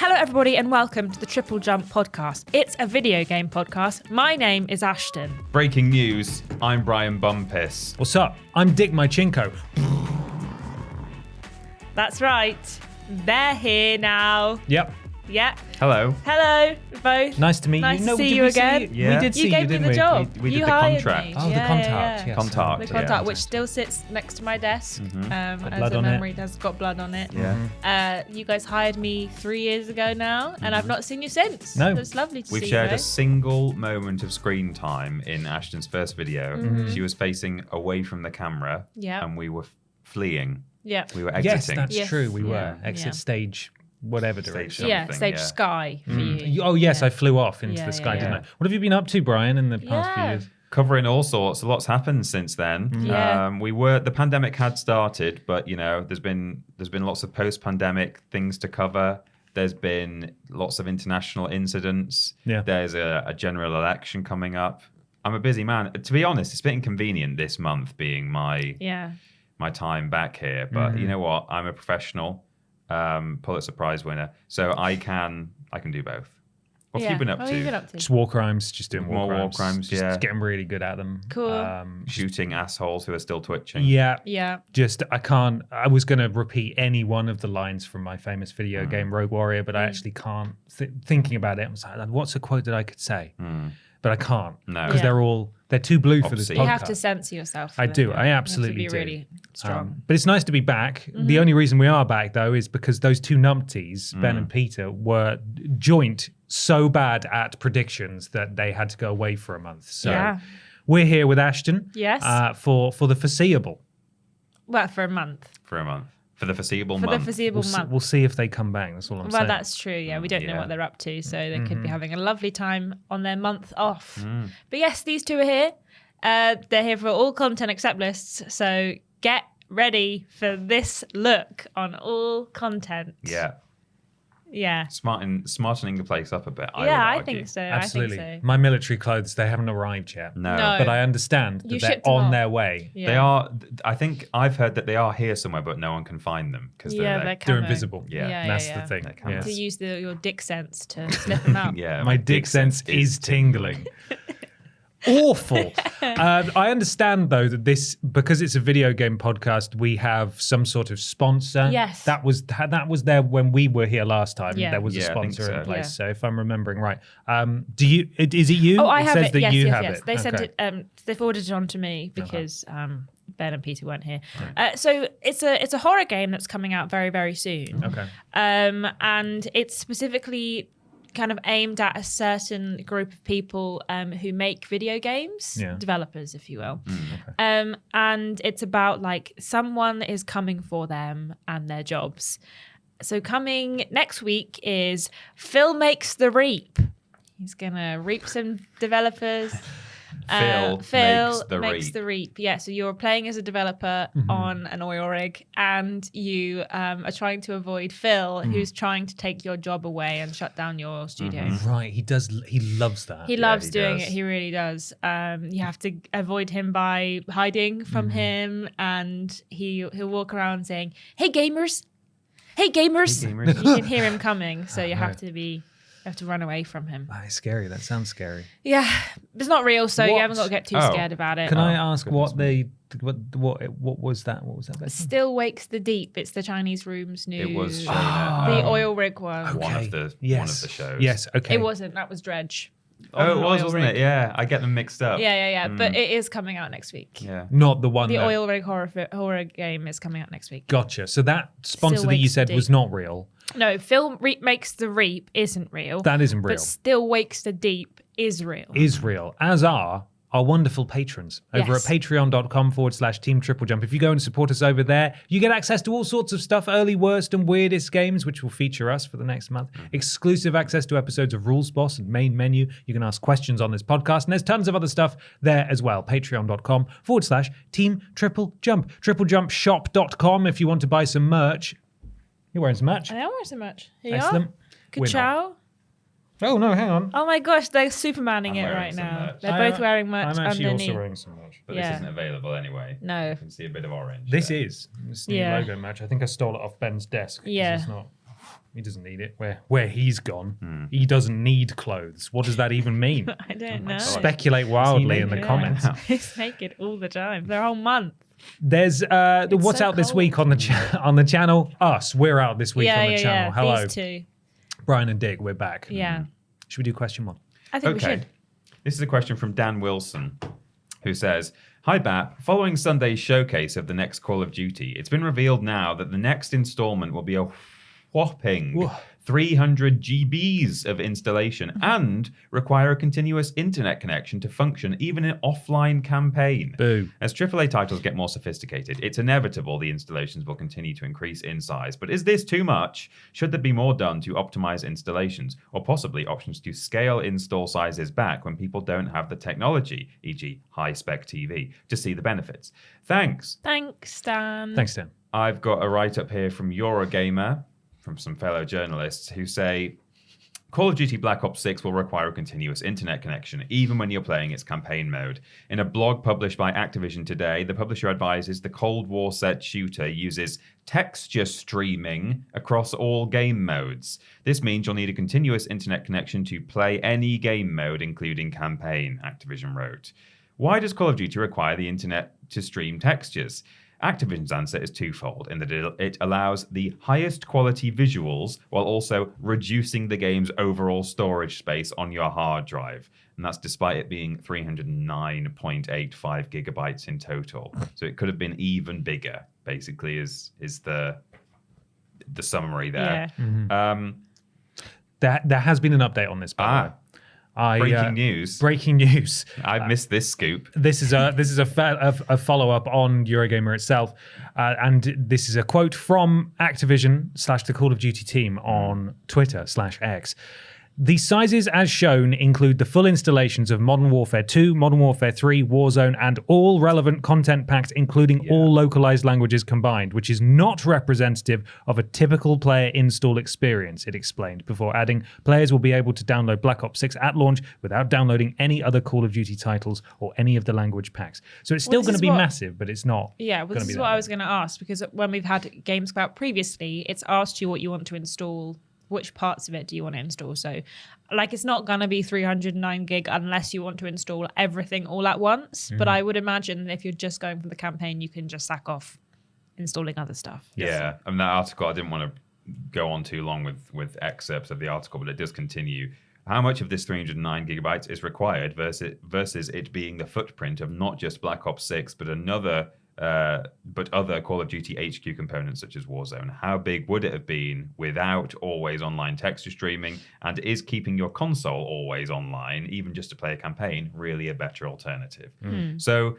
Hello everybody and welcome to the TripleJump podcast. It's a video game podcast. My name is Ashton. Breaking news, I'm Brian Bumpiss. What's up? I'm Dick Mycinko. That's right. They're here now. Yep. Yeah. Hello. Hello, both. Nice to meet Nice you. to see you again. Yeah. We did see You gave me didn't the we? job. We did you the hired contract. me. Oh, the Yeah, contact. yeah. Yes. Contact. The contact, yeah. which still sits next to my desk, as blood a on it. memory has got blood on it. Yeah. You guys hired me 3 years ago now, and I've not seen you since. No. It's lovely to We've see shared you. a single moment of screen time in Ashton's first video. She was facing away from the camera, Yeah. and we were fleeing. Yeah. We were Yes, exiting. that's Yes. true. We Yeah. were. Exit Yeah. stage, whatever Stage direction. Yeah, something, stage yeah. sky for you. Oh, yes, Yeah. I flew off into Yeah, the sky, yeah, didn't yeah. I? What have you been up to, Brian, in the past few Yeah. years? Covering all sorts. A lot's happened since then. Yeah. The pandemic had started, but there's been lots of post-pandemic things to cover. There's been lots of international incidents. Yeah. There's a general election coming up. I'm a busy man. To be honest, it's a bit inconvenient this month being my time back here. But you know what? I'm a professional, Pulitzer Prize winner, so I can do both. What have you been up What to? have you been up to? Just war crimes, just doing More war crimes, just yeah. getting really good at them. Cool. Shooting assholes who are still twitching. Yeah. Yeah. I was going to repeat any one of the lines from my famous video game Rogue Warrior, but I actually can't. Thinking about it, I was like, what's a quote that I could say? But I can't. No. Because Yeah. they're too blue for this Obscene. podcast. You have to censor yourself. I do. I You absolutely have to be do. really strong. But it's nice to be back. The only reason we are back, though, is because those two numpties, Ben and Peter, were joint so bad at predictions that they had to go away for a month. So Yeah. we're here with Ashton. Yes. For the foreseeable. Well, for a month. For a month. For the foreseeable For month. the foreseeable month. We'll see if they come back. That's all I'm Well, saying. that's true. Yeah, we don't know Yeah. what they're up to, so they could be having a lovely time on their month off. But yes, these two are here. They're here for all content except lists. So get ready for this look on all content. Yeah. Yeah. Smartening the place up a bit. I I would argue. think so. Absolutely. I think so. My military clothes, they haven't arrived yet. No. No. But I understand You that they're shipped them on off. their way. Yeah. They are. I think I've heard that they are here somewhere, but no one can find them because Yeah, they're they're They're camo. invisible. Yeah. Yeah, That's yeah, the thing. They're camo. Yeah. To use your dick sense to sniff them out. yeah. My dick sense is tingling. Awful. I understand though that because it's a video game podcast, we have some sort of sponsor. Yes. that was there when we were here last time. Yeah. There was a Yeah, I think sponsor in so. place. Yeah. So if I'm remembering right, is it you? Oh, I it have says it. that Yes, you yes, have yes. it. They sent Okay. it. They forwarded it on to me because Ben and Peter weren't here. So it's a horror game that's coming out very, very soon. Okay. And it's specifically kind of aimed at a certain group of people who make video games, Yeah. developers, if you will. And it's about like someone is coming for them and their jobs. So coming next week is Phil Makes the Reap. He's gonna reap some developers. Phil makes the reap. Yeah, so you're playing as a developer on an oil rig, and you are trying to avoid Phil, who's trying to take your job away and shut down your studio. Right. He does. He loves that. He loves he doing does. it. He really does. You have to avoid him by hiding from him, and he'll walk around saying, "Hey gamers, hey gamers." Hey, gamers. You can hear him coming, so you have to run away from him. That is scary. That sounds scary. Yeah, it's not real, so you What? haven't got to get too Oh. scared about it. Can I ask what was that? What was that? Still Wakes the Deep. It's the Chinese Rooms new. It was shown at the oil rig one. one of Yes. the shows. Yes. Okay. It wasn't. That was Dredge. Oh, it On was, oil wasn't rig. it? Yeah. I get them mixed up. Yeah. But it is coming out next week. Yeah. Not the one. The that, oil rig horror game is coming out next week. Gotcha. So that sponsor Still that you Wakes said the was Deep. not real. No, Phil Makes the Reap isn't real. That isn't real. But Still Wakes the Deep is real. Is real, as are our wonderful patrons over Yes. at patreon.com/Team TripleJump. If you go and support us over there, you get access to all sorts of stuff, early worst and weirdest games, which will feature us for the next month, exclusive access to episodes of Rules Boss and Main Menu. You can ask questions on this podcast, and there's tons of other stuff there as well. Patreon.com/Team TripleJump. TripleJumpShop.com if you want to buy some merch. You're wearing some merch. I don't wear so much. Here Excellent. you are. We're Ka-chow. Oh, no, hang on. Oh my gosh, they're Supermaning I'm it wearing right some now. merch. They're both wearing merch I'm actually underneath. also wearing some merch. But Yeah. this isn't available anyway. No. You can see a bit of orange. This there. is. This new Yeah. logo merch. I think I stole it off Ben's desk. 'cause Yeah. It's not. He doesn't need it. Where he's gone, he doesn't need clothes. What does that even mean? I don't know. Speculate wildly in the comments. He's naked all the time. The whole month. There's what's so out this cold. week on the channel. Us, we're out this week on the channel. Hello, These two. Brian and Dick, we're back. Yeah. Should we do question 1? I think we should. This is a question from Dan Wilson, who says, "Hi Bap, following Sunday's showcase of the next Call of Duty, it's been revealed now that the next installment will be a whopping 300 GBs of installation and require a continuous internet connection to function, even in offline campaign. Boo. As AAA titles get more sophisticated, it's inevitable the installations will continue to increase in size. But is this too much? Should there be more done to optimize installations, or possibly options to scale install sizes back when people don't have the technology, e.g. high-spec TV, to see the benefits? Thanks." Thanks, Dan. Thanks, Dan. I've got a write-up here from Eurogamer, from some fellow journalists, who say, "Call of Duty Black Ops 6 will require a continuous internet connection, even when you're playing its campaign mode. In a blog published by Activision today, the publisher advises the Cold War set shooter uses texture streaming across all game modes. This means you'll need a continuous internet connection to play any game mode, including campaign," Activision wrote. "Why does Call of Duty require the internet to stream textures?" Activision's answer is twofold, in that it allows the highest quality visuals while also reducing the game's overall storage space on your hard drive. And that's despite it being 309.85 gigabytes in total. So it could have been even bigger, basically, is the summary there. Yeah. There has been an update on this, by the way. Breaking news. Breaking news. I missed this scoop. This is a follow-up on Eurogamer itself. And this is a quote from Activision / the Call of Duty team on Twitter /X. "The sizes as shown include the full installations of Modern Warfare 2, Modern Warfare 3, Warzone, and all relevant content packs, including all localized languages combined, which is not representative of a typical player install experience," it explained, before adding, "Players will be able to download Black Ops 6 at launch without downloading any other Call of Duty titles or any of the language packs." So it's still going to be massive, but it's not. Yeah, well, this is what I was going to ask, because when we've had games go out previously, it's asked you what you want to install. Which parts of it do you want to install? So, it's not going to be 309 gig unless you want to install everything all at once. But I would imagine if you're just going for the campaign, you can just sack off installing other stuff. Yeah, and that article, I didn't want to go on too long with excerpts of the article, but it does continue. How much of this 309 gigabytes is required versus it being the footprint of not just Black Ops 6, but other Call of Duty HQ components such as Warzone? How big would it have been without always online texture streaming? And is keeping your console always online, even just to play a campaign, really a better alternative? So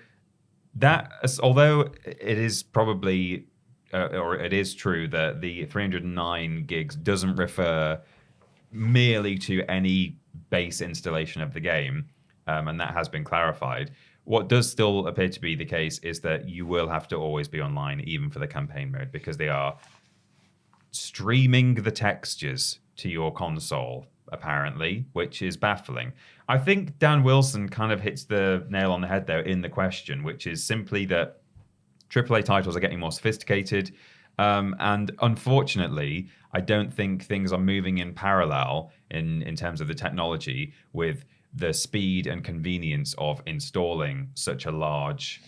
that, although it is probably, or it is true that the 309 gigs doesn't refer merely to any base installation of the game, and that has been clarified. What does still appear to be the case is that you will have to always be online, even for the campaign mode, because they are streaming the textures to your console, apparently, which is baffling. I think Dan Wilson kind of hits the nail on the head, though, in the question, which is simply that AAA titles are getting more sophisticated. And unfortunately, I don't think things are moving in parallel in terms of the technology with the speed and convenience of installing such a large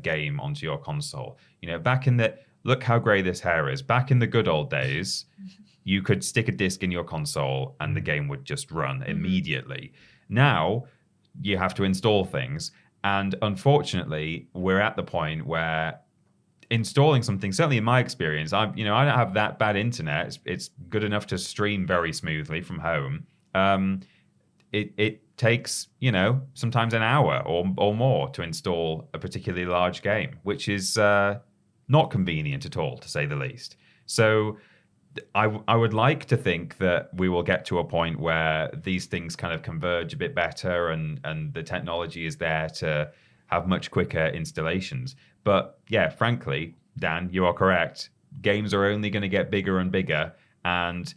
game onto your console. Back in look how grey this hair is. Back in the good old days, you could stick a disc in your console and the game would just run immediately. Now, you have to install things. And unfortunately, we're at the point where installing something, certainly in my experience, I don't have that bad internet. It's good enough to stream very smoothly from home. It takes, sometimes an hour or more to install a particularly large game, which is not convenient at all, to say the least. So I would like to think that we will get to a point where these things kind of converge a bit better and the technology is there to have much quicker installations. But yeah, frankly, Dan, you are correct. Games are only going to get bigger and bigger, and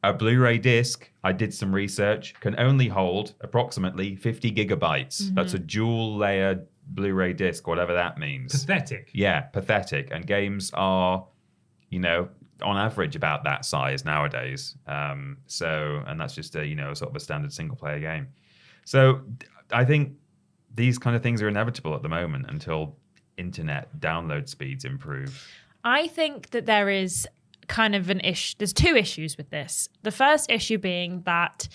a Blu-ray disc, I did some research, can only hold approximately 50 gigabytes. That's a dual layer Blu-ray disc, whatever that means. Pathetic. Yeah, pathetic. And games are, on average about that size nowadays. And that's just a sort of a standard single player game. So I think these kind of things are inevitable at the moment until internet download speeds improve. I think that there is kind of an issue. There's two issues with this. The first issue being that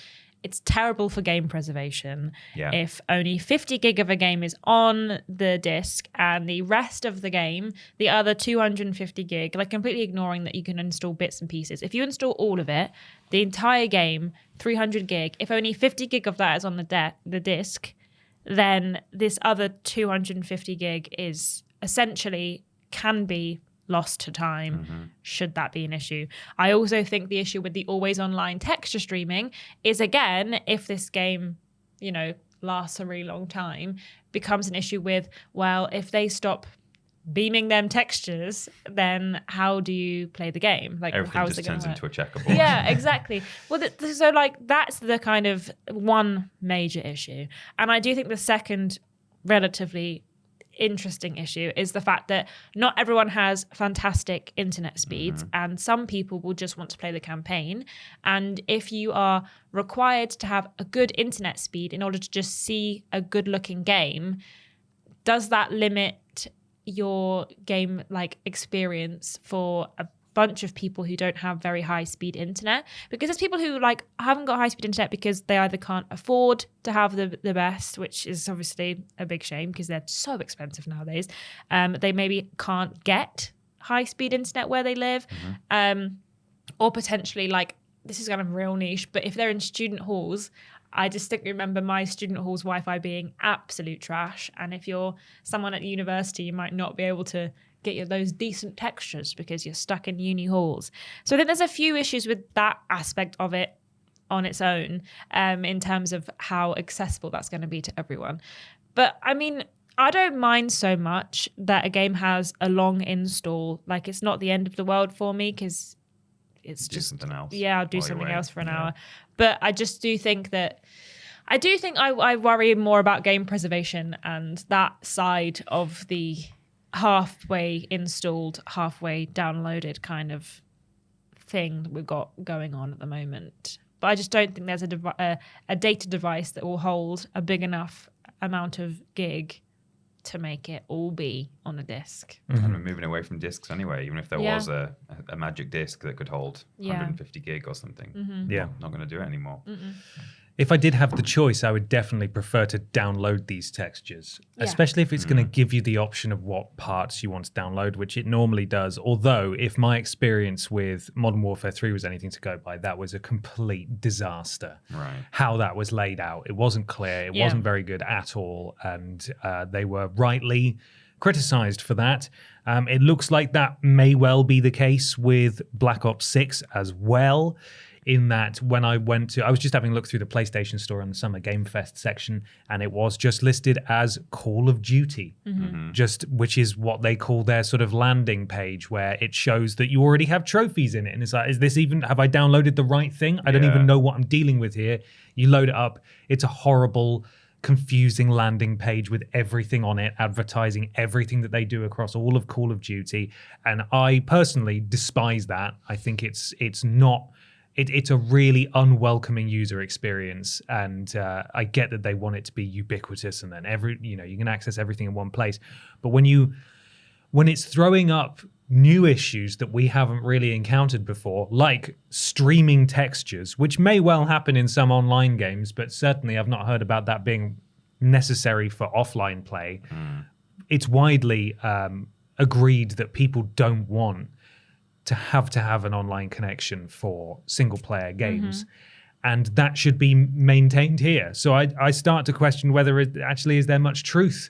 it's terrible for game preservation if only 50 gig of a game is on the disc and the rest of the game, the other 250 gig, like completely ignoring that you can install bits and pieces. If you install all of it, the entire game, 300 gig, if only 50 gig of that is on the disc, then this other 250 gig is essentially can be lost to time, should that be an issue. I also think the issue with the always online texture streaming is, again, if this game, lasts a really long time, becomes an issue with, well, if they stop beaming them textures, then how do you play the game? Like, everything how just is it turns into a checkerboard. Yeah, exactly. Well, so that's the kind of one major issue. And I do think the second relatively interesting issue is the fact that not everyone has fantastic internet speeds, and some people will just want to play the campaign. And if you are required to have a good internet speed in order to just see a good looking game, does that limit your game experience for a bunch of people who don't have very high speed internet? Because there's people who haven't got high speed internet because they either can't afford to have the best, which is obviously a big shame because they're so expensive nowadays. They maybe can't get high speed internet where they live, or potentially this is kind of real niche, but if they're in student halls, I distinctly remember my student hall's Wi-Fi being absolute trash. And if you're someone at university, you might not be able to get those decent textures because you're stuck in uni halls. So I think there's a few issues with that aspect of it on its own, in terms of how accessible that's going to be to everyone. But I mean, I don't mind so much that a game has a long install. It's not the end of the world for me because it's do something else. Yeah, I'll do something else for an hour. But I just do think that I worry more about game preservation and that side of the halfway installed, halfway downloaded kind of thing that we've got going on at the moment. But I just don't think there's a data device that will hold a big enough amount of gig to make it all be on a disc. And we're moving away from discs anyway, even if there was a magic disc that could hold 150 gig or something. Not going to do it anymore. If I did have the choice, I would definitely prefer to download these textures, especially if it's going to give you the option of what parts you want to download, which it normally does. Although, if my experience with Modern Warfare 3 was anything to go by, that was a complete disaster. Right. How that was laid out. It wasn't clear. It wasn't very good at all. And they were rightly criticized for that. It looks like that may well be the case with Black Ops 6 as well. In that, when I was just having a look through the PlayStation Store on the Summer Game Fest section, and it was just listed as Call of Duty, which is what they call their sort of landing page, where it shows that you already have trophies in it. And it's like, have I downloaded the right thing? I don't even know what I'm dealing with here. You load it up. It's a horrible, confusing landing page with everything on it, advertising everything that they do across all of Call of Duty. And I personally despise that. I think it's not... It's a really unwelcoming user experience, and I get that they want it to be ubiquitous and then you can access everything in one place. But when it's throwing up new issues that we haven't really encountered before, like streaming textures, which may well happen in some online games, but certainly I've not heard about that being necessary for offline play. It's widely agreed that people don't want to have an online connection for single player games. And that should be maintained here. So I start to question whether it actually is there much truth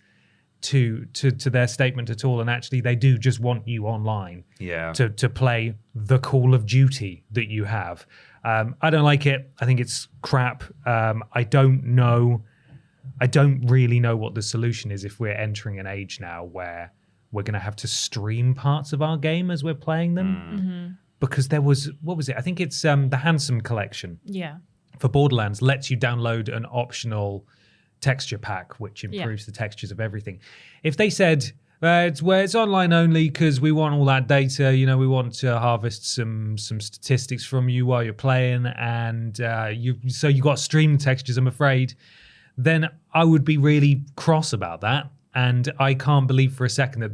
to their statement at all. And actually they do just want you online to play the Call of Duty that you have. I don't like it. I think it's crap. I don't really know what the solution is if we're entering an age now where we're going to have to stream parts of our game as we're playing them. Because there was, what was it? I think it's the Handsome Collection. For Borderlands lets you download an optional texture pack, which improves the textures of everything. If they said, It's online only because we want all that data. We want to harvest some statistics from you while you're playing, and you got stream textures. I'm afraid. Then I would be really cross about that, and I can't believe for a second that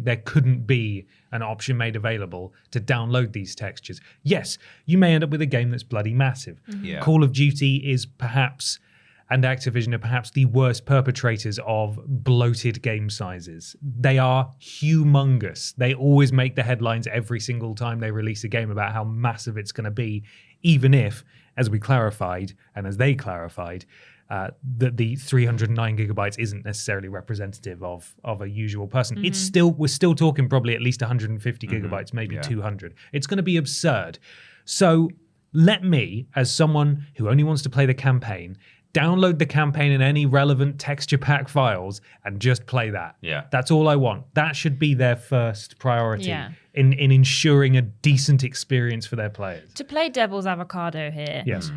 there couldn't be an option made available to download these textures. Yes, you may end up with a game that's bloody massive. Mm-hmm. Yeah. Call of Duty is perhaps, and Activision are perhaps the worst perpetrators of bloated game sizes. They are humongous. They always make the headlines every single time they release a game about how massive it's going to be, even if, as we clarified, and as they clarified, that the 309 gigabytes isn't necessarily representative of a usual person. Mm-hmm. We're still talking probably at least 150 gigabytes, maybe 200. It's going to be absurd. So let me, as someone who only wants to play the campaign, download the campaign and any relevant texture pack files and just play that. Yeah. That's all I want. That should be their first priority in ensuring a decent experience for their players. To play devil's avocado here. Yes.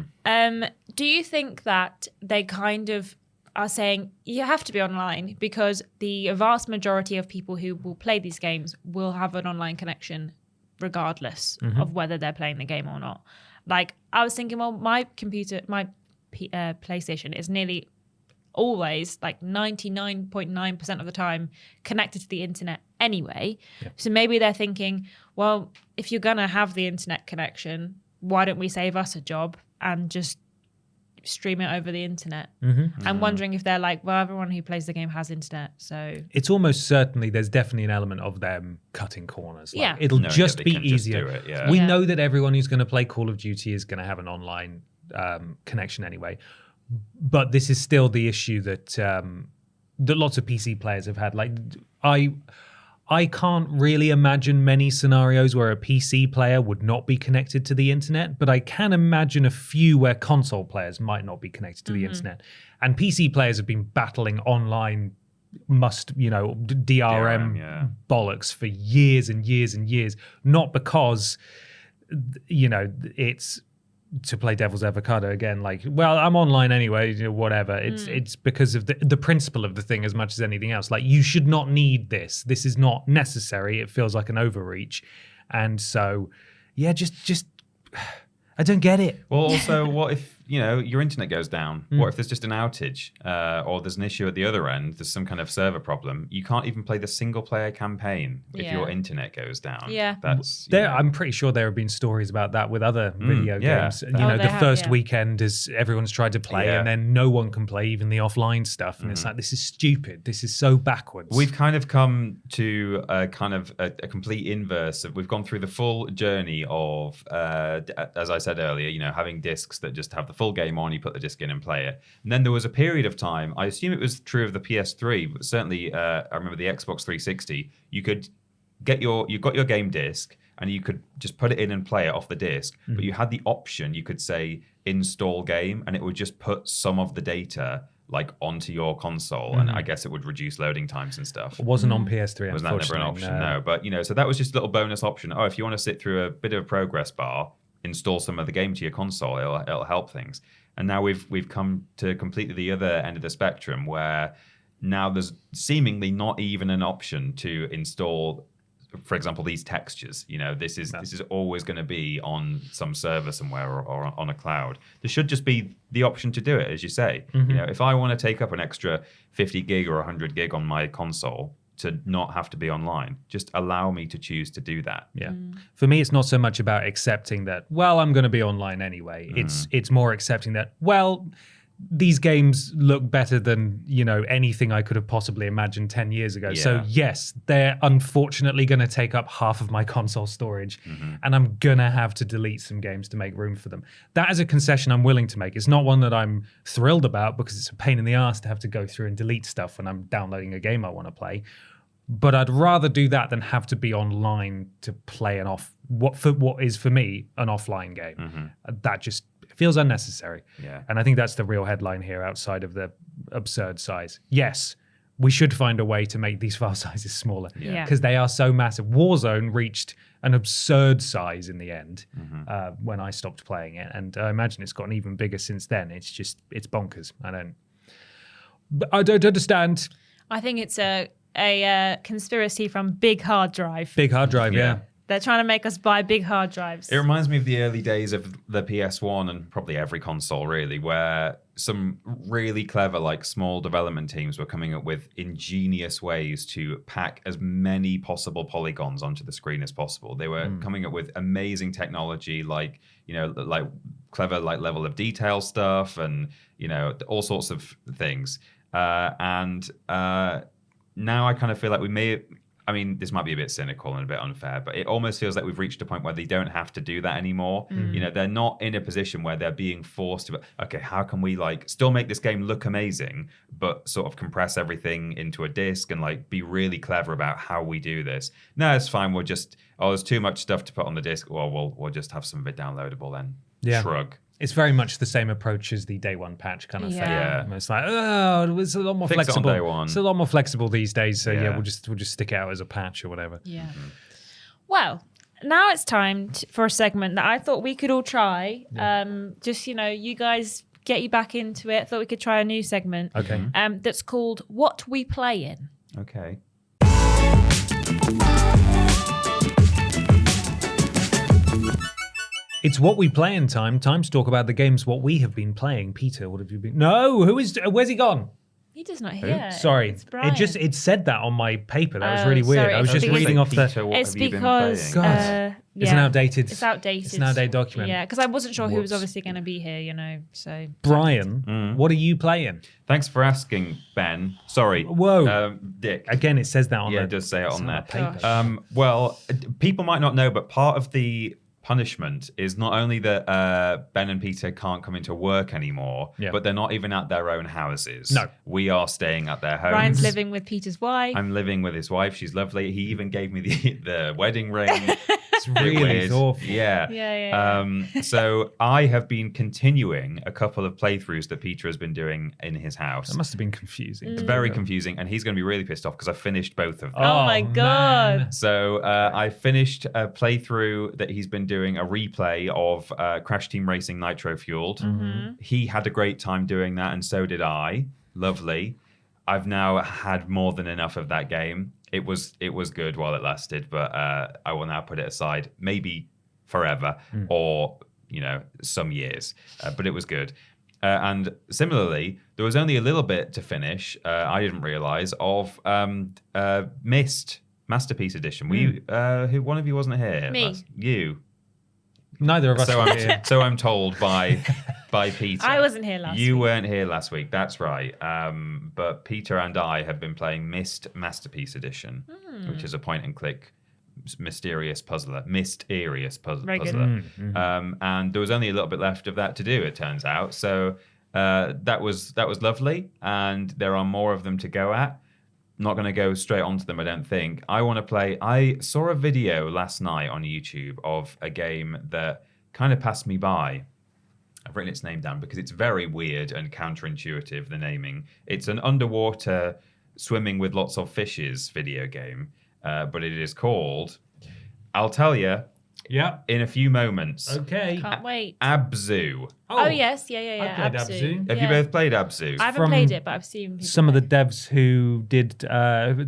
Do you think that they kind of are saying you have to be online because the vast majority of people who will play these games will have an online connection regardless of whether they're playing the game or not? Like, I was thinking, well, my PlayStation is nearly always, like 99.9% of the time, connected to the internet anyway. Yeah. So maybe they're thinking, well, if you're going to have the internet connection, why don't we save us a job and just stream it over the internet? I'm wondering if they're like, well, everyone who plays the game has internet, so it's almost certainly there's definitely an element of them cutting corners. Like, yeah, it'll just be easier. Just do it, We know that everyone who's going to play Call of Duty is going to have an online connection anyway, but this is still the issue that that lots of PC players have had. Like, I can't really imagine many scenarios where a PC player would not be connected to the internet, but I can imagine a few where console players might not be connected to the internet. And PC players have been battling online DRM bollocks for years and years and years, not because it's to play devil's avocado again, like, well, I'm online anyway, whatever. It's because of the principle of the thing as much as anything else. Like, you should not need this. This is not necessary. It feels like an overreach. And so, yeah, just I don't get it. Well, also, what if your internet goes down? What if there's just an outage, or there's an issue at the other end? There's some kind of server problem. You can't even play the single player campaign if your internet goes down. Yeah, I'm pretty sure there have been stories about that with other video games. The first weekend is everyone's tried to play, and then no one can play even the offline stuff, and it's like, this is stupid. This is so backwards. We've kind of come to a complete inverse. We've gone through the full journey of, as I said earlier, having discs that just have the full game on, you put the disc in and play it. And then there was a period of time, I assume it was true of the PS3, but certainly I remember the Xbox 360, you got your game disc and you could just put it in and play it off the disc, but you had the option, you could say install game, and it would just put some of the data like onto your console, and I guess it would reduce loading times and stuff. It wasn't on PS3, was that never an option? No. But so that was just a little bonus option. Oh, if you want to sit through a bit of a progress bar, install some of the game to your console, it'll help things. And now we've come to completely the other end of the spectrum, where now there's seemingly not even an option to install, for example, these textures. This is always going to be on some server somewhere or on a cloud. There should just be the option to do it, as you say. If I want to take up an extra 50 gig or 100 gig on my console to not have to be online, just allow me to choose to do that. Yeah. For me, it's not so much about accepting that, well, I'm going to be online anyway. It's more accepting that, well, these games look better than, anything I could have possibly imagined 10 years ago. Yeah. So yes, they're unfortunately going to take up half of my console storage, and I'm going to have to delete some games to make room for them. That is a concession I'm willing to make. It's not one that I'm thrilled about, because it's a pain in the ass to have to go through and delete stuff when I'm downloading a game I want to play. But I'd rather do that than have to be online to play what is for me an offline game. That just feels unnecessary. Yeah. And I think that's the real headline here, outside of the absurd size. Yes, we should find a way to make these file sizes smaller, because they are so massive. Warzone reached an absurd size in the end when I stopped playing it, and I imagine it's gotten even bigger since then. It's bonkers. I don't understand. I think it's a a conspiracy from Big Hard Drive. Big hard drive, yeah. They're trying to make us buy big hard drives. It reminds me of the early days of the PS1 and probably every console, really, where some really clever, like, small development teams were coming up with ingenious ways to pack as many possible polygons onto the screen as possible. They were coming up with amazing technology, like, you know, like clever, like, level of detail stuff and, you know, all sorts of things. And now I kind of feel like we may... I mean, this might be a bit cynical and a bit unfair, but it almost feels like we've reached a point where they don't have to do that anymore. You know, they're not in a position where they're being forced to, okay, how can we like still make this game look amazing, but sort of compress everything into a disc and like be really clever about how we do this? No, it's fine. We'll just, there's too much stuff to put on the disc. Well, we'll just have some of it downloadable then. Yeah. Shrug. It's very much the same approach as the day one patch kind of thing. Yeah. It's like, it's a lot more Fix it on flexible. day one. It's a lot more flexible these days. So Yeah. we'll just stick it out as a patch or whatever. Yeah. Well, now it's time for a segment that I thought we could all try. Just, you know, you guys get you back into it. Thought we could try a new segment. Okay. That's called What We Playin. Okay. It's What We Playin time. Time to talk about the games what we have been playing. Peter, what have you been? No, where's he gone? He does not hear. Sorry. It's Brian. It said that on my paper. That was Oh, really weird. sorry. I was It's just because- reading off the... Peter, what It's have you been because playing? God. It's an outdated... It's outdated. It's an outdated document. Yeah, because I wasn't sure who was Whoops. obviously going to be here, you know. So Brian, what are you playing? Thanks for asking, Ben. Sorry. Whoa. Dick. Again, it says that on Yeah, there. it does say it on there. paper. Well, people might not know, but part of the punishment is not only that Ben and Peter can't come into work anymore, but they're not even at their own houses. No. We are staying at their homes. Brian's living with Peter's wife. I'm living with his wife. She's lovely. He even gave me the wedding ring. It's really awful. Yeah. Yeah. So I have been continuing a couple of playthroughs that Peter has been doing in his house. That must have been confusing. It's very confusing, and he's going to be really pissed off because I finished both of them. Oh my God. man. So I finished a playthrough that he's been doing, a replay of Crash Team Racing Nitro Fueled. He had a great time doing that, and so did I. Lovely. I've now had more than enough of that game. It was good while it lasted, but I will now put it aside, maybe forever or, you know, some years. But it was good. And similarly, there was only a little bit to finish, I didn't realize, of Myst Masterpiece Edition. Who one of you wasn't here? Me. You. Neither of us So were here. so I'm told by Peter. I wasn't here last You week. weren't here last week. That's right. But Peter and I have been playing Myst Masterpiece Edition, which is a point-and-click mysterious puzzler. Very good. Puzzler. And there was only a little bit left of that to do, it turns out. So that was lovely, and there are more of them to go at. Not going to go straight onto them, I don't think. I want to play... I saw a video last night on YouTube of a game that kind of passed me by. I've written its name down because it's very weird and counterintuitive, the naming. It's an underwater swimming with lots of fishes video game, but it is called... I'll tell you Yeah. in a few moments. Okay. Can't wait. Abzu. Oh, yes. Yeah. I played Abzu. Have you both played Abzu? I haven't From played it, but I've seen people Some of play the devs who did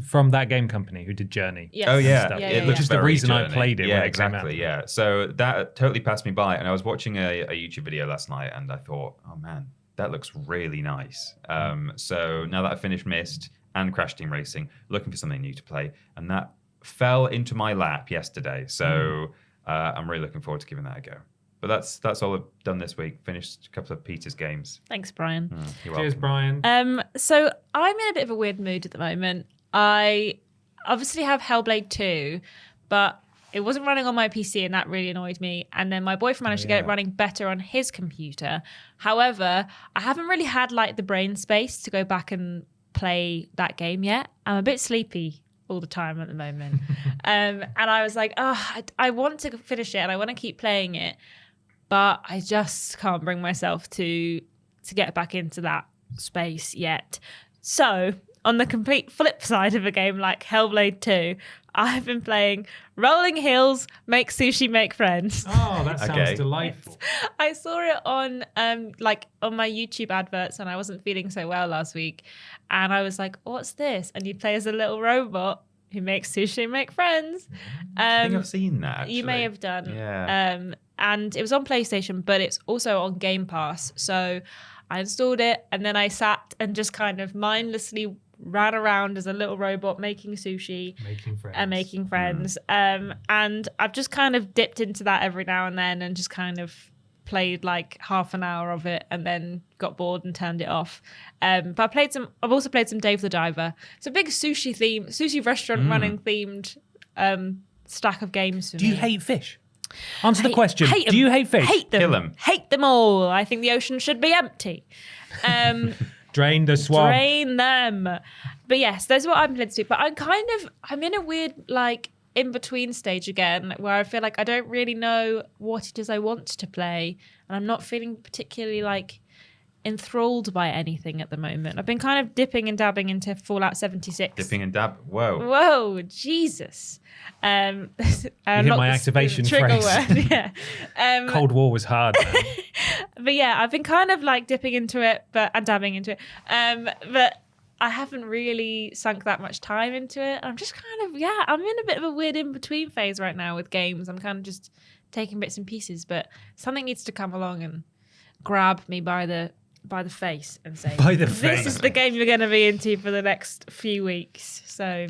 from that game company who did Journey. Yes. Oh yeah, stuff. it looks Which is the very reason I Journey. played it Yeah, when it came exactly. out. Yeah, so that totally passed me by, and I was watching a YouTube video last night, and I thought, oh man, that looks really nice. So now that I've finished Myst and Crash Team Racing, looking for something new to play, and that fell into my lap yesterday. So I'm really looking forward to giving that a go. But that's all I've done this week. Finished a couple of Peter's games. Thanks, Brian. You're Cheers, welcome. Brian. So I'm in a bit of a weird mood at the moment. I obviously have Hellblade 2, but it wasn't running on my PC, and that really annoyed me. And then my boyfriend managed to get it running better on his computer. However, I haven't really had like the brain space to go back and play that game yet. I'm a bit sleepy all the time at the moment. And I was like, I want to finish it and I want to keep playing it, but I just can't bring myself to get back into that space yet. So on the complete flip side of a game like Hellblade 2, I've been playing Rolling Hills, Make Sushi, Make Friends. Oh, that sounds delightful. I saw it on on my YouTube adverts when I wasn't feeling so well last week. And I was like, what's this? And you play as a little robot who makes sushi and make friends. I think I've seen that, actually. You may have done. Yeah. And it was on PlayStation, but it's also on Game Pass. So I installed it, and then I sat and just kind of mindlessly ran around as a little robot making sushi and making friends. And I've just kind of dipped into that every now and then and just kind of played like half an hour of it and then got bored and turned it off. But I've also played some Dave the Diver. It's a big sushi restaurant running themed stack of games for me. Do you hate fish? Answer the question. Do you hate fish? Hate them. Kill them. Hate them all. I think the ocean should be empty. Drain the swamp. Drain them. But yes, that's what I'm planning to do. But I'm in a weird in between stage again where I feel like I don't really know what it is I want to play, and I'm not feeling particularly enthralled by anything at the moment. I've been kind of dipping and dabbing into Fallout 76. Dipping and dab. Whoa, Jesus. You hit my activation trigger phrase. word. Yeah. Cold War was hard. But yeah, I've been kind of dipping into it and dabbing into it. But I haven't really sunk that much time into it. I'm just I'm in a bit of a weird in-between phase right now with games. I'm kind of just taking bits and pieces, but something needs to come along and grab me by the face and say, this is the game you're going to be into for the next few weeks. So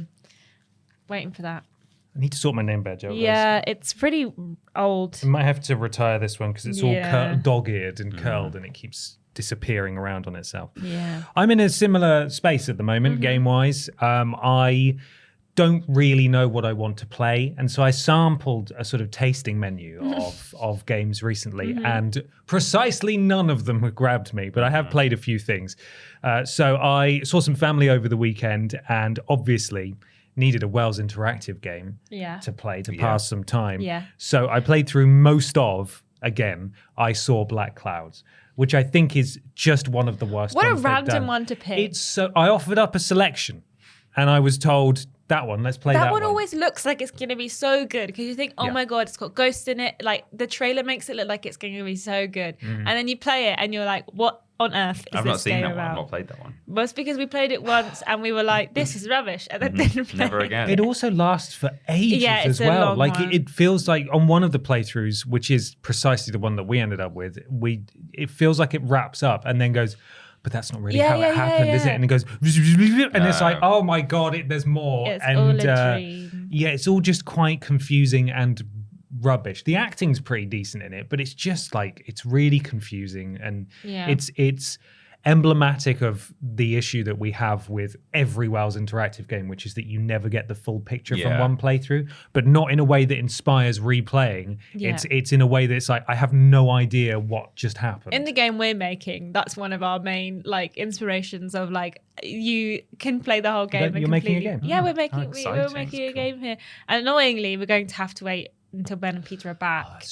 waiting for that. I need to sort my name badge out. Yeah, it's pretty old. I might have to retire this one because it's all dog-eared and curled and it keeps disappearing around on itself. Yeah. I'm in a similar space at the moment, game-wise. I don't really know what I want to play, and so I sampled a sort of tasting menu of games recently, and precisely none of them have grabbed me, but I have played a few things. So I saw some family over the weekend, and obviously needed a Wells Interactive game to play to pass some time. Yeah. So I played through most of, again, I Saw Black Clouds, which I think is just one of the worst ones they've done. What a random one to pick. I offered up a selection, and I was told, that one, let's play that one. That one always looks like it's going to be so good because you think, oh my God, it's got ghosts in it. The trailer makes it look like it's going to be so good. And then you play it and you're like, what on earth is this game about? I've not seen that one. I've not played that one. Well, it's because we played it once and we were like, this is rubbish. And then didn't play. Never again. It also lasts for ages as well. It feels like on one of the playthroughs, which is precisely the one that we ended up with, it feels like it wraps up and then goes, but that's not really how it happened, is it? And it goes, and it's like, oh my God, there's more. It's all a dream. Yeah, it's all just quite confusing and rubbish. The acting's pretty decent in it, but it's just it's really confusing, and it's emblematic of the issue that we have with every Wells Interactive game, which is that you never get the full picture from one playthrough, but not in a way that inspires replaying. It's in a way that it's I have no idea what just happened. In the game we're making, that's one of our main inspirations of you can play the whole game. You're making a game? Yeah, we're making a game here. And annoyingly, we're going to have to wait until Ben and Peter are back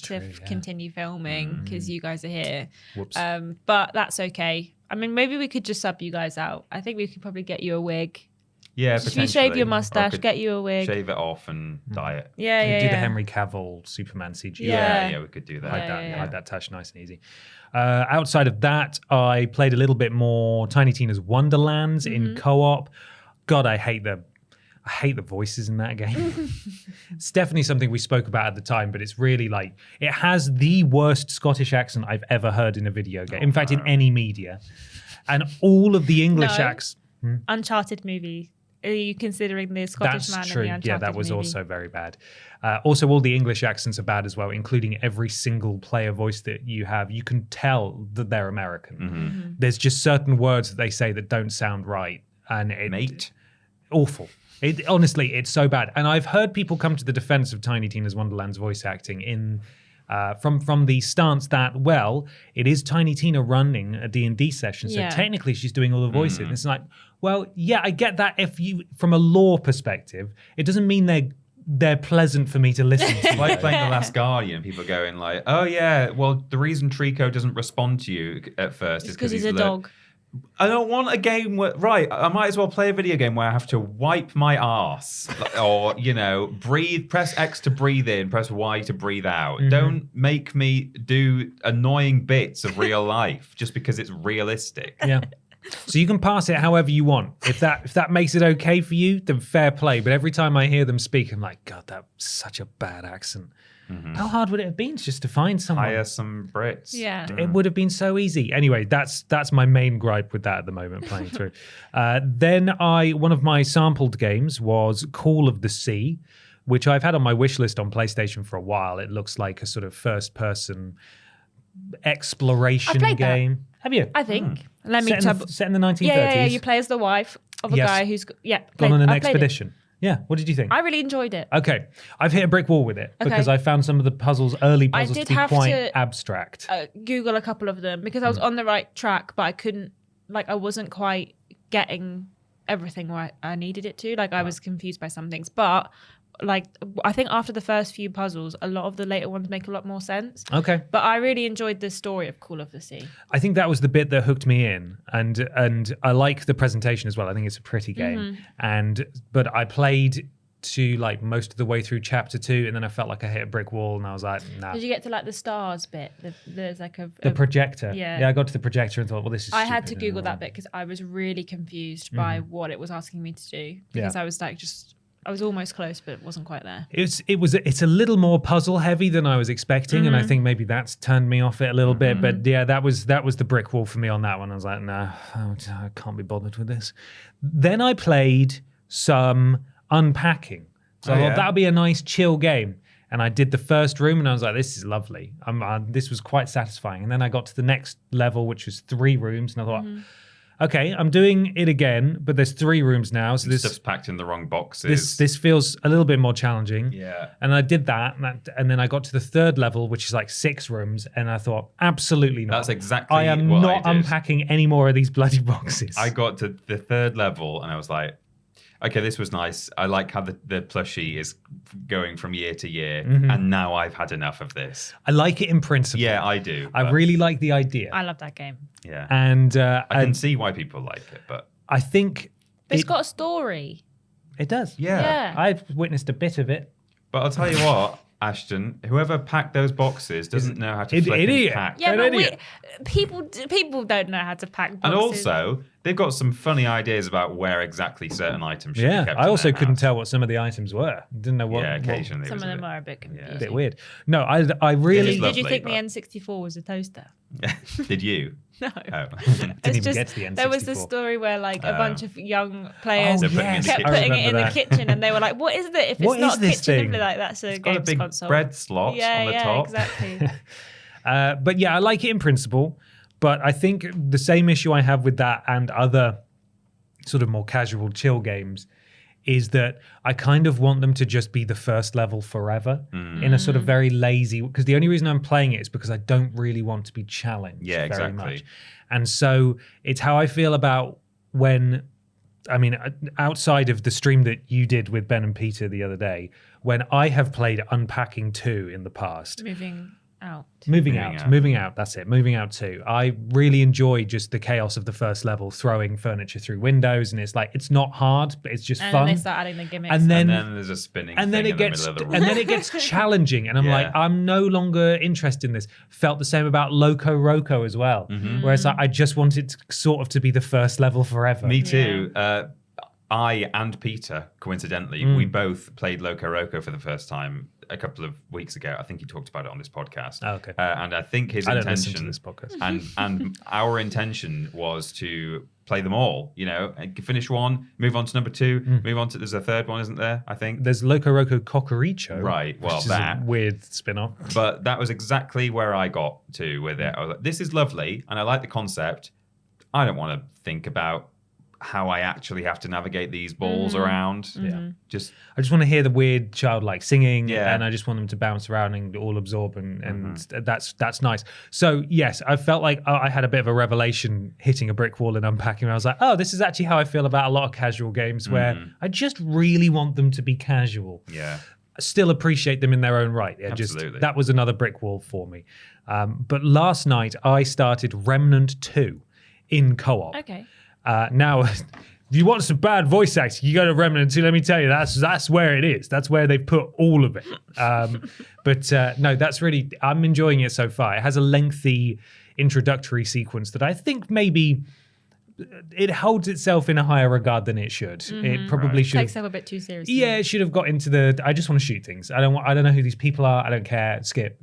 continue filming because you guys are here. Whoops. But that's okay. I mean, maybe we could just sub you guys out. I think we could probably get you a wig. Yeah, just potentially. If you shave your mustache, get you a wig. Shave it off and dye it. Yeah. Do the Henry Cavill Superman CG. Yeah, we could do that. Hide that touch nice and easy. Outside of that, I played a little bit more Tiny Tina's Wonderlands in co-op. God, I hate the voices in that game. It's definitely something we spoke about at the time, but it's really it has the worst Scottish accent I've ever heard in a video game. In fact, in any media. And all of the English accents. Uncharted movie. Are you considering the Scottish man in the Uncharted Yeah, that was movie? also very bad. Also, all the English accents are bad as well, including every single player voice that you have. You can tell that they're American. There's just certain words that they say that don't sound right. And Mate. Awful. Honestly, it's so bad. And I've heard people come to the defense of Tiny Tina's Wonderland's voice acting from the stance that, it is Tiny Tina running a D&D session, so technically she's doing all the voices. And it's I get that from a lore perspective, it doesn't mean they're pleasant for me to listen to. Like playing The Last Guardian, people going oh yeah, well, the reason Trico doesn't respond to you at first is because he's a dog. I don't want a game where, I might as well play a video game where I have to wipe my arse or, breathe, press X to breathe in, press Y to breathe out. Don't make me do annoying bits of real life just because it's realistic. Yeah. So you can pass it however you want. If that makes it okay for you, then fair play. But every time I hear them speak, I'm like, God, that's such a bad accent. How hard would it have been just to find someone? Hire some Brits. Yeah. It would have been so easy. Anyway, that's my main gripe with that at the moment, playing through. Then one of my sampled games was Call of the Sea, which I've had on my wish list on PlayStation for a while. It looks like a sort of first-person exploration game. That. Have you? I think. Let me set in the 1930s. Yeah. You play as the wife of a guy who's gone on an expedition. Yeah. What did you think? I really enjoyed it. Okay. I've hit a brick wall with it because I found some of the early puzzles to be quite abstract. Google a couple of them because I was on the right track, but I couldn't, I wasn't quite getting everything where I needed it to. I was confused by some things, but I think after the first few puzzles, a lot of the later ones make a lot more sense. Okay. But I really enjoyed the story of Call of the Sea. I think that was the bit that hooked me in, and I like the presentation as well. I think it's a pretty game, but I played to most of the way through chapter 2, and then I felt like I hit a brick wall, and I was like, nah. Did you get to the stars bit? There's the projector. Yeah, I got to the projector and thought, well, this is. I had to Google that bit because I was really confused by what it was asking me to do because I was I was almost close, but it wasn't quite there. It's a little more puzzle heavy than I was expecting, and I think maybe that's turned me off it a little bit. But yeah, that was the brick wall for me on that one. I was like, nah, I can't be bothered with this. Then I played some unpacking, so I thought that'd be a nice chill game. And I did the first room, and I was like, this is lovely. This was quite satisfying. And then I got to the next level, which was 3 rooms, and I thought. Okay, I'm doing it again, but there's 3 rooms now, so this stuff's packed in the wrong boxes. This feels a little bit more challenging. Yeah, and I did that, and then I got to the 3rd level, which is 6 rooms, and I thought, absolutely not. That's exactly. I am not unpacking any more of these bloody boxes. I got to the 3rd level, and I was like, okay, this was nice. I like how the plushie is going from year to year, and now I've had enough of this. I like it in principle. Yeah, I do. I really like the idea. I love that game. Yeah. And I can see why people like it, but I think it's got a story. It does. Yeah. I've witnessed a bit of it. But I'll tell you what, Ashton, whoever packed those boxes doesn't know how to flip and pack. Yeah, but people don't know how to pack boxes. And also, they've got some funny ideas about where exactly certain items should be kept. I also couldn't tell what some of the items were. Didn't know what. Yeah, occasionally. Some of them are a bit confusing. A bit weird. No, I really. Did you think the N64 was a toaster? Did you? No. Oh. Didn't even get to the N64. There was this story where a bunch of young players kept putting it in the kitchen, and they were like, "What is it? If it's not a kitchen, that's a games big console." Bread slot on the top. Exactly. But yeah, I like it in principle. But I think the same issue I have with that and other sort of more casual chill games is that I kind of want them to just be the first level forever in a sort of very lazy, because the only reason I'm playing it is because I don't really want to be challenged very much. And so it's how I feel about outside of the stream that you did with Ben and Peter the other day, when I have played Unpacking 2 in the past. Moving out. That's it. Moving Out 2. I really enjoy just the chaos of the first level, throwing furniture through windows, and it's not hard, but it's just fun. And then they start adding the gimmicks. And then there's a spinning and then thing it gets in the middle of the room. and then it gets challenging, and I'm like, I'm no longer interested in this. Felt the same about Loco Roco as well, where it's like I just wanted to be the first level forever. Me too. I and Peter, coincidentally, we both played Loco Roco for the first time a couple of weeks ago. I think he talked about it on this podcast. Oh, okay. And I think his intention, intention to this podcast. and our intention was to play them all. Finish one, move on to number 2, move on to. There's a 3rd one, isn't there? I think there's Loco Roco Cocoricho. Right. Well, which is a weird spin-off. But that was exactly where I got to with it. I was like, this is lovely, and I like the concept. I don't want to think about how I actually have to navigate these balls around. Yeah. I just want to hear the weird childlike singing, and I just want them to bounce around and all absorb, and that's nice. So yes, I felt like I had a bit of a revelation hitting a brick wall and unpacking. I was like, oh, this is actually how I feel about a lot of casual games where I just really want them to be casual. Yeah. Still appreciate them in their own right. Yeah, absolutely. That was another brick wall for me. But last night I started Remnant 2. in co-op. Okay. Now, if you want some bad voice acting, you go to Remnant 2. Let me tell you, that's where it is. That's where they've put all of it. But no, that's really, I'm enjoying it so far. It has a lengthy introductory sequence that I think maybe it holds itself in a higher regard than it should. It probably should Takes itself a bit too seriously. Yeah, it should have got into the I just want to shoot things. I don't know who these people are. I don't care. Skip.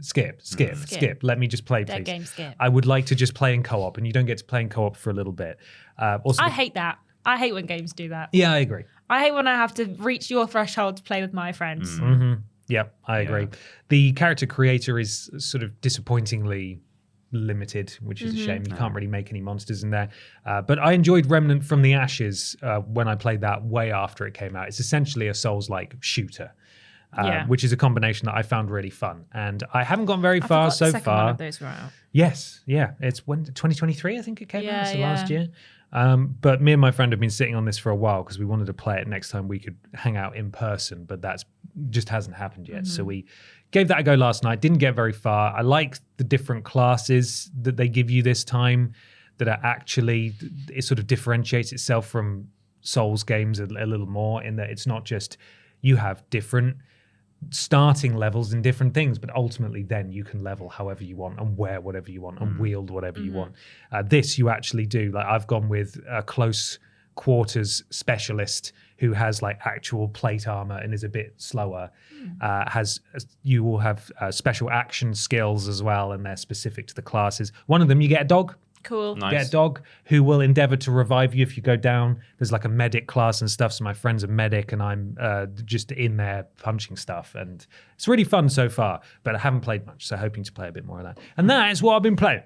Let me just play, please. Dead game skip. I would like to just play in co-op, and you don't get to play in co-op for a little bit. Also, I hate that. I hate when games do that. yeah, I agree. I hate when I have to reach your threshold to play with my friends. Yeah, I agree. The character creator is sort of disappointingly limited, which is a shame. You can't really make any monsters in there. But I enjoyed Remnant from the Ashes when I played that way after it came out. It's essentially a Souls-like shooter, which is a combination that I found really fun. And I haven't gone very far so the far. one of those were out. Yes, yeah. It's 2023, I think it came out. So Yeah, last year. But me and my friend have been sitting on this for a while because we wanted to play it next time we could hang out in person, but that's just hasn't happened yet. So we gave that a go last night. Didn't get very far. I like the different classes that they give you this time that are actually, it sort of differentiates itself from Souls games a little more in that it's not just you have different starting levels in different things, but ultimately then you can level however you want and wear whatever you want and wield whatever you want. This you actually do. Like I've gone with a close quarters specialist who has like actual plate armor and is a bit slower. You will have special action skills as well, and they're specific to the classes. One of them, you get a dog. Cool. Nice. Get a dog who will endeavor to revive you if you go down. There's like a medic class and stuff. So my friend's a medic and I'm just in there punching stuff. And it's really fun so far, but I haven't played much. So hoping to play a bit more of that. And that is what I've been playing.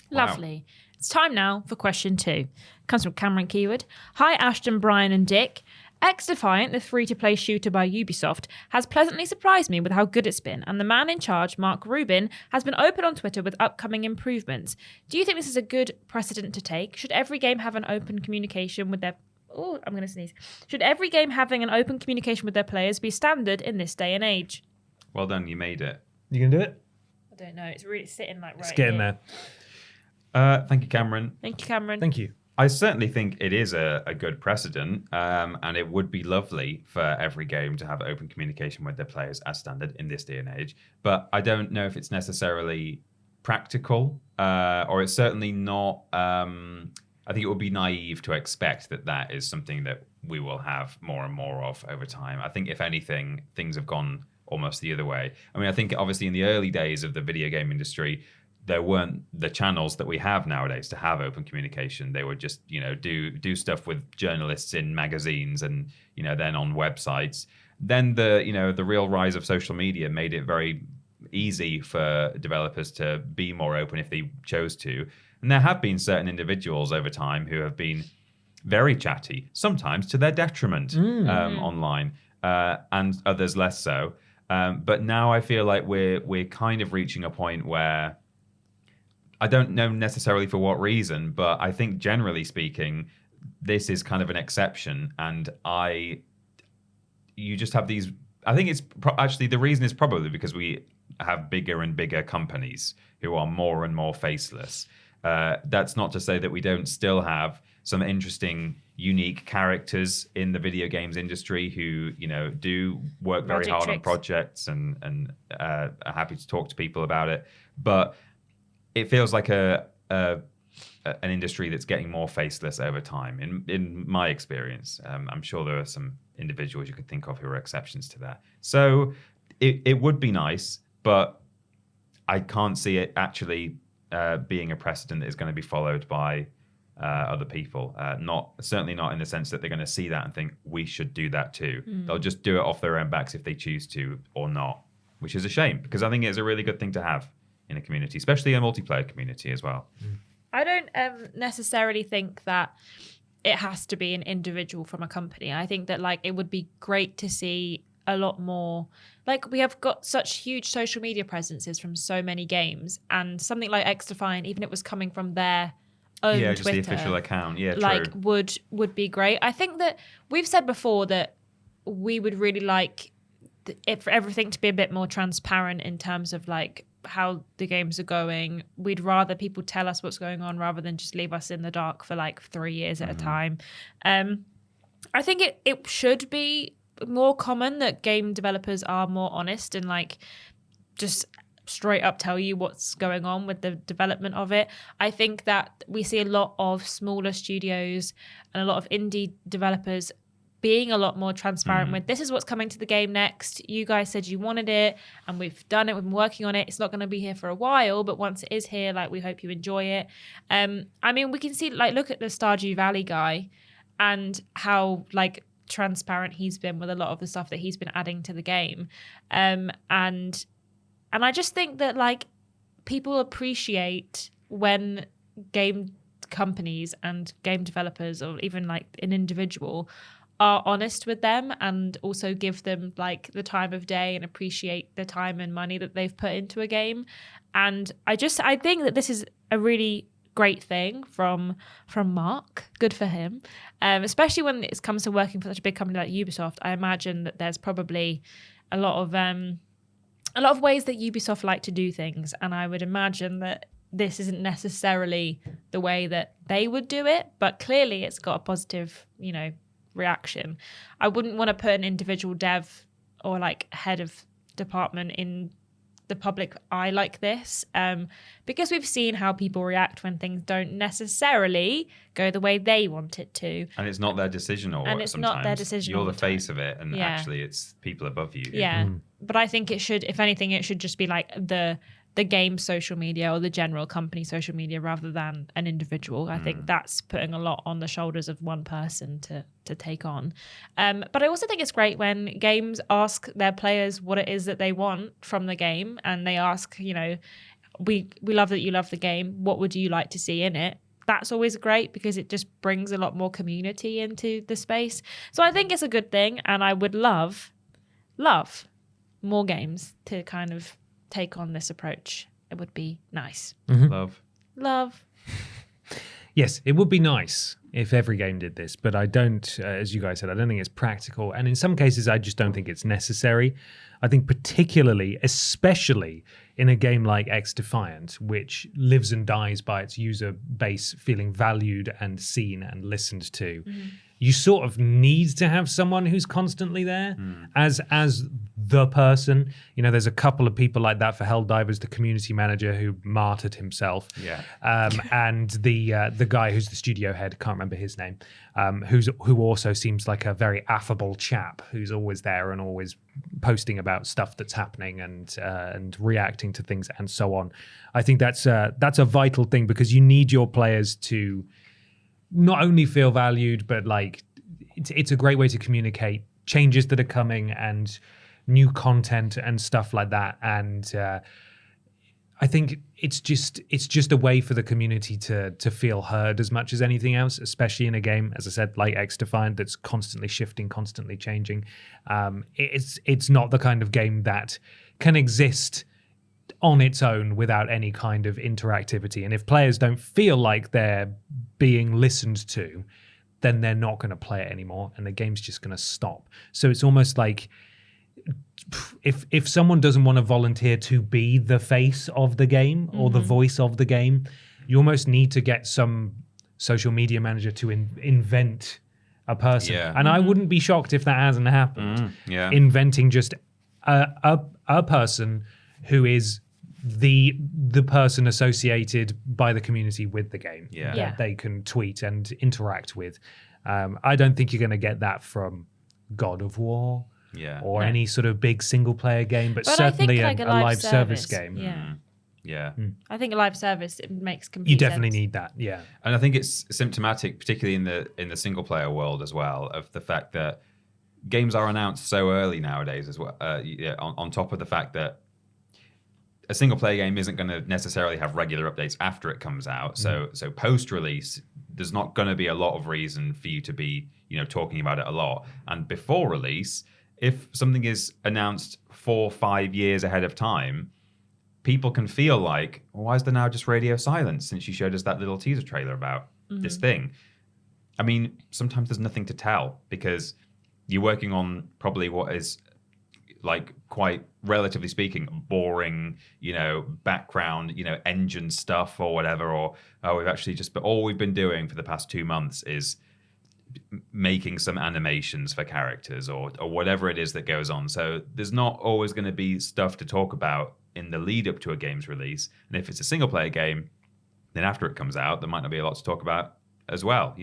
Lovely. It's time now for question 2. Comes from Cameron Keyword. Hi, Ashton, Brian, and Dick. X-Defiant, the free-to-play shooter by Ubisoft, has pleasantly surprised me with how good it's been, and the man in charge, Mark Rubin, has been open on Twitter with upcoming improvements. Do you think this is a good precedent to take? Should every game have an open communication with their... Oh, I'm going to sneeze. Should every game having an open communication with their players be standard in this day and age? Well done, you made it. You can do it? I don't know. It's really sitting like right It's getting here. there. Thank you, Cameron. Thank you, Cameron. Thank you. I certainly think it is a good precedent, and it would be lovely for every game to have open communication with their players as standard in this day and age. But I don't know if it's necessarily practical, or it's certainly not. I think it would be naive to expect that is something that we will have more and more of over time. I think, if anything, things have gone almost the other way. I mean, I think obviously in the early days of the video game industry, there weren't the channels that we have nowadays to have open communication. They would just, do stuff with journalists in magazines and, then on websites. Then the real rise of social media made it very easy for developers to be more open if they chose to. And there have been certain individuals over time who have been very chatty, sometimes to their detriment online, and others less so. But now I feel like we're kind of reaching a point where, I don't know necessarily for what reason, but I think generally speaking, this is kind of an exception. And you just have these, I think it's actually the reason is probably because we have bigger and bigger companies who are more and more faceless. That's not to say that we don't still have some interesting, unique characters in the video games industry who, do work very hard on projects and are happy to talk to people about it. But it feels like an industry that's getting more faceless over time, in my experience. I'm sure there are some individuals you could think of who are exceptions to that. So it would be nice, but I can't see it actually being a precedent that is going to be followed by other people. Certainly not in the sense that they're going to see that and think we should do that too. They'll just do it off their own backs if they choose to or not, which is a shame because I think it's a really good thing to have in a community, especially a multiplayer community as well. I don't necessarily think that it has to be an individual from a company. I think that it would be great to see a lot more. We have got such huge social media presences from so many games, and something like X-Defiant, even if it was coming from their own Twitter, just the official account. Yeah, true. Would be great. I think that we've said before that we would really like for everything to be a bit more transparent in terms of how the games are going. We'd rather people tell us what's going on rather than just leave us in the dark for like 3 years at a time. I think it should be more common that game developers are more honest and like just straight up tell you what's going on with the development of it. I think that we see a lot of smaller studios and a lot of indie developers being a lot more transparent with, this is what's coming to the game next. You guys said you wanted it and we've done it. We've been working on it. It's not going to be here for a while, but once it is here, like, we hope you enjoy it. I mean, we can see, like, look at the Stardew Valley guy and how, like, transparent he's been with a lot of the stuff that he's been adding to the game. And I just think that, like, people appreciate when game companies and game developers, or even like an individual, are honest with them and also give them like the time of day and appreciate the time and money that they've put into a game. And I think that this is a really great thing from Mark. Good for him. Especially when it comes to working for such a big company like Ubisoft. I imagine that there's probably a lot of ways that Ubisoft like to do things, and I would imagine that this isn't necessarily the way that they would do it, but clearly it's got a positive, reaction. I wouldn't want to put an individual dev or like head of department in the public eye like this, because we've seen how people react when things don't necessarily go the way they want it to. And it's not their decision, or and it's sometimes not their decision. You're the face of it, and actually it's people above you. Yeah. But I think it should, if anything, it should just be like the game social media or the general company social media rather than an individual. I think that's putting a lot on the shoulders of one person to take on. But I also think it's great when games ask their players what it is that they want from the game, and they ask, we love that you love the game. What would you like to see in it? That's always great because it just brings a lot more community into the space. So I think it's a good thing, and I would love more games to kind of take on this approach. It would be nice. Love. Yes, it would be nice if every game did this, but I don't, as you guys said, I don't think it's practical. And in some cases, I just don't think it's necessary. I think particularly, especially in a game like X-Defiant, which lives and dies by its user base feeling valued and seen and listened to, you sort of need to have someone who's constantly there as the person. There's a couple of people like that for Helldivers, the community manager who martyred himself. Yeah. And the guy who's the studio head, can't remember his name, who also seems like a very affable chap who's always there and always posting about stuff that's happening and reacting to things and so on. I think that's a vital thing, because you need your players to not only feel valued, but like it's a great way to communicate changes that are coming and new content and stuff like that. And I think it's just a way for the community to feel heard as much as anything else, especially in a game, as I said, like X-Defiant, that's constantly shifting, constantly changing. It's not the kind of game that can exist on its own without any kind of interactivity. And if players don't feel like they're being listened to, then they're not going to play it anymore, and the game's just going to stop. So it's almost like if someone doesn't want to volunteer to be the face of the game or the voice of the game, you almost need to get some social media manager to invent a person. Yeah. And I wouldn't be shocked if that hasn't happened. Inventing just a person who is the person associated by the community with the game that they can tweet and interact with. I don't think you're going to get that from God of War or any sort of big single player game, but certainly a live service game. I think a live service, it makes complete You definitely sense. need that, And I think it's symptomatic, particularly in the single player world as well, of the fact that games are announced so early nowadays as well. On top of the fact that a single player game isn't going to necessarily have regular updates after it comes out. So post release, there's not going to be a lot of reason for you to be, talking about it a lot. And before release, if something is announced 4 or 5 years ahead of time, people can feel like, well, why is there now just radio silence since you showed us that little teaser trailer about this thing? I mean, sometimes there's nothing to tell because you're working on probably what is like quite relatively speaking, boring, background, engine stuff or whatever, or all we've been doing for the past 2 months is making some animations for characters or whatever it is that goes on. So there's not always going to be stuff to talk about in the lead up to a game's release. And if it's a single player game, then after it comes out, there might not be a lot to talk about as well.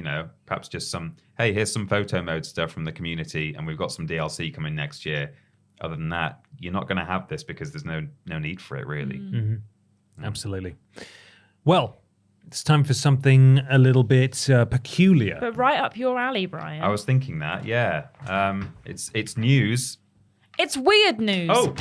Perhaps just hey, here's some photo mode stuff from the community and we've got some DLC coming next year. Other than that, you're not going to have this because there's no need for it, really. Mm-hmm. Absolutely. Well, it's time for something a little bit peculiar. But right up your alley, Brian. I was thinking that, yeah. It's news. It's weird news. Oh!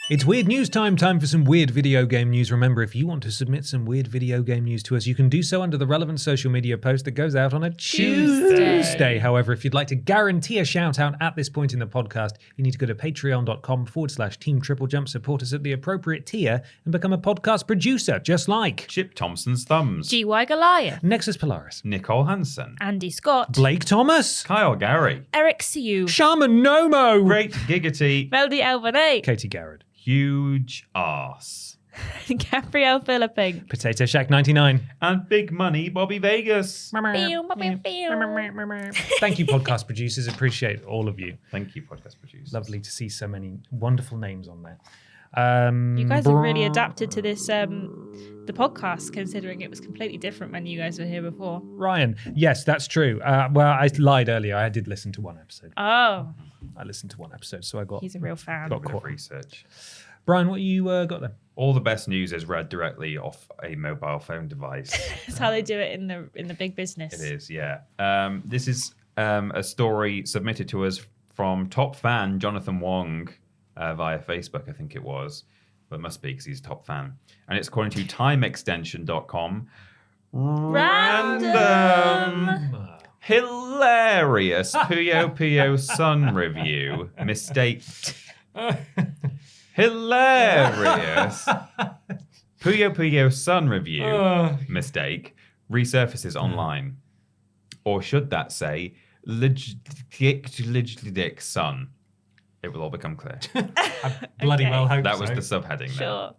It's weird news time for some weird video game news. Remember, if you want to submit some weird video game news to us, you can do so under the relevant social media post that goes out on a Tuesday. However, if you'd like to guarantee a shout out at this point in the podcast, you need to go to patreon.com/Team TripleJump, support us at the appropriate tier, and become a podcast producer, just like Chip Thompson's Thumbs, GY Goliath, Nexus Polaris, Nicole Hansen, Andy Scott, Blake Thomas, Kyle Gary, Eric Siu, Shaman Nomo, Great Giggity, Melody Elvanay, Katie Garrett, Huge Arse, Gabrielle Philipping, Potato Shack 99, and Big Money Bobby Vegas. Thank you, podcast producers. Appreciate all of you. Thank you, podcast producers. Lovely to see so many wonderful names on there. You guys have really adapted to this, the podcast, considering it was completely different when you guys were here before. Ryan, yes, that's true. Well, I lied earlier. I did listen to one episode. Oh. I listened to one episode, so I got... He's a real fan. Got a bit of research. Brian, what you got there? All the best news is read directly off a mobile phone device. That's how they do it in the big business. It is, yeah. This is a story submitted to us from top fan Jonathan Wong via Facebook, I think it was. But it must be because he's a top fan. And it's according to timeextension.com. Random. Hilarious Puyo Puyo Sun review. Mistake. Hilarious Puyo Puyo Sun review. Mistake. Resurfaces online. Or should that say, Dick Sun? It will all become clear. I bloody well hope that so. was the subheading. Sure. There.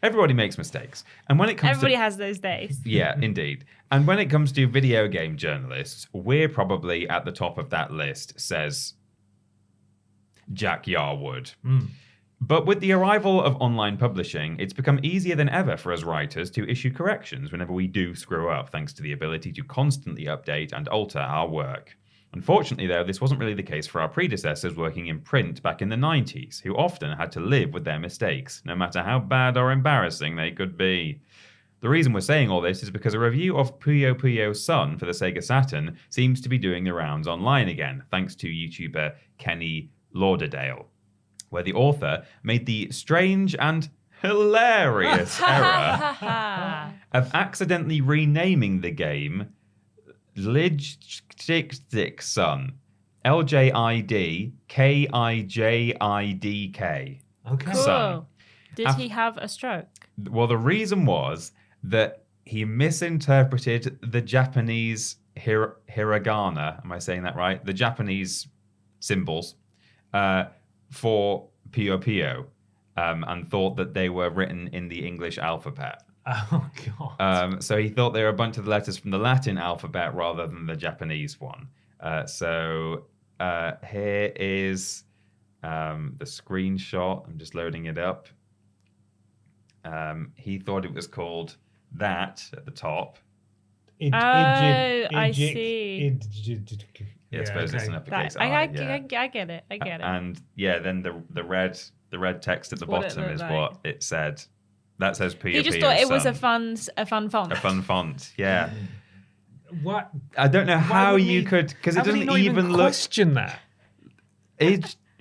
Everybody makes mistakes. And when it comes Everybody has those days. Yeah, indeed. And when it comes to video game journalists, we're probably at the top of that list, says Jack Yarwood. But with the arrival of online publishing, it's become easier than ever for us writers to issue corrections whenever we do screw up, thanks to the ability to constantly update and alter our work. Unfortunately, though, this wasn't really the case for our predecessors working in print back in the 90s, who often had to live with their mistakes, no matter how bad or embarrassing they could be. The reason we're saying all this is because a review of Puyo Puyo Sun for the Sega Saturn seems to be doing the rounds online again, thanks to YouTuber Kenny Lauderdale, where the author made the strange and hilarious error of accidentally renaming the game Lijdkijk Sun. LJIDKIJIDK. Okay. Cool. Sun. Did he have a stroke? Well, the reason was that he misinterpreted the Japanese hiragana. Am I saying that right? The Japanese symbols for Puyo Puyo, and thought that they were written in the English alphabet. Oh, God. So he thought they were a bunch of the letters from the Latin alphabet rather than the Japanese one. So here is the screenshot. I'm just loading it up. He thought it was called that at the top. I see. Yeah, I suppose it's an uppercase I. I get it. And yeah, then the red text at the bottom is like what it said. That says Puyo Puyo. He just thought it was a fun font. A fun font, yeah. What? I don't know how you could, because it doesn't even look. Question that.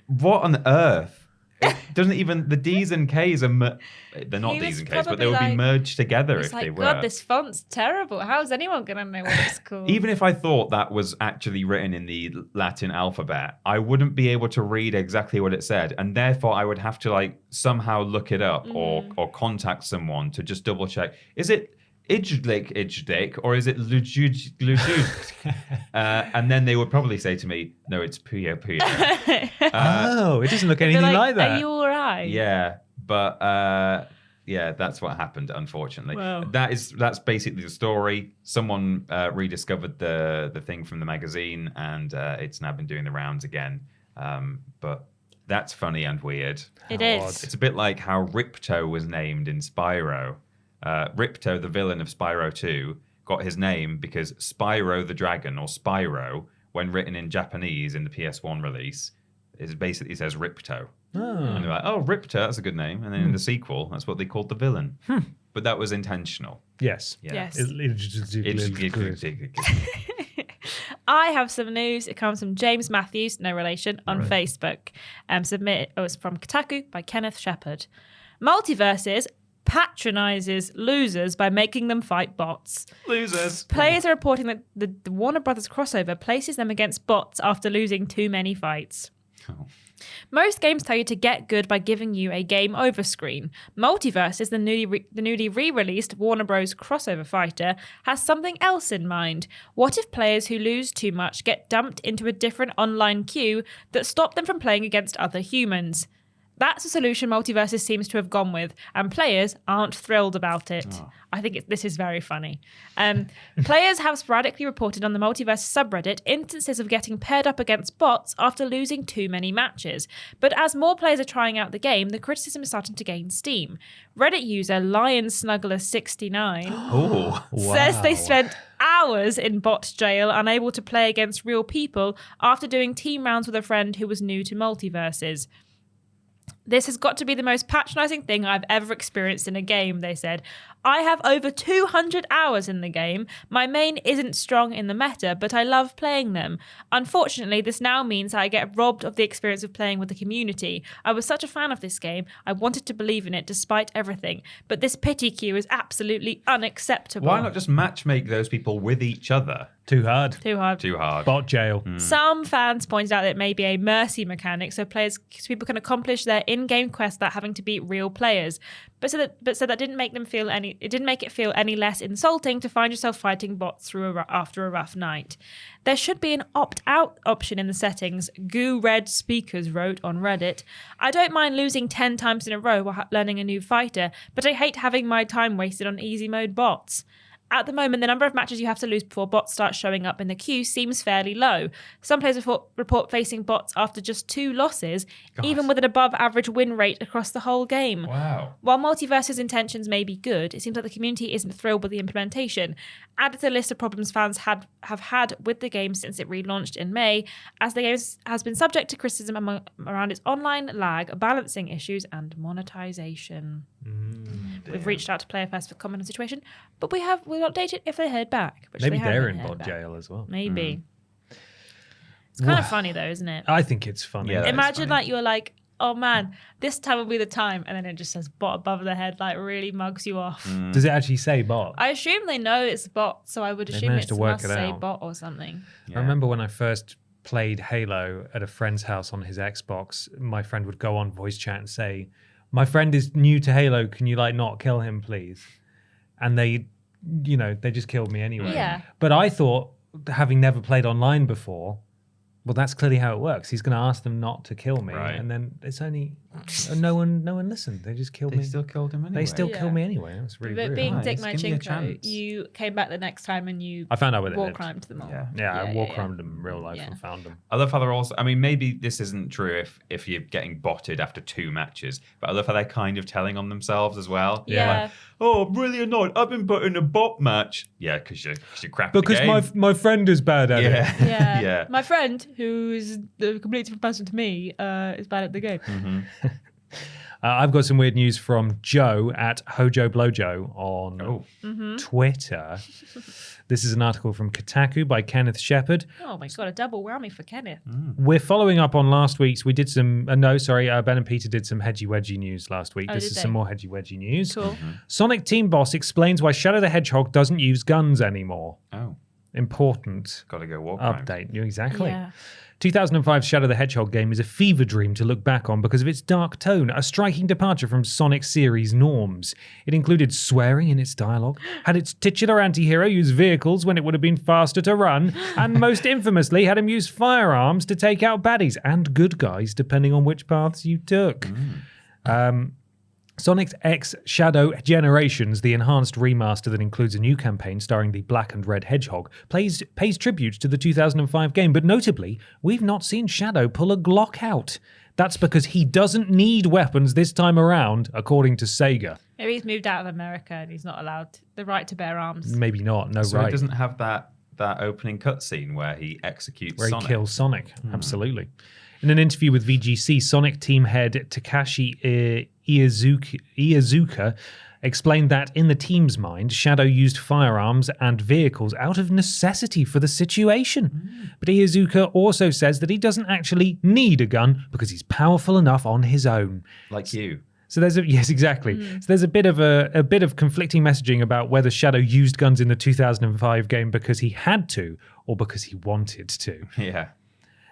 What on earth? It doesn't even. The D's and K's are. They're not D's and K's, but they would be merged together if they were. God, this font's terrible. How's anyone going to know what it's called? Even if I thought that was actually written in the Latin alphabet, I wouldn't be able to read exactly what it said, and therefore I would have to somehow look it up or contact someone to just double check. Is it Ijdik, or is it Lujuj? And then they would probably say to me, no, it's Puyo. It doesn't look anything like that. Are you all right? Yeah, but yeah, that's what happened, unfortunately. Wow. That's basically the story. Someone rediscovered the thing from the magazine, and it's now been doing the rounds again. But that's funny and weird. It is. It's a bit like how Ripto was named in Spyro. Ripto, the villain of Spyro 2, got his name because Spyro the Dragon, or Spyro, when written in Japanese in the PS1 release, basically says Ripto. And they're like, oh, Ripto, that's a good name. And then in the sequel, that's what they called the villain. But that was intentional. Yes. Yeah. Yes. I have some news. It comes from James Matthews, no relation, on Facebook. It was from Kotaku by Kenneth Shepherd. Multiversus patronizes losers by making them fight bots. Losers. Players are reporting that the Warner Brothers crossover places them against bots after losing too many fights. Oh. Most games tell you to get good by giving you a game over screen. Multiversus, the newly re-released Warner Bros. Crossover fighter, has something else in mind. What if players who lose too much get dumped into a different online queue that stop them from playing against other humans? That's a solution Multiversus seems to have gone with, and players aren't thrilled about it. Oh. I think this is very funny. Players have sporadically reported on the Multiversus subreddit instances of getting paired up against bots after losing too many matches. But as more players are trying out the game, the criticism is starting to gain steam. Reddit user LionSnuggler69 says they spent hours in bot jail, unable to play against real people after doing team rounds with a friend who was new to Multiversus. This has got to be the most patronizing thing I've ever experienced in a game, they said. I have over 200 hours in the game. My main isn't strong in the meta, but I love playing them. Unfortunately, this now means I get robbed of the experience of playing with the community. I was such a fan of this game. I wanted to believe in it despite everything. But this pity queue is absolutely unacceptable. Why not just matchmake those people with each other? Too hard. Bot jail. Some fans pointed out that it may be a mercy mechanic, so people can accomplish their in-game quests without having to beat real players. But that didn't make it feel any less insulting to find yourself fighting bots after a rough night. There should be an opt-out option in the settings, Goo Red Speakers wrote on Reddit. I don't mind losing 10 times in a row while learning a new fighter, but I hate having my time wasted on easy mode bots. At the moment, the number of matches you have to lose before bots start showing up in the queue seems fairly low. Some players report facing bots after just 2 losses, even with an above-average win rate across the whole game. Wow. While Multiversus' intentions may be good, it seems like the community isn't thrilled with the implementation. Added to the list of problems fans have had with the game since it relaunched in May, as the game has been subject to criticism around its online lag, balancing issues, and monetization. We've reached out to Player First for comment on the situation, but we'll update it if they heard back. Maybe they're in bot jail as well. Maybe. It's kind of funny though, isn't it? I think it's funny. Yeah, imagine like you're like, oh man, this time will be the time, and then it just says bot above the head, like really mugs you off. Does it actually say bot? I assume they know it's a bot, so I would assume it must say bot or something. Yeah. I remember when I first played Halo at a friend's house on his Xbox, my friend would go on voice chat and say, my friend is new to Halo, can you like not kill him, please? And they just killed me anyway. Yeah. But I thought, having never played online before, well, that's clearly how it works. He's going to ask them not to kill me, and then it's only no one listened. They just killed me. They still killed him anyway. They still killed me anyway. It was really but rude. being Dick Mycinko, you came back the next time and I found out where war crimed them all. I war crimed them in real life and found them. I love how they're also. I mean, maybe this isn't true if you're getting botted after 2 matches, but I love how they're kind of telling on themselves as well. Yeah. Like, oh, I'm really annoyed. I've been put in a bot match. Yeah, because you're crap. Because my friend is bad at it. Yeah. My friend, who's a completely different person to me, is bad at the game. Mm-hmm. I've got some weird news from Joe at Hojo Blojo on Twitter. This is an article from Kotaku by Kenneth Shepherd. Oh my God, a double whammy for Kenneth. We're following up on last week's. We did some, Ben and Peter did some hedgy wedgy news last week. This is some more hedgy wedgy news. Cool. Sonic Team Boss explains why Shadow the Hedgehog doesn't use guns anymore. Oh. Important. Got to go war crime. Update. Exactly. Yeah. 2005's Shadow the Hedgehog game is a fever dream to look back on because of its dark tone, a striking departure from Sonic series norms. It included swearing in its dialogue, had its titular anti-hero use vehicles when it would have been faster to run, and most infamously had him use firearms to take out baddies and good guys depending on which paths you took. Sonic X Shadow Generations, the enhanced remaster that includes a new campaign starring the black and red hedgehog, pays tribute to the 2005 game, but notably, we've not seen Shadow pull a Glock out. That's because he doesn't need weapons this time around, according to Sega. Maybe he's moved out of America and he's not allowed the right to bear arms. Maybe not, no So right. he doesn't have that opening cutscene where he executes Where Sonic. he kills Sonic, absolutely. In an interview with VGC, Sonic team head Takashi Iizuka explained that in the team's mind, Shadow used firearms and vehicles out of necessity for the situation. But Iizuka also says that he doesn't actually need a gun because he's powerful enough on his own. Like you. So there's yes, exactly. So there's a bit of conflicting messaging about whether Shadow used guns in the 2005 game because he had to or because he wanted to. Yeah.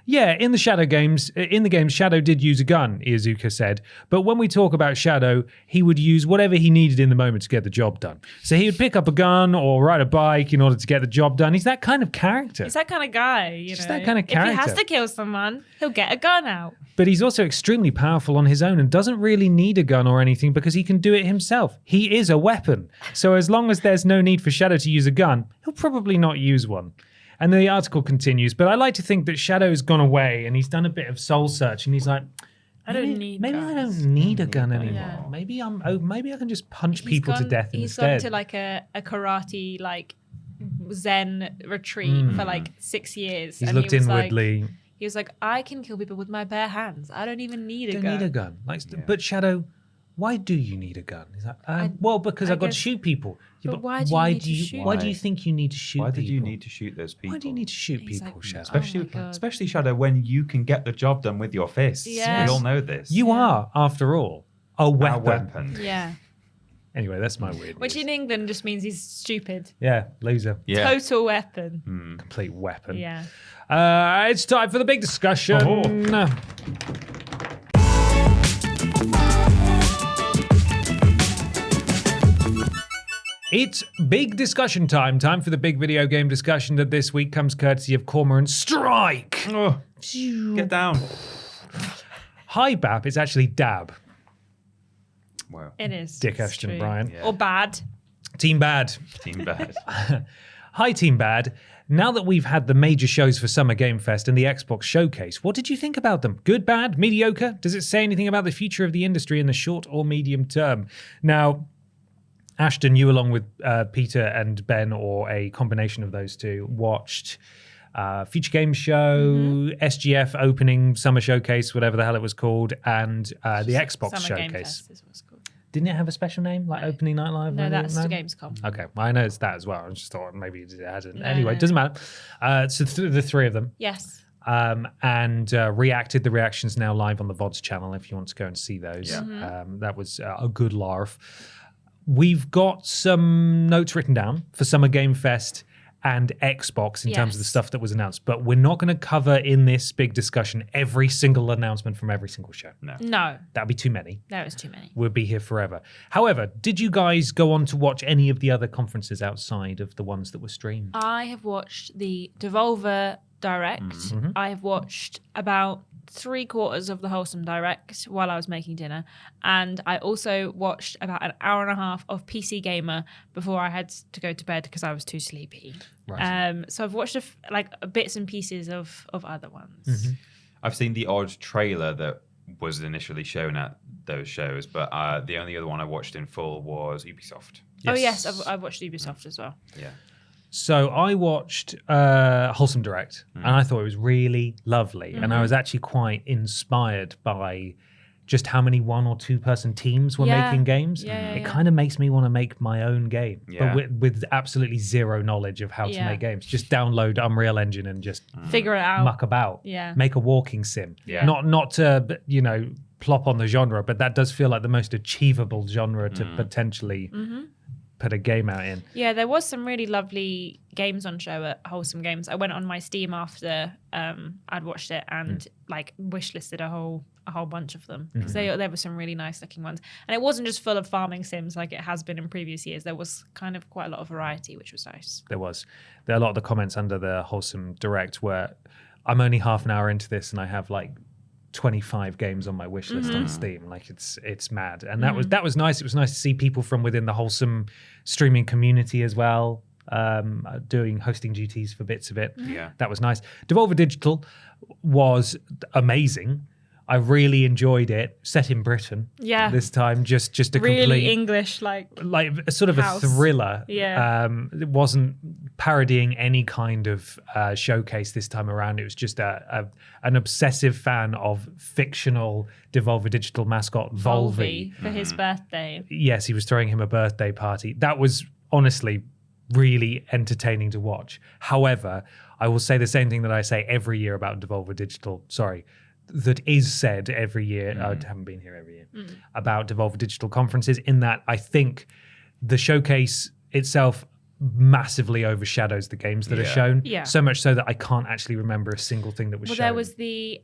Yeah, in the game, Shadow did use a gun, Iizuka said. But when we talk about Shadow, he would use whatever he needed in the moment to get the job done. So he would pick up a gun or ride a bike in order to get the job done. He's that kind of character. He's that kind of guy, you Just know. that kind of character. If he has to kill someone, he'll get a gun out. But he's also extremely powerful on his own and doesn't really need a gun or anything because he can do it himself. He is a weapon. So as long as there's no need for Shadow to use a gun, he'll probably not use one. And then the article continues, but I like to think that Shadow's gone away and he's done a bit of soul search and he's like, maybe I don't need a gun anymore. Yeah. Maybe I can just punch people to death He's instead. gone to like a karate Zen retreat for like 6 years. He's and looked he was inwardly. He was like, I can kill people with my bare hands. I don't even need a Don't gun. need a gun. But Shadow, why do you need a gun? He's like, because I've got to guess- shoot people. Yeah, but why do you need to shoot Why them? do you think you need to shoot Why people? did you need to shoot those people? Why do you need to shoot He's people, like, Shadow? oh my God. Especially Shadow, when you can get the job done with your fists. Yes. We all know this. You are, after all, a weapon. A weapon. Yeah. Anyway, that's my weird Which news. in England just means he's stupid. Yeah, loser. Yeah. Total weapon. Complete weapon. Yeah. It's time for the big discussion. Oh. It's big discussion time. Time for the big video game discussion that this week comes courtesy of Cormoran Strike. Oh, get down. Hi, Bap. It's actually Dab. Wow. It is. Dick It's Ashton true. Bryan. Yeah. Or bad. Team Bad. Team bad. Hi, Team Bad. Now that we've had the major shows for Summer Game Fest and the Xbox Showcase, what did you think about them? Good, bad, mediocre? Does it say anything about the future of the industry in the short or medium term? Now, Ashton, you along with Peter and Ben, or a combination of those two, watched Future Games Show, SGF opening Summer Showcase, whatever the hell it was called, and the Xbox Summer Game Showcase. Fest is what it's called. Didn't it have a special name, like Opening Night Live? No, that's the No? Gamescom. Okay, well, I know it's that as well. I just thought maybe it hadn't. No, Anyway, no. it doesn't matter. So the three of them. Yes. And reacted. The reaction's now live on the VODs channel if you want to go and see those. Yeah. That was a good larf. We've got some notes written down for Summer Game Fest and Xbox in terms of the Yes. stuff that was announced, but we're not going to cover in this big discussion every single announcement from every single show. No. That'd be too many. There is too many. We'll be here forever. However, did you guys go on to watch any of the other conferences outside of the ones that were streamed? I have watched the Devolver Direct. I have watched about 3/4 of the Wholesome Direct while I was making dinner. And I also watched about an hour and a half of PC Gamer before I had to go to bed because I was too sleepy. Right. So I've watched bits and pieces of other ones. I've seen the odd trailer that was initially shown at those shows, but the only other one I watched in full was Ubisoft. Oh yes, I've watched Ubisoft as well. Yeah. So I watched Wholesome Direct, and I thought it was really lovely. And I was actually quite inspired by just how many 1 or 2 person teams were Yeah. making games. Yeah, it yeah. kind of makes me want to make my own game, Yeah. but with absolutely zero knowledge of how to Yeah. make games. Just download Unreal Engine and just Figure it out. muck about. Yeah. Make a walking sim. Yeah. Not to, plop on the genre, but that does feel like the most achievable genre to potentially put a game out in. Yeah, there was some really lovely games on show at Wholesome Games. I went on my Steam after I'd watched it and like wishlisted a whole bunch of them because there were some really nice looking ones, and it wasn't just full of farming sims like it has been in previous years. There was kind of quite a lot of variety, which was nice. There are a lot of the comments under the Wholesome Direct where I'm only half an hour into this and I have like 25 games on my wish list on Steam. Like it's mad, and that was nice. It was nice to see people from within the Wholesome streaming community as well, hosting duties for bits of it. Yeah, that was nice. Devolver Digital was amazing. I really enjoyed it. Set in Britain, this time, just a really complete English, like a sort of house. A thriller. Yeah, it wasn't parodying any kind of showcase this time around. It was just an obsessive fan of fictional Devolver Digital mascot Volvi for his birthday. Yes, he was throwing him a birthday party. That was honestly really entertaining to watch. However, I will say the same thing that I say every year about Devolver Digital. That is said every year. I haven't been here every year about Devolver Digital conferences, in that I think the showcase itself massively overshadows the games that are shown. Yeah. So much so that I can't actually remember a single thing that was shown. Well, there was the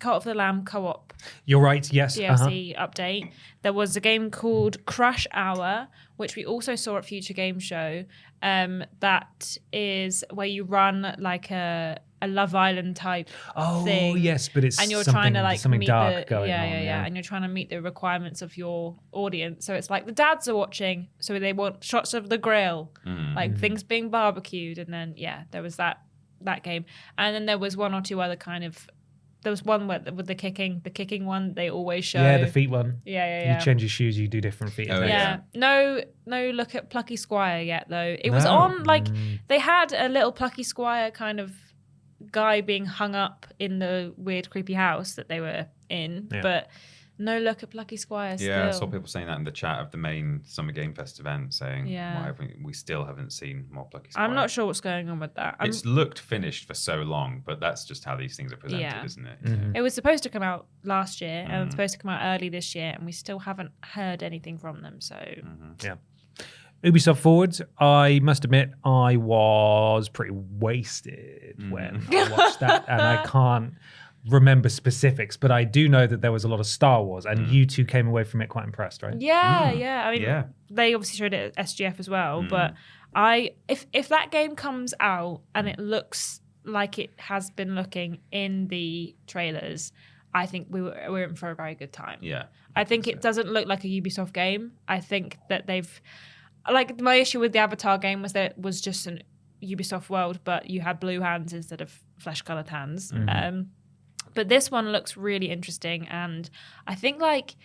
Cult of the Lamb co-op. You're right, yes. DLC update. There was a game called Crush Hour, which we also saw at Future Game Show. That is where you run like a Love Island type thing. Oh yes, but it's and you're trying to like something meet dark the, going on. and you're trying to meet the requirements of your audience. So it's like the dads are watching, so they want shots of the grill, like things being barbecued, and then there was that game, and then there was one or two other kind of. There was one with the kicking one they always show. Yeah, the feet one. Yeah. You change your shoes, you do different feet. No look at Plucky Squire yet though. It was on like they had a little Plucky Squire kind of guy being hung up in the weird creepy house that they were in, but no look at Plucky Squire still. Yeah, I saw people saying that in the chat of the main Summer Game Fest event, saying we still haven't seen more Plucky Squire. I'm not sure what's going on with that. It's looked finished for so long, but that's just how these things are presented, isn't it? It was supposed to come out last year and it's supposed to come out early this year, and we still haven't heard anything from them. So Ubisoft Forwards, I must admit, I was pretty wasted when I watched that, and I can't remember specifics, but I do know that there was a lot of Star Wars, and you two came away from it quite impressed, right? Yeah. I mean, they obviously showed it at SGF as well, but if that game comes out and it looks like it has been looking in the trailers, I think we're in for a very good time. Yeah, I think it doesn't look like a Ubisoft game. I think that they've like my issue with the Avatar game was that it was just an Ubisoft world, but you had blue hands instead of flesh-colored hands. But this one looks really interesting, and I think they've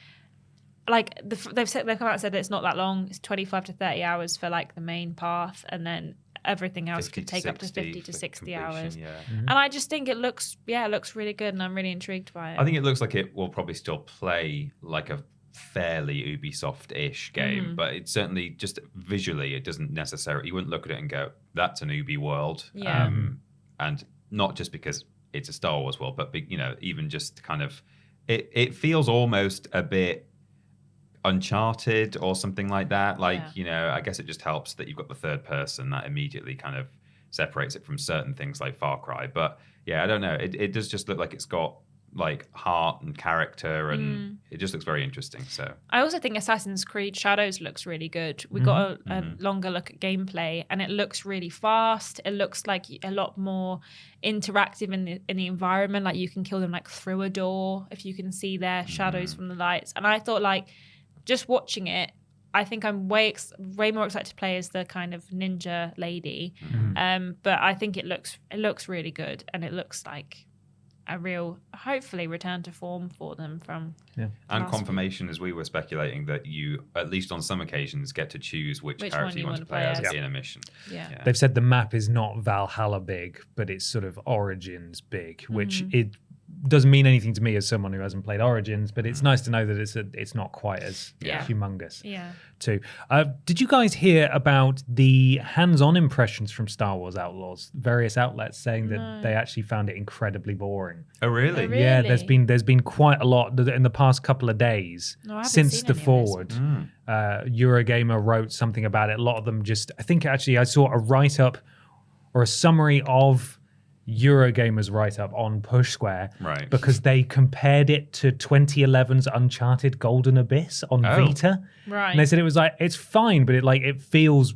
come out and said that it's not that long. It's 25 to 30 hours for like the main path, and then everything else could take up to 50 to 60 hours. And I just think it looks really good, and I'm really intrigued by it. I think it looks like it will probably still play like a fairly Ubisoft-ish game, but it's certainly just visually, it doesn't necessarily, you wouldn't look at it and go, that's an Ubi world. And not just because it's a Star Wars world, but even just kind of, it feels almost a bit Uncharted or something like that. I guess it just helps that you've got the third person that immediately kind of separates it from certain things like Far Cry. But yeah, I don't know. It does just look like it's got like heart and character, and it just looks very interesting. So I also think Assassin's Creed Shadows looks really good. We got a longer look at gameplay, and it looks really fast. It looks like a lot more interactive in the environment. Like you can kill them like through a door if you can see their shadows from the lights. And I thought like just watching it, I think I'm way more excited to play as the kind of ninja lady. But I think it looks really good, and it looks like a real, hopefully, return to form for them from and confirmation, as we were speculating, that you, at least on some occasions, get to choose which character you want to play as in a mission. Yeah. They've said the map is not Valhalla big, but it's sort of Origins big, which it doesn't mean anything to me as someone who hasn't played Origins, but it's nice to know that it's not quite as humongous. Yeah. Too. Did you guys hear about the hands-on impressions from Star Wars Outlaws? Various outlets saying that they actually found it incredibly boring. Oh, really? Yeah, there's been quite a lot in the past couple of days since the forward. Eurogamer wrote something about it. A lot of them I think actually I saw a write-up or a summary of Eurogamer's write-up on Push Square, right? Because they compared it to 2011's Uncharted Golden Abyss on Vita, right? And they said it was like it's fine, but it feels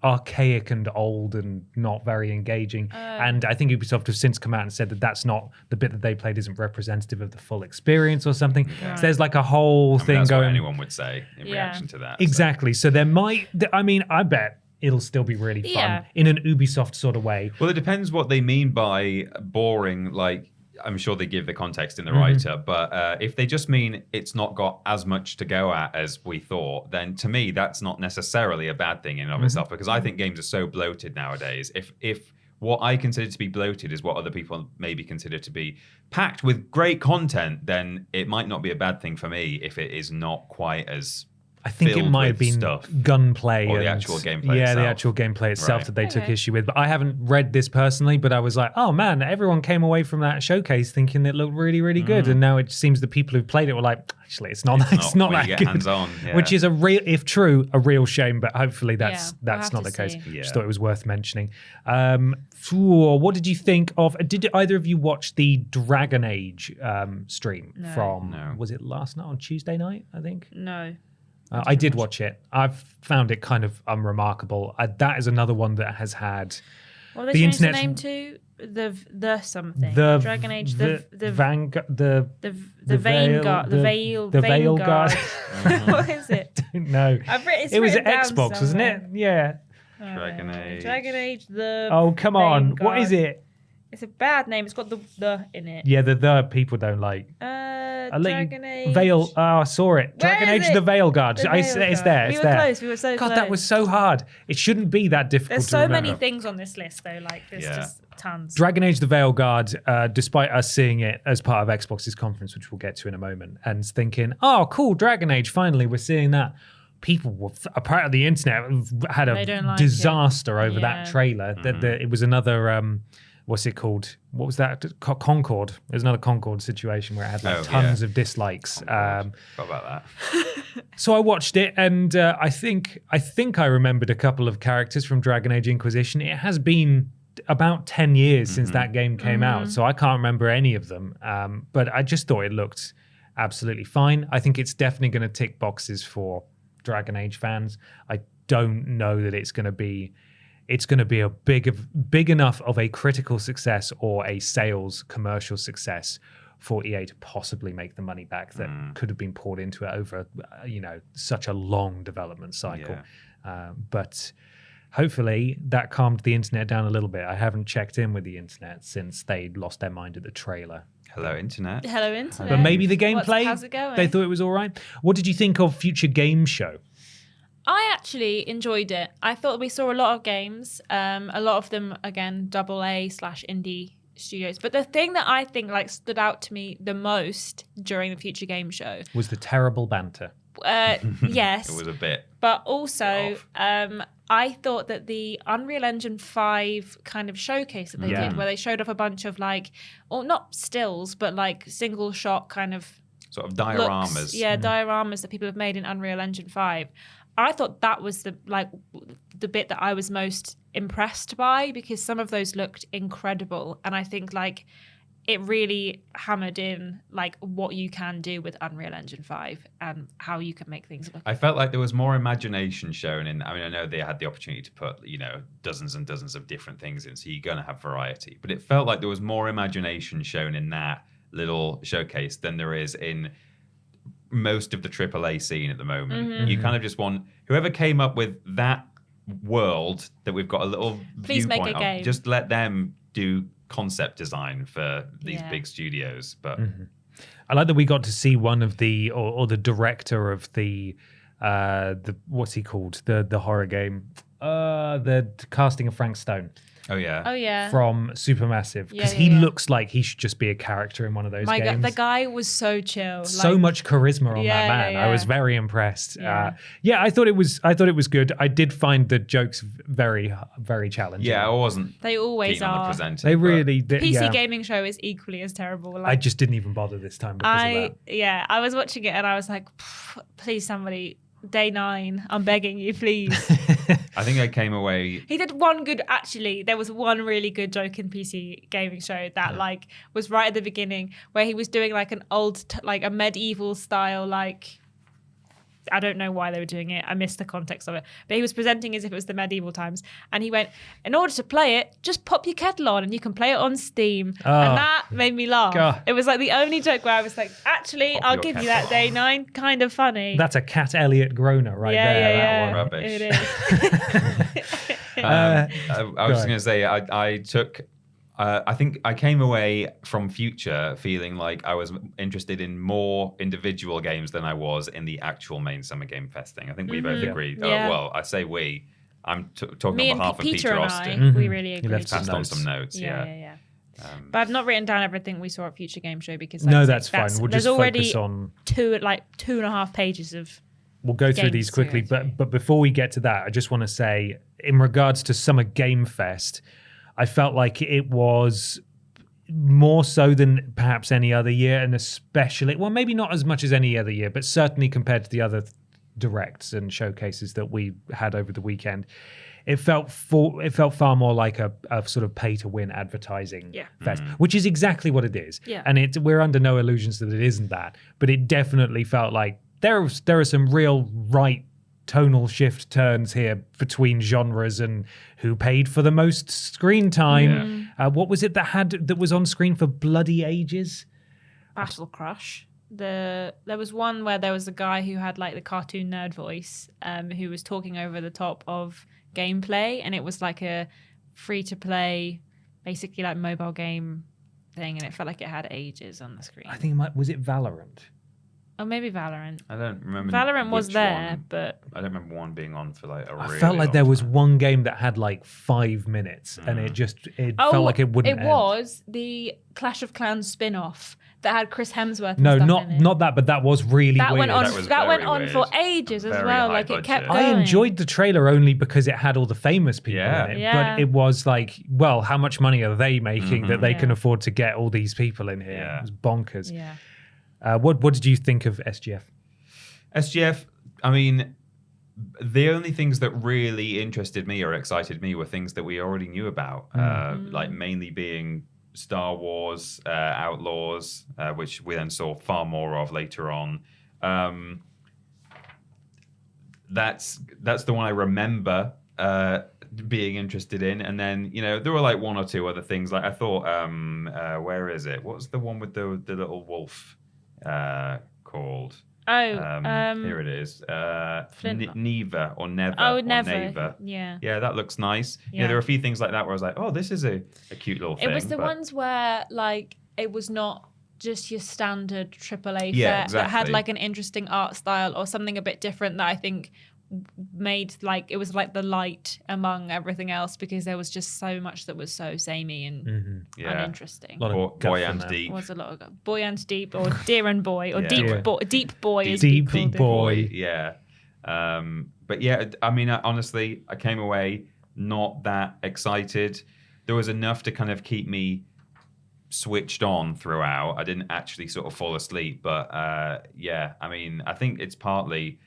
archaic and old and not very engaging. And I think Ubisoft have since come out and said that that's not the bit that they played isn't representative of the full experience or something. Yeah. So there's like a whole thing that's going. What anyone would say in reaction to that. Exactly. So there might. I mean, I bet it'll still be really fun in an Ubisoft sort of way. Well, it depends what they mean by boring. Like, I'm sure they give the context in the write-up, but if they just mean it's not got as much to go at as we thought, then to me, that's not necessarily a bad thing in and of itself, because I think games are so bloated nowadays. If what I consider to be bloated is what other people maybe consider to be packed with great content, then it might not be a bad thing for me if it is not quite as I think it might have been gunplay or and the actual gameplay yeah, itself. the actual gameplay itself that they took issue with. But I haven't read this personally, but I was like, oh man, everyone came away from that showcase thinking it looked really, really good. And now it seems the people who played it were like, actually, it's not that good. Hands-on, which is if true, a real shame. But hopefully that's not the case. Yeah. Just thought it was worth mentioning. What did you think of? Did either of you watch the Dragon Age stream from? No. Was it last night on Tuesday night? I think. No. I did watch it. I've found it kind of unremarkable. That is another one that has had What have they changed the name to? The something. Dragon Age. The Vanguard. The Vanguard. The Veil. The Veil Guard. What is it? I don't know. It was at Xbox, wasn't it? Yeah. Dragon Age. Dragon Age. The. Oh come on! Vanguard. What is it? It's a bad name. It's got the in it. Yeah, the people don't like. Dragon Age. Veil. Oh, I saw it. Dragon Where Age, is it? The Veil Guard. It's there. We It's were there. close. We were so close. God, that was so hard. It shouldn't be that difficult. There's to so remember. many things on this list, though. Like there's just tons. Dragon Age: The Veil Guard, despite us seeing it as part of Xbox's conference, which we'll get to in a moment, and thinking, "Oh, cool, Dragon Age! Finally, we're seeing that." People were apparently the internet had a disaster over that trailer. It was another. What's it called? What was that? Concord. It was another Concord situation where it had tons of dislikes. Forgot about that. So I watched it, and I think I remembered a couple of characters from Dragon Age Inquisition. It has been about 10 years since that game came out, so I can't remember any of them. But I just thought it looked absolutely fine. I think it's definitely going to tick boxes for Dragon Age fans. I don't know that it's going to be a big enough of a critical success or a sales commercial success for EA to possibly make the money back that could have been poured into it over such a long development cycle. But hopefully that calmed the internet down a little bit. I haven't checked in with the internet since they lost their mind at the trailer. Hello, internet. Hello, internet. But maybe the gameplay, how's it going? they thought it was all right. What did you think of Future Game Show? I actually enjoyed it. I thought we saw a lot of games, a lot of them, again, AA/indie studios. But the thing that I think stood out to me the most during the Future Game Show was the terrible banter. Yes. It was a bit. But also, I thought that the Unreal Engine 5 kind of showcase that they did, where they showed off a bunch of not stills, but single shot kind of sort of dioramas. Looks, dioramas that people have made in Unreal Engine 5. I thought that was the bit that I was most impressed by, because some of those looked incredible, and I think it really hammered in what you can do with Unreal Engine 5 and how you can make things look. I felt like there was more imagination shown in. I mean, I know they had the opportunity to put dozens and dozens of different things in, so you're going to have variety. But it felt like there was more imagination shown in that little showcase than there is in most of the AAA scene at the moment. You kind of just want whoever came up with that world that we've got a little viewpoint of, just let them do concept design for these big studios. But I like that we got to see one of the or the director of the what's he called, the horror game, the casting of Frank Stone. Oh yeah. Oh yeah. from Supermassive, because he looks like he should just be a character in one of those My games. God, the guy was so chill. So much charisma on that man. I was very impressed. I thought it was good. I did find the jokes very, very challenging. Yeah, I wasn't. They always keen on the are. presenting, They but- really did. PC gaming show is equally as terrible. I just didn't even bother this time because of that. I was watching it and I was like, please somebody, day 9, I'm begging you, please. I think I came away. He did one good, actually, there was one really good joke in PC gaming show that like was right at the beginning where he was doing like an old, like a medieval style, like, I don't know why they were doing it. I missed the context of it. But he was presenting as if it was the medieval times. And he went, in order to play it, just pop your kettle on and you can play it on Steam. And that made me laugh. God. It was like the only joke where I was like, actually, Pop I'll your give you kettle that, day 9. Kind of funny. That's a Cat Elliott groaner right there. That one. Rubbish. It is. I was just going to say, I took. I think I came away from Future feeling like I was interested in more individual games than I was in the actual main Summer Game Fest thing. I think we both agreed. Yeah. Well, I say we. I'm talking Me on and behalf of Peter and Austin. I, we really agreed. left Passed on notes. some notes. Yeah. But I've not written down everything we saw at Future Game Show because No, like, that's fine. We'll there's just already focus on. 2.5 pages of. We'll go through Game these quickly, series, but before we get to that, I just want to say, in regards to Summer Game Fest, I felt like it was more so than perhaps any other year, and especially, well, maybe not as much as any other year, but certainly compared to the other directs and showcases that we had over the weekend, it felt far more like a sort of pay to win advertising fest, which is exactly what it is. Yeah. And we're under no illusions that it isn't that, but it definitely felt like there are some real right tonal shift turns here between genres and who paid for the most screen time. What was it that was on screen for bloody ages? Battle Crush. There was one where there was a guy who had like the cartoon nerd voice, who was talking over the top of gameplay, and it was like a free to play, basically like mobile game thing, and it felt like it had ages on the screen. I think was it Valorant? Oh, maybe Valorant. I don't remember. Valorant was which there, one. but I don't remember one being on for like a really I felt like there long was time. one game that had like 5 minutes, and it felt like it wouldn't. It end. was the Clash of Clans spin-off that had Chris Hemsworth. And No, stuff in it. not that, but that was really That weird. went on. That was That went very on weird. for ages as Very well. high Like it kept budget. going. I enjoyed the trailer only because it had all the famous people in it. Yeah. But it was like, well, how much money are they making that they can Yeah. afford to get all these people in here? Yeah. It was bonkers. Yeah. What did you think of SGF? SGF, I mean, the only things that really interested me or excited me were things that we already knew about, like mainly being Star Wars Outlaws, which we then saw far more of later on. That's the one I remember being interested in, and then there were like one or two other things. Like I thought, where is it? What's the one with the little wolf called? Here it is. Flintlock. Neva or Never. Oh, or Never. Neva. Yeah. Yeah, that looks nice. Yeah. There were a few things like that where I was like, oh, this is a cute little thing. It was the but- ones where like it was not just your standard AAA Yeah, set that had exactly. like an interesting art style or something a bit different that I think made like it was like the light among everything else, because there was just so much that was so samey and Yeah. uninteresting. A lot of guff Boy in and there. Deep. Was a lot of boy and deep, or dear and boy, or Yeah. deep boy is Deep called it. boy. Yeah. But yeah, I mean, honestly, I came away not that excited. There was enough to kind of keep me switched on throughout. I didn't actually sort of fall asleep, but yeah, I mean, I think it's partly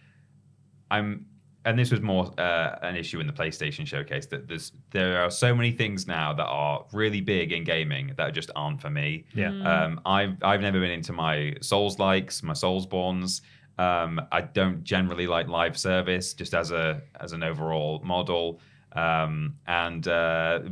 and this was more an issue in the PlayStation showcase, that there are so many things now that are really big in gaming that just aren't for me. Yeah. I've never been into my Souls-likes, my Soulsborns. I don't generally like live service just as an overall model. And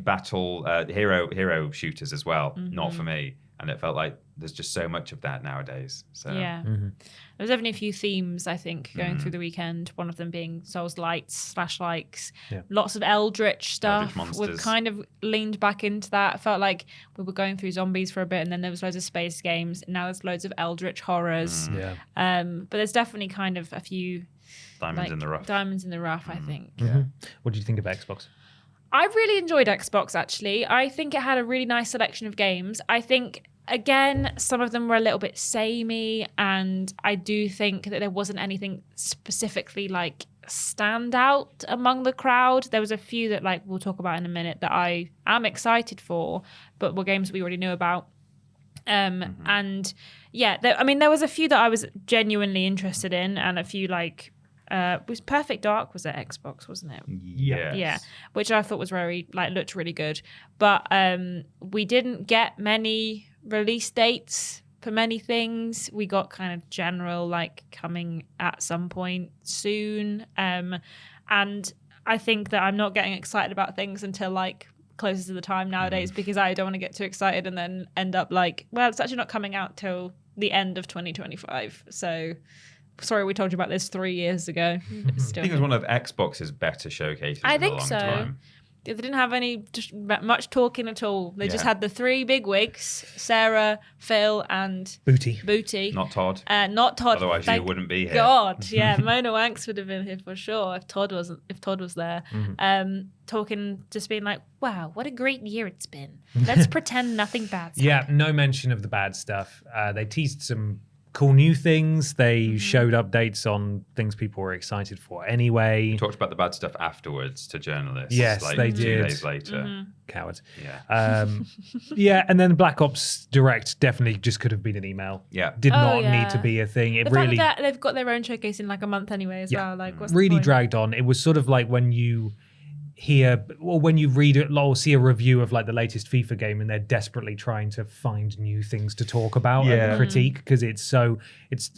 battle hero shooters as well, not for me. And it felt like there's just so much of that nowadays. So Yeah. There was definitely a few themes, I think, going through the weekend. One of them being Souls lights, /likes, lots of Eldritch stuff. monsters. We've kind of leaned back into that. It felt like we were going through zombies for a bit, and then there was loads of space games. And now there's loads of Eldritch horrors. Yeah. But there's definitely kind of a few diamonds in the rough. Diamonds in the rough, I think. What do you think of Xbox? I really enjoyed Xbox, actually. I think it had a really nice selection of games. I think, again, some of them were a little bit samey, and I do think that there wasn't anything specifically like stand out among the crowd. There was a few that like we'll talk about in a minute that I am excited for, but were games we already knew about. And yeah, there was a few that I was genuinely interested in, and a few like was Perfect Dark was at Xbox, wasn't it? Yes. Yeah, which I thought was looked really good. But we didn't get many release dates for many things. We got kind of general like coming at some point soon. And I think that I'm not getting excited about things until like closer to the time nowadays, because I don't want to get too excited and then end up like, well, it's actually not coming out till the end of 2025. So sorry we told you about this 3 years ago. I think it was one of Xbox's better showcases in a long time. They didn't have much talking at all. They just had the 3 big wigs, Sarah, Phil, and Booty. Not Todd. Not Todd. Otherwise you wouldn't be here. God, yeah. Mona Wanks would have been here for sure if Todd was there. Talking, just being like, wow, what a great year it's been. Let's pretend nothing bad's happened. No mention of the bad stuff. They teased some cool new things. They showed updates on things people were excited for anyway. Talked about the bad stuff afterwards to journalists. Yes, like they 2 did. days later. Cowards. Yeah. And then Black Ops Direct definitely just could have been an email. Yeah. Did not need to be a thing. It the really fact that they've got their own showcase in like a month anyway as well. Like, what's really the point? dragged on. It was sort of like when you hear or when you read it or see a review of like the latest FIFA game and they're desperately trying to find new things to talk about and critique, because it's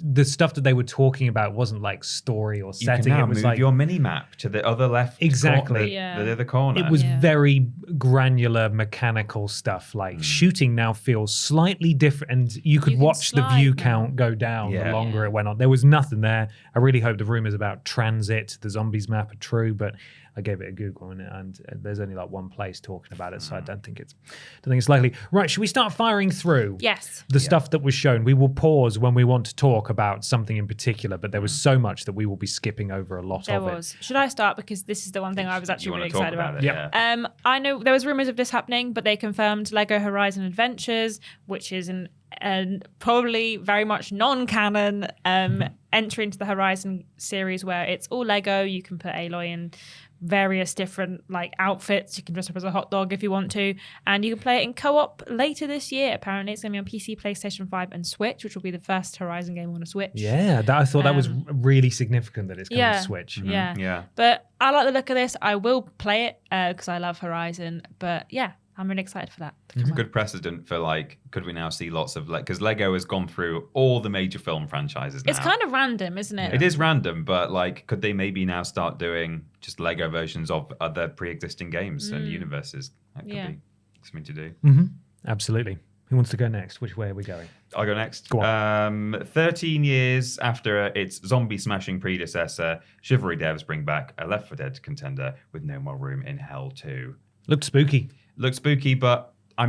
the stuff that they were talking about wasn't like story or setting. You can now it was move like your mini map to the other left. Exactly. The other corner. It was very granular mechanical stuff. Like shooting now feels slightly different, and you could watch the view count go down the longer it went on. There was nothing there. I really hope the rumors about Transit, the zombies map, are true, but I gave it a Google and there's only like one place talking about it, so I don't think it's likely. Right, should we start firing through? Yes. The stuff that was shown. We will pause when we want to talk about something in particular, but there was so much that we will be skipping over a lot of it. Should I start, because this is the one thing I was actually really excited about? Yeah. I know there was rumors of this happening, but they confirmed Lego Horizon Adventures, which is an probably very much non-canon entry into the Horizon series, where it's all Lego. You can put Aloy in various different like outfits. You can dress up as a hot dog if you want to, and you can play it in co-op later this year. Apparently it's going to be on PC, PlayStation 5 and Switch, which will be the first Horizon game on a Switch. I thought that was really significant that it's coming to Switch. Yeah, but I like the look of this. I will play it because I love Horizon, but yeah, I'm really excited for that. It's a good precedent for like, could we now see lots of like, because Lego has gone through all the major film franchises now. It's kind of random, isn't it? It is random, but like, could they maybe now start doing just Lego versions of other pre-existing games and universes? That could be something to do. Absolutely. Who wants to go next? Which way are we going? I'll go next. Go on. 13 years after its zombie-smashing predecessor, Chivalry devs bring back a Left 4 Dead contender with no more room in Hell 2. Looked spooky. Looks spooky, but I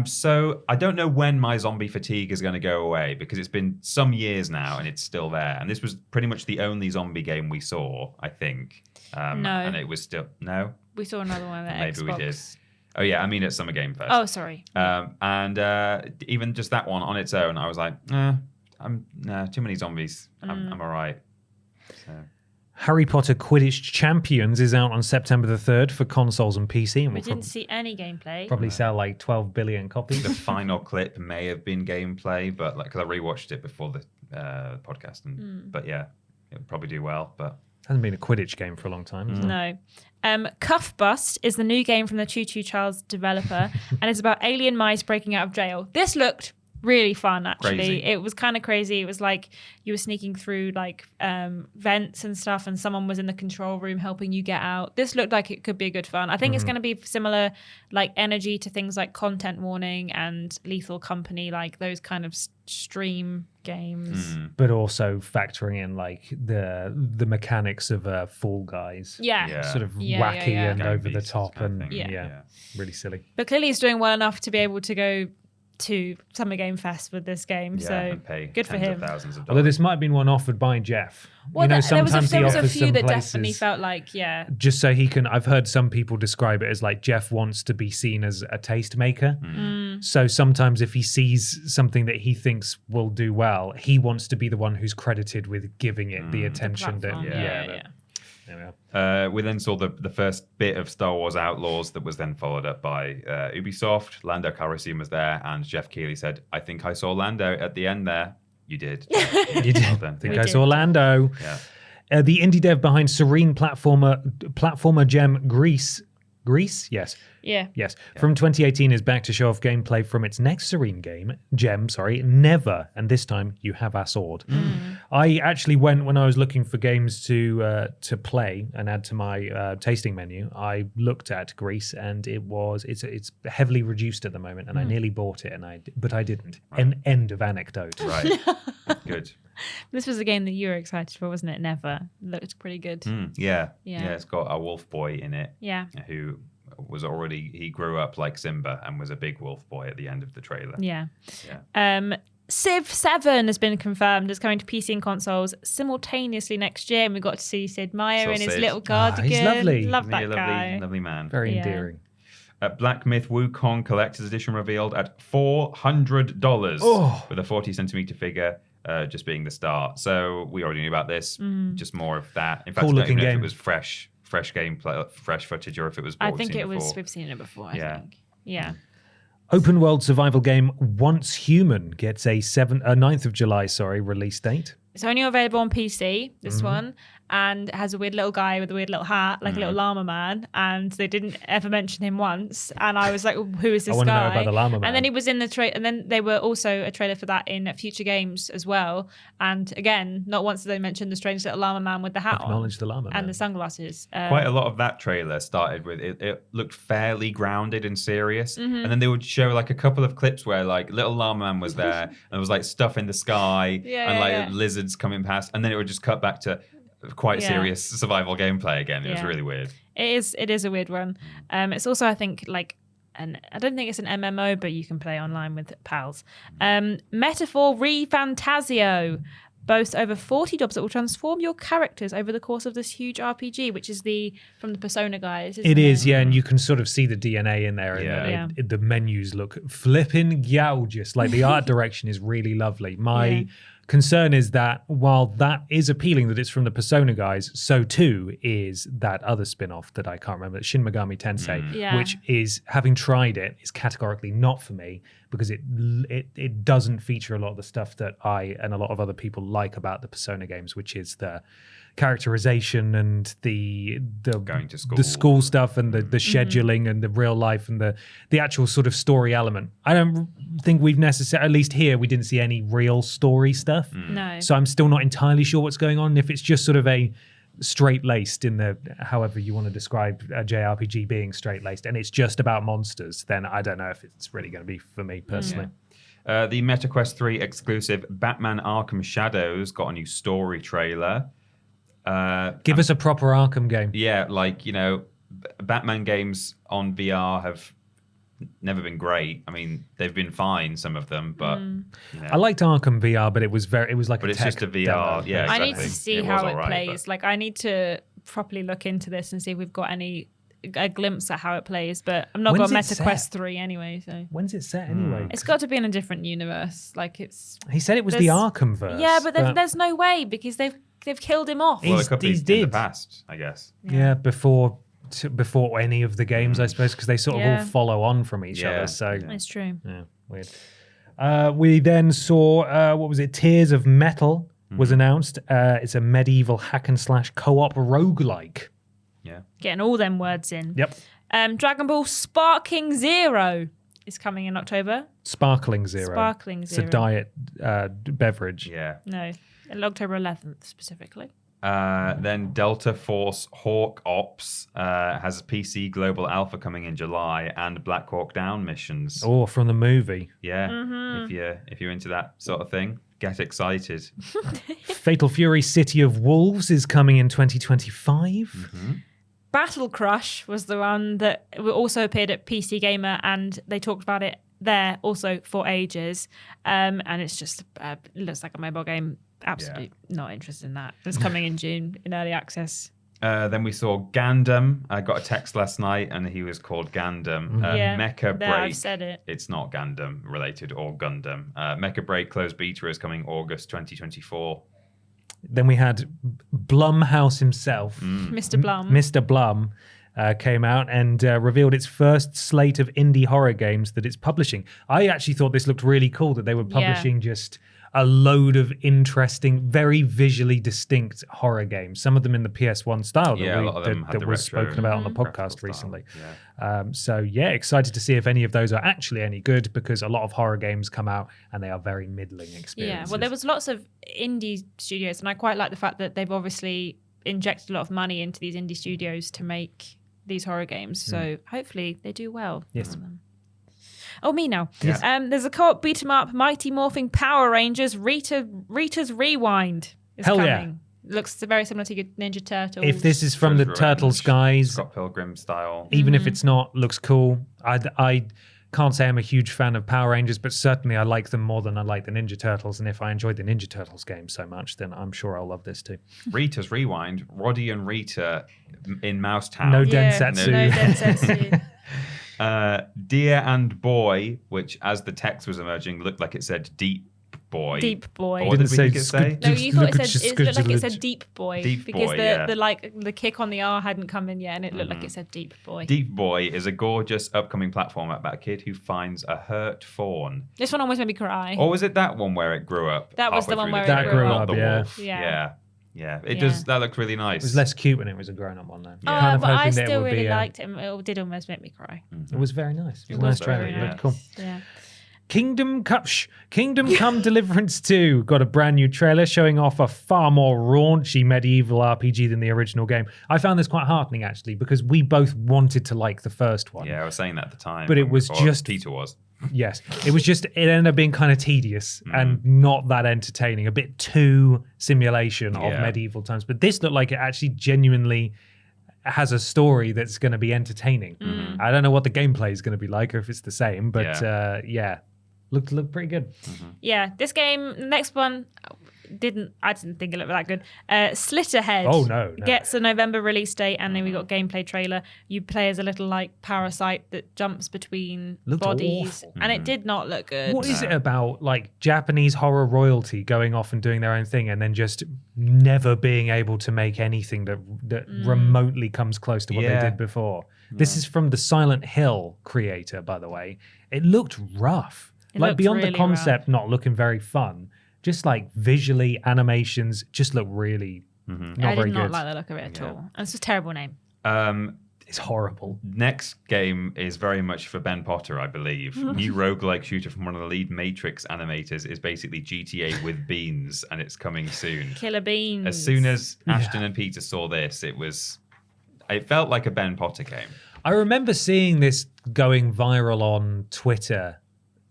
don't know when my zombie fatigue is going to go away, because it's been some years now and it's still there. And this was pretty much the only zombie game we saw, I think. No. And it was still, no? We saw another one at Maybe Xbox. we did. Oh yeah, I mean at Summer Game Fest. Oh, sorry. And even just that one on its own, I was like, too many zombies. I'm all right. So. Harry Potter Quidditch Champions is out on September the 3rd for consoles and PC. And we didn't see any gameplay. Probably sell like 12 billion copies. The final clip may have been gameplay, but like, because I rewatched it before the podcast, but yeah, it'll probably do well. But hasn't been a Quidditch game for a long time, has it? No. Cuff Bust is the new game from the Choo Choo Child's developer, and it's about alien mice breaking out of jail. This looked really fun, actually. Crazy. It was kind of crazy. It was like you were sneaking through like vents and stuff, and someone was in the control room helping you get out. This looked like it could be a good fun. I think it's going to be similar like energy to things like Content Warning and Lethal Company, like those kind of stream games. But also factoring in like the mechanics of Fall Guys. Sort of wacky and over the top and really silly. But clearly it's doing well enough to be able to go to Summer Game Fest with this game. Yeah, so and pay good for him. thousands of Although dollars. this might have been one offered by Jeff. Well, there was a few some that places, definitely felt like, just so he can. I've heard some people describe it as like Jeff wants to be seen as a tastemaker. So sometimes if he sees something that he thinks will do well, he wants to be the one who's credited with giving it the attention that. Yeah. We then saw the first bit of Star Wars Outlaws that was then followed up by Ubisoft. Lando Calrissian was there, and Jeff Keighley said, "I think I saw Lando at the end there." You did. You did. Well done. I think We I did. saw Lando. Yeah. The indie dev behind Serene platformer gem Greece. Yes. Yeah. Yes. From 2018 is back to show off gameplay from its next Serene gem, Never. And this time you have our sword. I actually went when I was looking for games to play and add to my tasting menu. I looked at Greece and it's heavily reduced at the moment, and I nearly bought it, but I didn't. An end of anecdote. Right. Good. This was a game that you were excited for, wasn't it? Never. Looked pretty good. Yeah. Yeah. It's got a wolf boy in it. Yeah. Who was he grew up like Simba and was a big wolf boy at the end of the trailer. Yeah. Civ 7 has been confirmed as coming to PC and consoles simultaneously next year, and we got to see Sid Meier Saw in his Sid. little cardigan. He's lovely. Love Isn't he that a guy. lovely man. Very Yeah. endearing. Black Myth Wukong Collector's Edition revealed at $400 with a 40 centimeter figure. Just being the start. So we already knew about this. Just more of that. In fact, Cool I don't even looking know if game. it was fresh gameplay, fresh footage, or if it was. I what think we've it seen was. before. We've seen it before. I Yeah. think. Yeah. Open world survival game Once Human gets a 9th of July, release date. It's only available on PC, this one, and it has a weird little guy with a weird little hat, like a little llama man, and they didn't ever mention him once. And I was like, who is this I want to guy? know about the llama man. And then he was in the trailer, and then they were also a trailer for that in future games as well. And again, not once did they mention the strange little llama man with the hat on Acknowledge the llama and man. the sunglasses. Quite a lot of that trailer started with it looked fairly grounded and serious, and then they would show like a couple of clips where like little llama man was there, and there was like stuff in the sky and lizards coming past, and then it would just cut back to quite serious survival gameplay again. It was really weird. It is a weird one. It's also, I think, like I don't think it's an MMO, but you can play online with pals. Metaphor Refantasio boasts over 40 jobs that will transform your characters over the course of this huge RPG, which is from the Persona guys. Isn't It is, yeah, and you can sort of see the DNA in there. Yeah. And the menus look flipping gorgeous. Like the art direction is really lovely. My concern is that while that is appealing that it's from the Persona guys, so too is that other spin-off that I can't remember, Shin Megami Tensei, which is, having tried it, is categorically not for me because it doesn't feature a lot of the stuff that I and a lot of other people like about the Persona games, which is the characterization and the Going to school. the school stuff and the scheduling and the real life and the actual sort of story element. I don't think we've necessarily, at least here, we didn't see any real story stuff. No. So I'm still not entirely sure what's going on. If it's just sort of a straight-laced in the, however you want to describe a JRPG being straight-laced, and it's just about monsters, then I don't know if it's really going to be for me personally. The MetaQuest 3 exclusive Batman Arkham Shadows got a new story trailer. Give us a proper Arkham game. Yeah, like, Batman games on VR have never been great. I mean, they've been fine, some of them, but I liked Arkham VR, but it was like but a it's tech just a VR. demo. Yeah, I exactly. need to see It how was it alright, plays. Like, I need to properly look into this and see if we've got a glimpse at how it plays. But I've not When's got it MetaQuest set? 3 anyway, so When's it set anyway? it's got to be in a different universe. Like, it's He said it was the there's- Arkham verse. yeah, but there's no way because they've killed him off. Well, He's- it could be he's in the dead. past, I guess. Yeah, before any of the games, I suppose, because they sort of all follow on from each other. So It's true. yeah, weird. We then saw what was it? Tears of Metal was announced. It's a medieval hack and slash co-op roguelike. Yeah. Getting all them words in. Yep. Dragon Ball Sparking Zero is coming in October. Sparkling Zero. Sparkling It's Zero. a diet beverage. Yeah. No, October 11th specifically. Then Delta Force Hawk Ops has a PC Global Alpha coming in July, and Black Hawk Down missions. Oh, from the movie. Yeah, if you're into that sort of thing, get excited. Fatal Fury City of Wolves is coming in 2025. Battle Crush was the one that also appeared at PC Gamer, and they talked about it there also for ages. And it's just, it looks like a mobile game. Absolutely not interested in that. It's coming in June in early access. Then we saw Gundam. I got a text last night, and he was called Gundam. Mecha Break. I've said it. It's not Gundam related or Gundam. Mecha Break closed beta is coming August 2024. Then we had Blumhouse himself, Mr. Blum. Mr. Blum came out and revealed its first slate of indie horror games that it's publishing. I actually thought this looked really cool that they were publishing just a load of interesting, very visually distinct horror games. Some of them in the PS1 style that was spoken about on the podcast recently. So excited to see if any of those are actually any good, because a lot of horror games come out and they are very middling experiences. Yeah, well, there was lots of indie studios, and I quite like the fact that they've obviously injected a lot of money into these indie studios to make these horror games. So hopefully they do well. Yes. Oh, me now. Yes. There's a co-op beat 'em up, Mighty Morphing Power Rangers, Rita's Rewind is Hell coming. Looks very similar to Ninja Turtles. If this is from the Turtles guys, Scott Pilgrim style. even if it's not, looks cool. I can't say I'm a huge fan of Power Rangers, but certainly I like them more than I like the Ninja Turtles. And if I enjoyed the Ninja Turtles game so much, then I'm sure I'll love this too. Rita's Rewind, Roddy and Rita in Mousetown. No Densetsu. No Densetsu. Dear and Boy, which as the text was emerging looked like it said Deep Boy. Deep Boy. Or what did we think it say? No, you thought it looked like it said Deep Boy. Deep because Boy, the kick on the R hadn't come in yet, and it looked like it said Deep Boy. Deep Boy is a gorgeous upcoming platform about a kid who finds a hurt fawn. This one almost made me cry. Or was it that one where it grew up? That was the one where it grew up, the yeah. wolf? Yeah. It does. That looked really nice. It was less cute when it was a grown-up one, though. Yeah. But I still really liked it. It did almost make me cry. It was very nice. It was a was nice trailer. very It looked nice. cool. Yeah. Kingdom Come Deliverance 2 got a brand new trailer showing off a far more raunchy medieval RPG than the original game. I found this quite heartening, actually, because we both wanted to like the first one. Yeah, I was saying that at the time. But it was just... Peter was. Yes. It ended up being kind of tedious and not that entertaining. A bit too simulation of medieval times. But this looked like it actually genuinely has a story that's going to be entertaining. I don't know what the gameplay is going to be like or if it's the same, but looked pretty good. Yeah, this game, next one, I didn't think it looked that good. Slitterhead. Oh, no. Gets a November release date, and then we got gameplay trailer. You play as a little like parasite that jumps between Looked bodies, awful. and it did not look good. What is it about like Japanese horror royalty going off and doing their own thing and then just never being able to make anything that remotely comes close to what they did before? This is from the Silent Hill creator, by the way. It looked rough. It like looked beyond really the concept not looking very fun, just like visually animations just look really not I very did not good. like the look of it at all. And it's a terrible name. It's horrible. Next game is very much for Ben Potter, I believe. New roguelike shooter from one of the lead Matrix animators is basically GTA with beans, and it's coming soon. Killer Beans. As soon as Ashton and Peter saw this, it felt like a Ben Potter game. I remember seeing this going viral on Twitter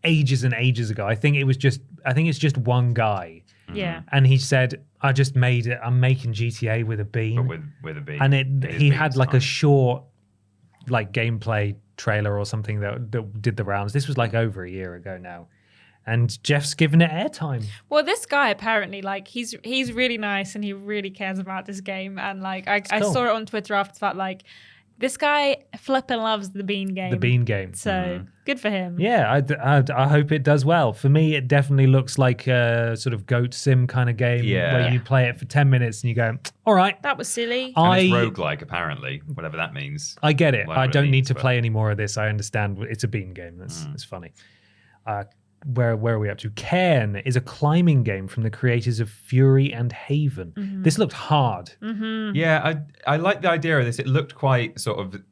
ages and ages ago. I think it's just one guy. Yeah. And he said, I just made it. I'm making GTA with a bean. But with a bean. And he had like a short like gameplay trailer or something that did the rounds. This was like over a year ago now. And Jeff's given it airtime. Well, this guy apparently, like, he's really nice and he really cares about this game. And like, I saw it on Twitter after the fact, like, this guy flipping loves the Bean game. The Bean game. So good for him. Yeah, I hope it does well. For me, it definitely looks like a sort of goat sim kind of game where you play it for 10 minutes and you go, all right. That was silly. And it's roguelike, apparently, whatever that means. I get it. I don't need to but... play any more of this. I understand it's a Bean game. That's funny. Where are we up to? Cairn is a climbing game from the creators of Fury and Haven. This looked hard. Yeah, I like the idea of this. It looked quite sort of,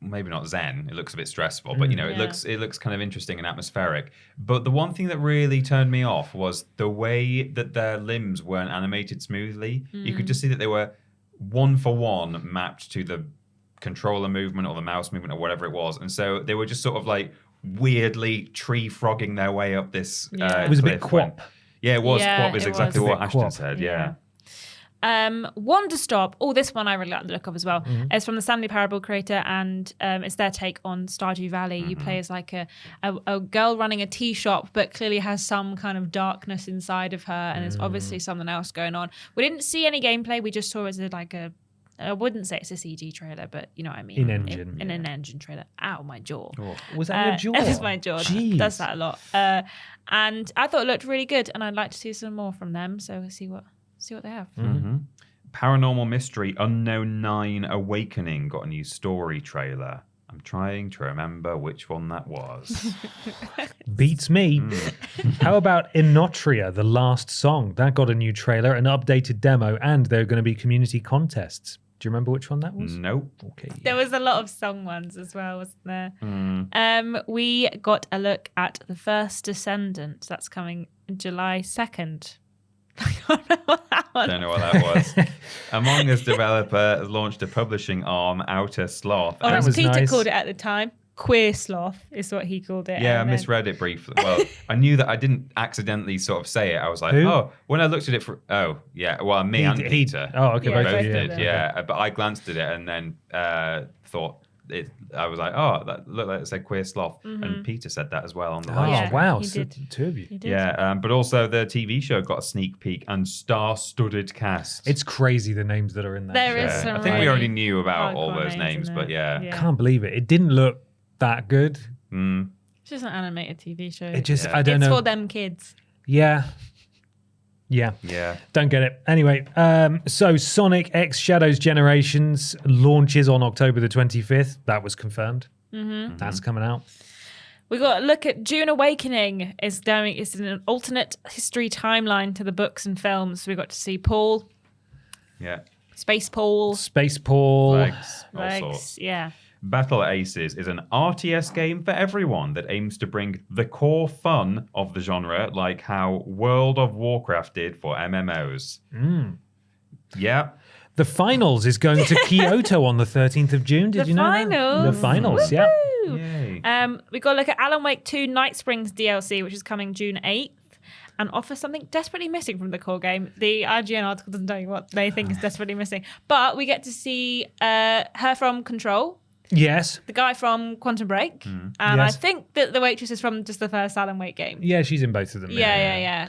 maybe not zen. It looks a bit stressful, but it looks kind of interesting and atmospheric. But the one thing that really turned me off was the way that their limbs weren't animated smoothly. You could just see that they were one for one mapped to the controller movement or the mouse movement or whatever it was, and so they were just sort of like weirdly tree frogging their way up this it was a bit quap. Yeah, it was Yeah, quap is it exactly was. what Ashton Quap. said. Yeah. Wonderstop. Oh, this one I really like the look of as well. It's from the Stanley Parable creator, and it's their take on Stardew Valley. You play as like a girl running a tea shop, but clearly has some kind of darkness inside of her, and there's obviously something else going on. We didn't see any gameplay. We just saw it as like a. I wouldn't say it's a CG trailer, but you know what I mean. In-engine. In an engine trailer. Ow, my jaw. Oh. Was that your jaw? It was my jaw. Jeez. Does that a lot. And I thought it looked really good, and I'd like to see some more from them. So we'll see what they have. Paranormal Mystery Unknown 9 Awakening got a new story trailer. I'm trying to remember which one that was. Beats me. How about Inotria, The Last Song? That got a new trailer, an updated demo, and there are going to be community contests. Do you remember which one that was? Nope. Okay. There was a lot of song ones as well, wasn't there? We got a look at The First Descendant. That's coming July 2nd. I don't know what that one. Don't know what that was. Among Us developer has launched a publishing arm, Outer Sloth. Oh, That as was Peter nice. called it at the time. Queer Sloth is what he called it. Yeah, I and then- misread it briefly. Well, I knew that I didn't accidentally sort of say it. I was like, Who? oh, when I looked at it for, well, me and Peter. Oh, okay. Yeah, both both of you of did. them. Yeah, but I glanced at it and then thought, I was like, oh, that looked like it said Queer Sloth. And Peter said that as well on the Oh, live Yeah, wow. he So did. two of you. He did. Yeah, but also the TV show got a sneak peek and star-studded cast. It's crazy the names that are in that. There is Yeah. some I think we really already knew about all hardcore those names, in but there. yeah. Can't believe it. It didn't look that good. It's just an animated TV show. It just, Yeah. I don't it's know. for them kids. Yeah. Yeah. Yeah. Don't get it. Anyway, so Sonic X Shadows Generations launches on October the 25th. That was confirmed. That's coming out. We got a look at June Awakening. It's in an alternate history timeline to the books and films. We got to see Paul, Yeah. Space Paul, Space Paul. Legs. All sorts. legs. Yeah. Battle Aces is an RTS game for everyone that aims to bring the core fun of the genre, like how World of Warcraft did for MMOs. Yeah. The finals is going to Kyoto on the 13th of June. Did The you know finals. that? The finals, yeah. Woo! Yay. We got to look at Alan Wake 2 Night Springs DLC, which is coming June 8th, and offers something desperately missing from the core game. The IGN article doesn't tell you what they think is desperately missing, but we get to see her from Control, Yes. the guy from Quantum Break, and I Yes. think that the waitress is from just the first Alan Wake game. Yeah, she's in both of them. Yeah.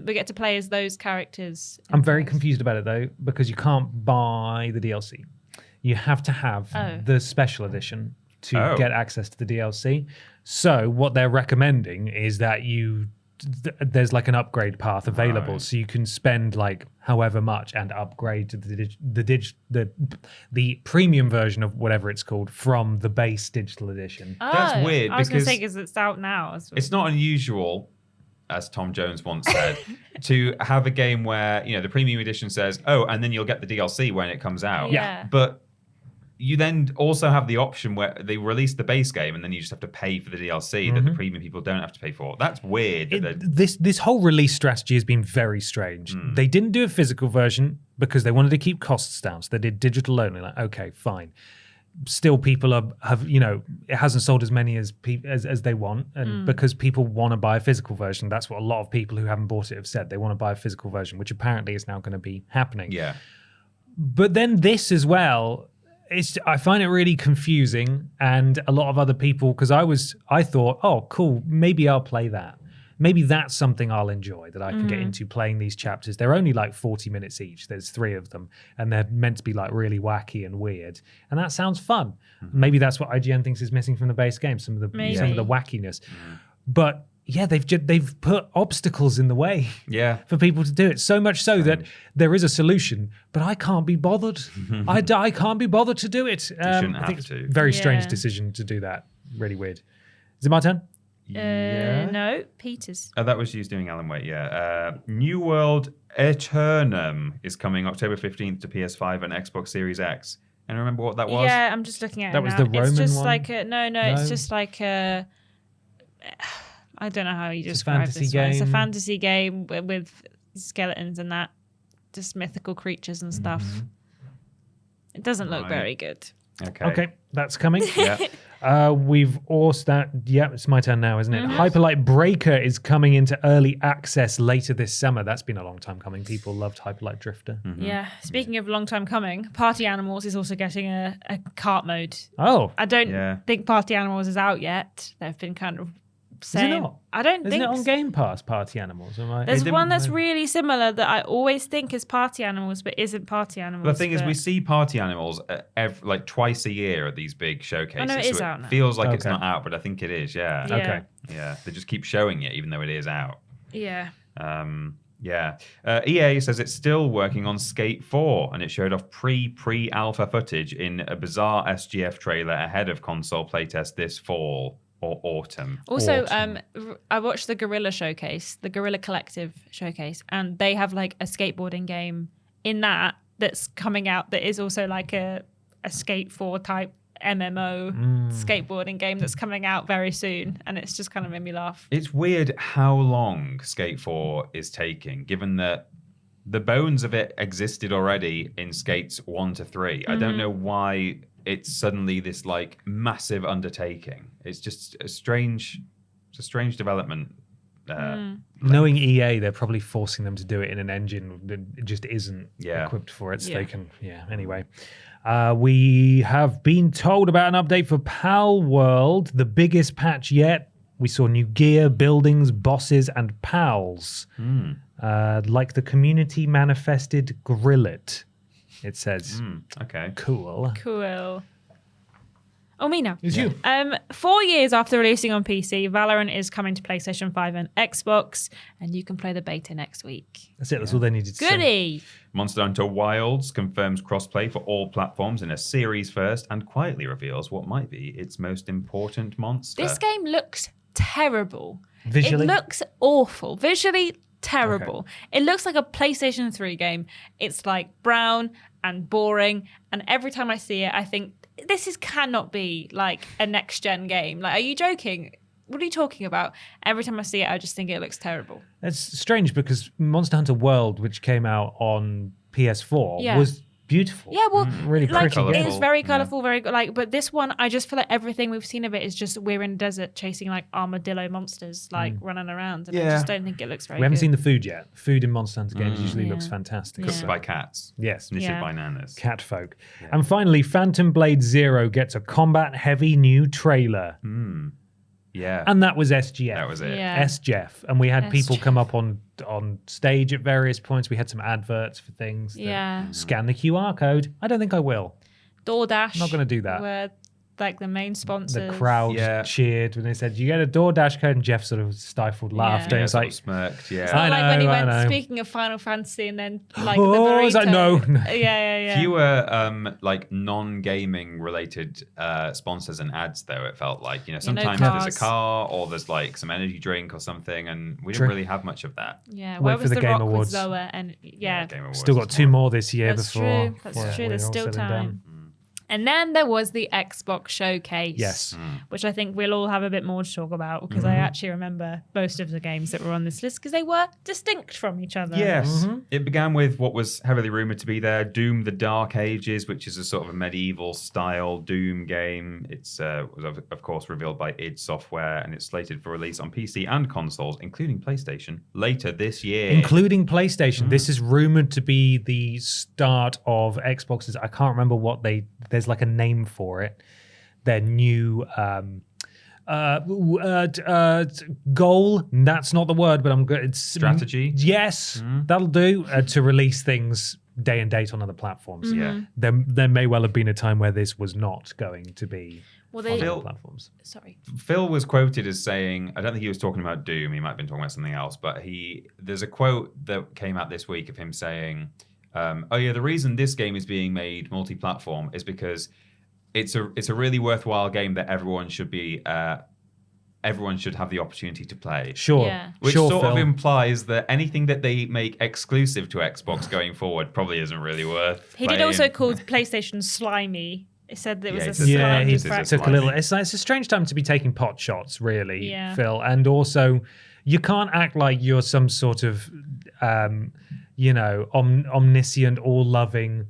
We get to play as those characters. I'm very confused about it though, because you can't buy the DLC. You have to have the special edition to get access to the DLC. So what they're recommending is that there's like an upgrade path available, so you can spend like however much and upgrade to the premium version of whatever it's called from the base digital edition. That's weird I was going to say because because it's out now. it's not unusual, as Tom Jones once said, to have a game where, the premium edition says, oh, and then you'll get the DLC when it comes out. Yeah. But you then also have the option where they release the base game and then you just have to pay for the DLC that the premium people don't have to pay for. That's weird. This whole release strategy has been very strange. They didn't do a physical version because they wanted to keep costs down, so they did digital only. Like, okay, fine. Still, people have it hasn't sold as many as they want, and because people want to buy a physical version, that's what a lot of people who haven't bought it have said. They want to buy a physical version, which apparently is now going to be happening. Yeah. But then this as well. I find it really confusing, and a lot of other people, because I thought, oh, cool, maybe I'll play that. Maybe that's something I'll enjoy, that I can get into playing these chapters. They're only like 40 minutes each. There's 3 of them, and they're meant to be like really wacky and weird. And that sounds fun. Maybe that's what IGN thinks is missing from the base game, some of the wackiness. But yeah, they've put obstacles in the way for people to do it. So much so that there is a solution, but I can't be bothered. I can't be bothered to do it. You shouldn't I think have to. it's a very strange Yeah. decision to do that. Really weird. Is it my turn? No, Peter's. That was used doing Alan Wake, yeah. New World Eternum is coming October 15th to PS5 and Xbox Series X. And remember what that was? Yeah, I'm just looking at That it was now. the Roman It's just one? like no, No? it's just like a. I don't know how you It's a describe fantasy this one. It's a game. fantasy game with skeletons and that, just mythical creatures and stuff. It doesn't look Right. very good. Okay. Okay, that's coming. Yeah. We've also... Yeah, it's my turn now, isn't it? Hyperlight Breaker is coming into early access later this summer. That's been a long time coming. People loved Hyperlight Drifter. Yeah. Speaking of long time coming, Party Animals is also getting a kart mode. Oh. I don't think Party Animals is out yet. They've been kind of saying... Is it not? I don't think... Isn't it on Game Pass, Party Animals? There's one that's really similar that I always think is Party Animals, but isn't Party Animals. The thing is, we see Party Animals like twice a year at these big showcases. Oh, no, it is out now. Feels like it's not out, but I think it is, yeah. Okay. Yeah, they just keep showing it, even though it is out. Yeah. EA says it's still working on Skate 4, and it showed off pre-alpha footage in a bizarre SGF trailer ahead of console playtest this fall or autumn. Also, I watched the Gorilla Showcase, the Gorilla Collective Showcase, and they have like a skateboarding game in that's coming out that is also like a Skate 4 type MMO skateboarding game that's coming out very soon, and it's just kind of made me laugh. It's weird how long Skate 4 is taking, given that the bones of it existed already in Skates 1 to 3. I don't know why it's suddenly this like massive undertaking. It's just a strange development. Knowing EA, they're probably forcing them to do it in an engine that just isn't equipped for it, so they can... Anyway. We have been told about an update for Pal World, the biggest patch yet. We saw new gear, buildings, bosses, and pals. Like the community manifested Grillet, it says. Okay. Cool. Oh, me now. It's you. 4 years after releasing on PC, Valorant is coming to PlayStation 5 and Xbox, and you can play the beta next week. That's it. That's all they needed to say. Goody! Monster Hunter Wilds confirms crossplay for all platforms in a series first and quietly reveals what might be its most important monster. This game looks terrible. Visually? It looks awful. Visually terrible. Okay. It looks like a PlayStation 3 game. It's like brown and boring, and every time I see it, I think, this cannot be like a next-gen game. Like, are you joking? What are you talking about? Every time I see it, I just think it looks terrible. It's strange because Monster Hunter World, which came out on PS4, was beautiful. Yeah, well, really like, pretty. it's very colourful, very like. But this one, I just feel like everything we've seen of it is just we're in a desert chasing like armadillo monsters, like running around, and I just don't think it looks very good. We haven't seen the food yet. Food in Monster Hunter games usually looks fantastic. Cooked by cats. Yes. Knitted by nanas. Cat folk. Yeah. And finally, Phantom Blade Zero gets a combat-heavy new trailer. Yeah. And that was SGF. That was it. Yeah. SGF. And we had people come up on stage at various points. We had some adverts for things. Scan the QR code. I don't think I will. DoorDash. I'm not going to do that. Were like the main sponsors. The crowd cheered when they said, you get a DoorDash code, and Jeff sort of stifled laughter. Yeah, It's like, smirked. It's not like when he went, speaking of Final Fantasy, and then like the burrito. I was like, no. Yeah. Fewer like non-gaming related sponsors and ads, though, it felt like. Sometimes there's a car or there's like some energy drink or something, and we didn't really have much of that. Yeah, where was the Game Rock Awards with Zoa? And Game Awards still got 2 more this year before. That's true. There's still time. And then there was the Xbox Showcase. Yes. Which I think we'll all have a bit more to talk about, because I actually remember most of the games that were on this list because they were distinct from each other. Yes. It began with what was heavily rumoured to be there, Doom the Dark Ages, which is a sort of a medieval style Doom game. It's was of course revealed by id Software, and it's slated for release on PC and consoles, including PlayStation, later this year. Including PlayStation. This is rumoured to be the start of Xbox's, I can't remember what there's like a name for it. Their new goal. That's not the word, but I'm good. It's strategy. Yes, that'll do. To release things day and date on other platforms. Yeah. There may well have been a time where this was not going to be on other platforms. Sorry. Phil was quoted as saying, I don't think he was talking about Doom. He might have been talking about something else, but there's a quote that came out this week of him saying, the reason this game is being made multi-platform is because it's a really worthwhile game that everyone should have the opportunity to play. Sure. Yeah. Which sort of implies that anything that they make exclusive to Xbox going forward probably isn't really worth He playing. did also call PlayStation slimy. It said that it was a slimy. He took a little. It's a strange time to be taking pot shots, really, Phil. And also, you can't act like you're some sort of omniscient, all-loving,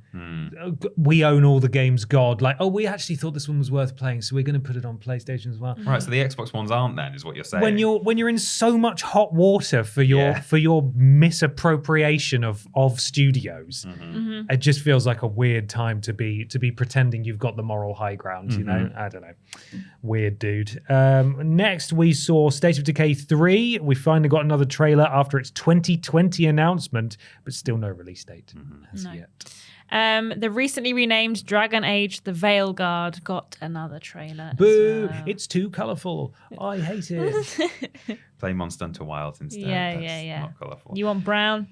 we own all the games god. Like, oh, we actually thought this one was worth playing, so we're going to put it on PlayStation as well. Right, so the Xbox ones aren't then, is what you're saying. When you're in so much hot water for your misappropriation of studios, it just feels like a weird time to be pretending you've got the moral high ground. I don't know, weird dude. Next, we saw State of Decay 3. We finally got another trailer after its 2020 announcement, but still no release date as yet. The recently renamed Dragon Age The Veilguard got another trailer. Boo! It's too colourful. I hate it. Play Monster Hunter Wilds instead. Yeah. Not colourful. You want brown?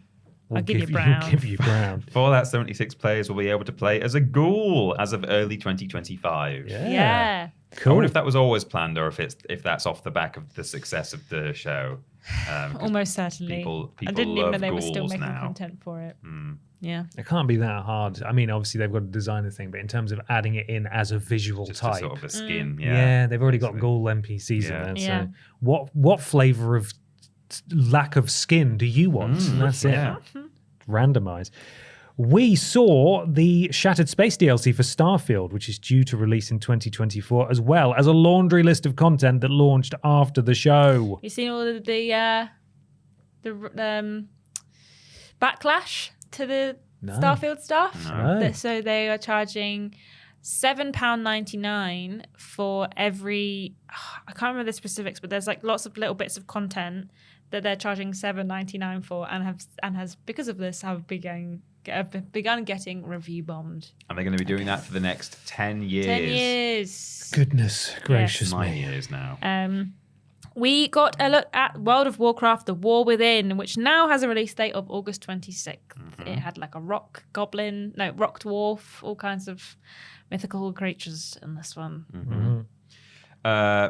I'll give you brown. Give you brown. Fallout 76 players will be able to play as a ghoul as of early 2025. Yeah. Cool. I wonder if that was always planned or if that's off the back of the success of the show. Almost certainly. People I didn't even know they were ghouls still making now. content for it. Yeah. It can't be that hard. I mean, obviously they've got to design the thing, but in terms of adding it in as a visual Just type, a sort of a skin. yeah, they've already got ghoul NPCs in there. Yeah. So what flavour of lack of skin do you want? That's it. Yeah. Randomize. We saw the Shattered Space DLC for Starfield, which is due to release in 2024, as well as a laundry list of content that launched after the show. You seen all of the backlash to the Starfield stuff? No. So they are charging £7.99 for every. I can't remember the specifics, but there's like lots of little bits of content that they're charging $7.99 for, and has because of this have begun getting review bombed. And they're going to be doing that for the next 10 years. 10 years. Goodness gracious 9 me. years now. We got a look at World of Warcraft: The War Within, which now has a release date of August 26th. It had like a rock dwarf, all kinds of mythical creatures in this one.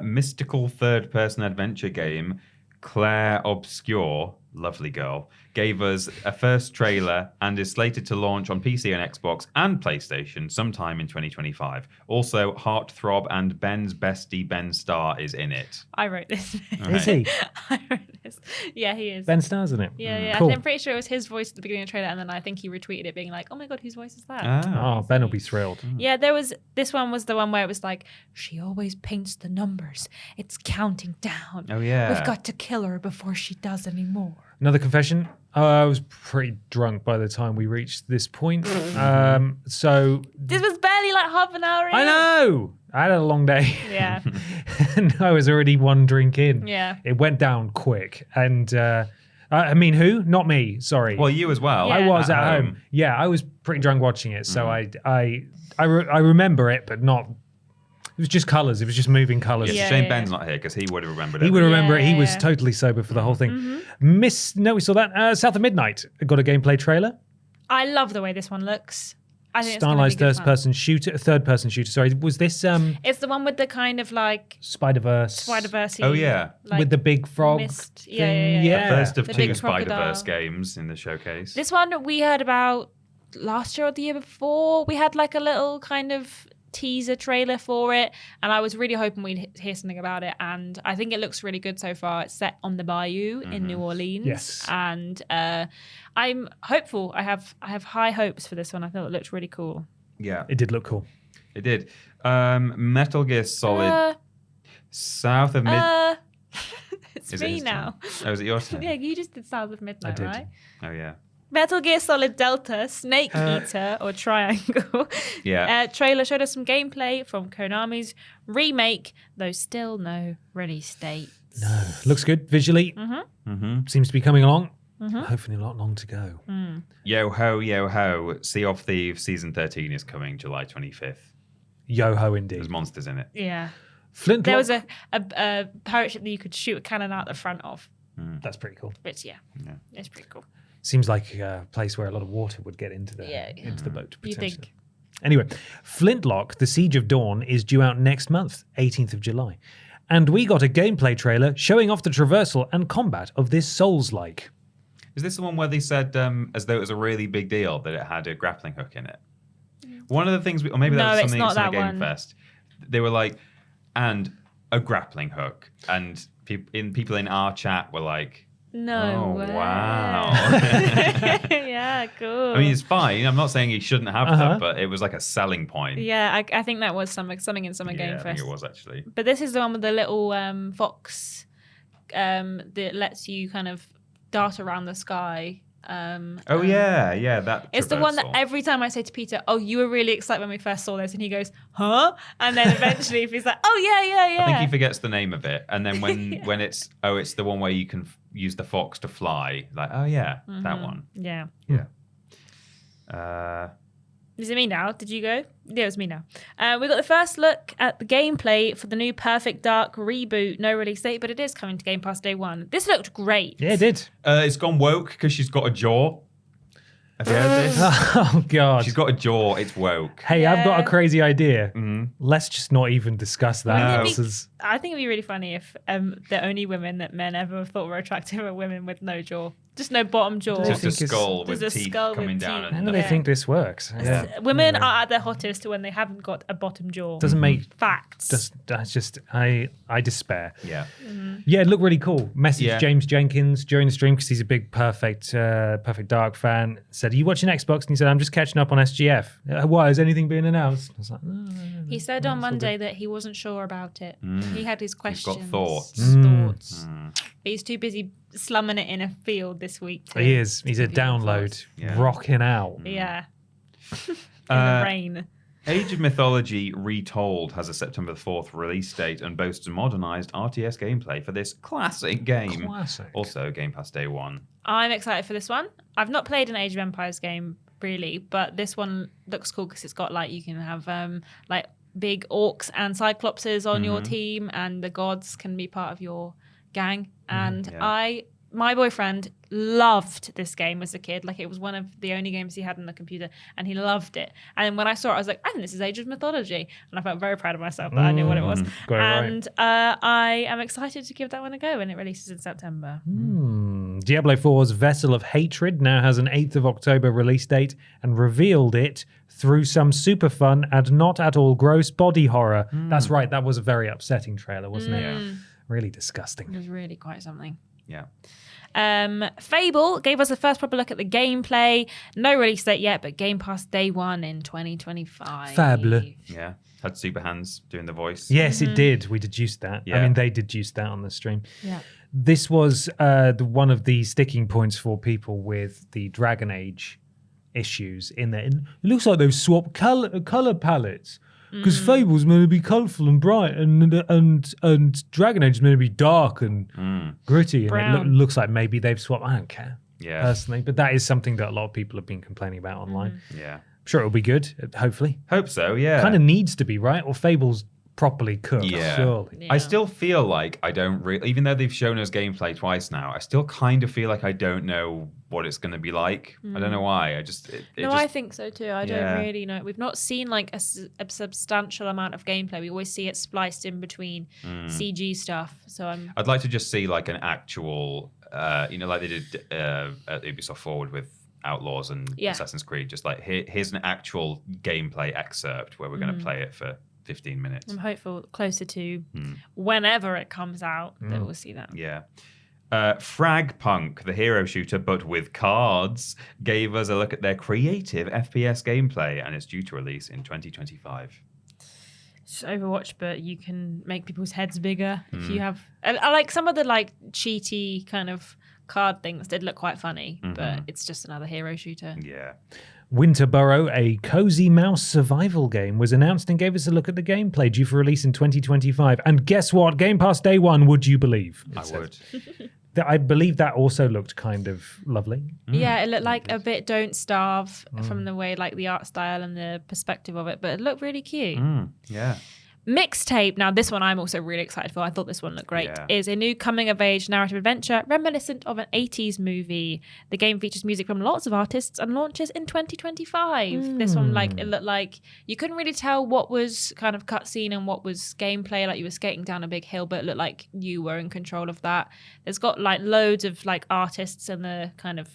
Mystical third-person adventure game, Claire Obscure, lovely girl, gave us a first trailer and is slated to launch on PC and Xbox and PlayStation sometime in 2025. Also, Heartthrob and Ben's bestie Ben Starr is in it. I wrote this. Is he? I wrote this. Yeah, he is. Ben Starr's in it. Yeah. Cool. I'm pretty sure it was his voice at the beginning of the trailer, and then I think he retweeted it being like, oh my god, whose voice is that? Oh, Ben will be thrilled. Yeah, this one was the one where it was like, she always paints the numbers. It's counting down. Oh, yeah. We've got to kill her before she does any more. Another confession. I was pretty drunk by the time we reached this point. So This was barely like half an hour in. I know. I had a long day. Yeah. And I was already one drink in. Yeah. It went down quick. And I mean, who? Not me. Sorry. Well, you as well. Yeah. I was at home. Yeah, I was pretty drunk watching it. So I remember it, but not. It was just colours. It was just moving colours. It's a shame Ben's not here because he would have remembered it. He would remember it. He was Yeah. totally sober for the whole thing. We saw that. South of Midnight got a gameplay trailer. I love the way this one looks. I think Stylized it's gonna be good fun. third person shooter. Sorry, was this It's the one with the kind of like Spider-Verse Oh, yeah. like with the big frog mist. thing? Yeah. First of The two big Spider-Verse crocodile. games in the showcase. This one we heard about last year or the year before. We had like a little kind of teaser trailer for it, and I was really hoping we'd hear something about it, and I think it looks really good so far. It's set on the bayou in New Orleans. Yes. And I'm hopeful. I have high hopes for this one. I thought it looked really cool. Yeah, It did look cool. it did. Metal Gear Solid South of Midnight. It's Is it me his now. Oh, is it your turn? Yeah, you just did South of Midnight, did. right? Oh, yeah. Metal Gear Solid Delta, Snake Eater, or Triangle. Yeah. Trailer showed us some gameplay from Konami's remake, though still no release date. No, looks good visually. Seems to be coming along. Hopefully not long to go. Yo ho, Sea of Thieves Season 13 is coming July 25th. Yo ho, indeed. There's monsters in it. Yeah. Flintlock. There was a pirate ship that you could shoot a cannon out the front of. That's pretty cool. But yeah, it's pretty cool. Seems like a place where a lot of water would get into the boat. You Potentially. think? Anyway, Flintlock: The Siege of Dawn is due out next month, 18th of July, and we got a gameplay trailer showing off the traversal and combat of this Souls-like. Is this the one where they said, as though it was a really big deal, that it had a grappling hook in it? One of the things, or maybe No, that was it's something not that's in that a Game one. Fest. They were like, and a grappling hook. And people in our chat were like, No way. Wow. Yeah, cool. I mean, it's fine. I'm not saying he shouldn't have them, but it was like a selling point. Yeah, I think that was something in Summer Game I think Fest. it was actually. But this is the one with the little fox that lets you kind of dart around the sky. That it's the one that every time I say to Peter, "Oh, you were really excited when we first saw this," and he goes, "Huh?" And then eventually, if he's like, "Oh yeah," I think he forgets the name of it, and then when it's the one where you can use the fox to fly. Like, that one. Yeah. Is it me now? Did you go? Yeah, it was me now. We got the first look at the gameplay for the new Perfect Dark reboot. No release date, but it is coming to Game Pass day one. This looked great. Yeah, it did. It's gone woke because she's got a jaw. Have you heard this? Oh, God. She's got a jaw. It's woke. Hey, I've got a crazy idea. Let's just not even discuss that. I think it'd be really funny if the only women that men ever thought were attractive are women with no jaw. Just no bottom jaw. Just a skull with teeth coming down. How do they think this works? Yeah. Women are at their hottest when they haven't got a bottom jaw. Doesn't make facts. I despair. Yeah. Yeah, it looked really cool. Message James Jenkins during the stream because he's a big Perfect Dark fan. Said, "Are you watching Xbox?" And he said, "I'm just catching up on SGF." Why is anything being announced? I was like, no. He said on Monday that he wasn't sure about it. He had his questions. He's got thoughts. But he's too busy slumming it in a field this week. He is. He's a download, rocking out. Yeah. In the rain. Age of Mythology Retold has a September 4th release date and boasts a modernized RTS gameplay for this classic game. Also, Game Pass Day 1. I'm excited for this one. I've not played an Age of Empires game, really, but this one looks cool because it's got, like, you can have, like, big orcs and cyclopses on your team, and the gods can be part of your gang. And my boyfriend loved this game as a kid. Like, it was one of the only games he had on the computer, and he loved it. And when I saw it, I was like, I think this is Age of Mythology. And I felt very proud of myself that I knew what it was. And I am excited to give that one a go when it releases in September. Diablo 4's Vessel of Hatred now has an 8th of October release date and revealed it through some super fun and not at all gross body horror. That's right. That was a very upsetting trailer, wasn't it? Yeah. Really disgusting. It was really quite something. Yeah. Fable gave us the first proper look at the gameplay. No release date yet, but Game Pass day 1 in 2025. Fable. Yeah. Had Super Hands doing the voice. Yes, it did. We deduced that. Yeah. I mean, they deduced that on the stream. Yeah. This was one of the sticking points for people with the Dragon Age issues in there. It looks like they've swapped color palettes. Because Fable's meant to be colourful and bright, and Dragon Age is meant to be dark and gritty, and it looks like maybe they've swapped. I don't care, personally, but that is something that a lot of people have been complaining about online. Yeah, I'm sure it'll be good. Hopefully, hope so. Yeah, kind of needs to be, right? Or Fable's properly cooked. Yeah, surely. Yeah. I still feel like I don't really, even though they've shown us gameplay twice now, I still kind of feel like I don't know what it's going to be like. I don't know why. I think so too. I don't really know. We've not seen like a substantial amount of gameplay. We always see it spliced in between CG stuff. So I'd like to just see like an actual, like they did at Ubisoft Forward with Outlaws and Assassin's Creed. Just like here's an actual gameplay excerpt where we're going to play it for 15 minutes. I'm hopeful closer to whenever it comes out that we'll see that. Yeah. Fragpunk, the hero shooter, but with cards, gave us a look at their creative FPS gameplay, and it's due to release in 2025. It's Overwatch, but you can make people's heads bigger if you have. I like some of the like cheaty kind of card things did look quite funny, but it's just another hero shooter. Yeah. Winterborough, a cozy mouse survival game, was announced and gave us a look at the gameplay due for release in 2025. And guess what? Game Pass day 1, would you believe? I would. I believe that also looked kind of lovely. Yeah, it looked like a bit Don't Starve from the way, like the art style and the perspective of it, but it looked really cute. Yeah. Mixtape, now this one I'm also really excited for, I thought this one looked great, is a new coming-of-age narrative adventure reminiscent of an 80s movie. The game features music from lots of artists and launches in 2025. This one, like, it looked like you couldn't really tell what was kind of cutscene and what was gameplay, like you were skating down a big hill, but it looked like you were in control of that. It's got like loads of like artists in the kind of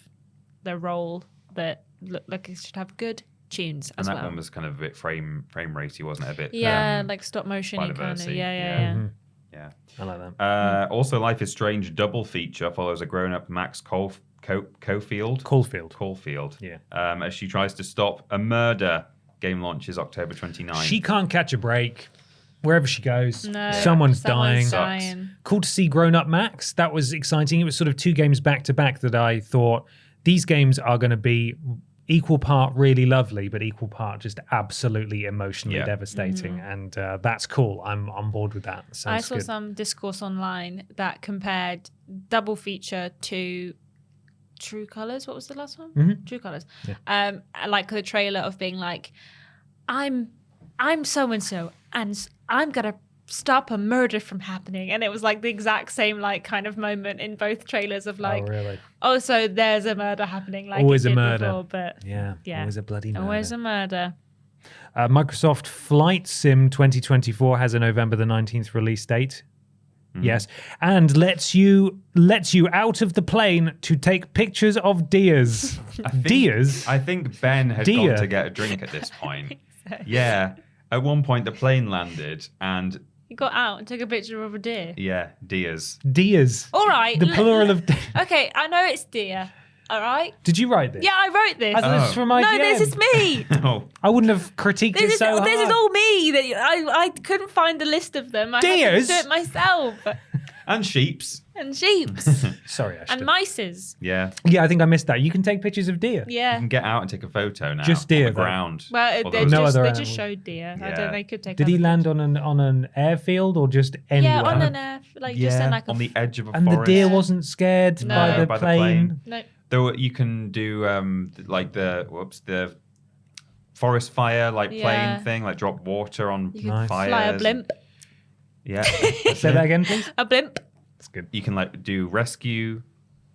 the role that look like it should have good tunes as well. And that one was kind of a bit frame ratey, wasn't it? A bit like stop motion kind of. Yeah. Yeah. I like that. Also, Life is Strange double feature follows a grown-up Max Caulfield. Yeah. As she tries to stop a murder. Game launches October 29th. She can't catch a break. Wherever she goes, No, someone's dying. dying. Cool to see Grown Up Max. That was exciting. It was sort of 2 games back to back that I thought these games are going to be equal part really lovely, but equal part just absolutely emotionally devastating. And that's cool. I'm on board with that. I saw some discourse online that compared double feature to True Colors. What was the last one? Mm-hmm. True Colors. Yeah. Like the trailer of being like, I'm so and so, and I'm gonna stop a murder from happening. And it was like the exact same like kind of moment in both trailers of like, really? Oh, so there's a murder happening. Like Always it a did murder. Before, but Yeah. Always a bloody murder. Always a murder. Microsoft Flight Sim 2024 has a November the 19th release date. Yes, and lets you out of the plane to take pictures of deers. Deers? I think Ben had Deer. gone to get a drink at this point. Yeah. At one point, the plane landed and... You got out and took a picture of a deer. Yeah, deers. Deers. All right. The plural of deer. Okay, I know it's deer. All right. Did you write this? Yeah, I wrote this. I thought this was from IGN. No, this is me. Oh, I wouldn't have critiqued This it is so hard. all me. That I couldn't find a list of them. I Deers? had to do it myself. and sheeps. And sheeps. Sorry, Ashton. And mices. Yeah. Yeah, I think I missed that. You can take pictures of deer. You Yeah. can get out and take a photo now. Just deer, on the though. ground. Well, Or they those- No other just animals. showed deer. I Yeah. don't know. They could take. Did he other land pictures. on an airfield or just anywhere? Yeah, on an air, like just in Yeah, like a. on the edge of a And the forest. deer wasn't scared No. by the By the plane. plane. No. Though you can do like the forest fire like Yeah. plane thing, like drop water on You can Nice. fires. fly a blimp. Yeah. Say that again, please. A blimp. That's good. You can like do rescue,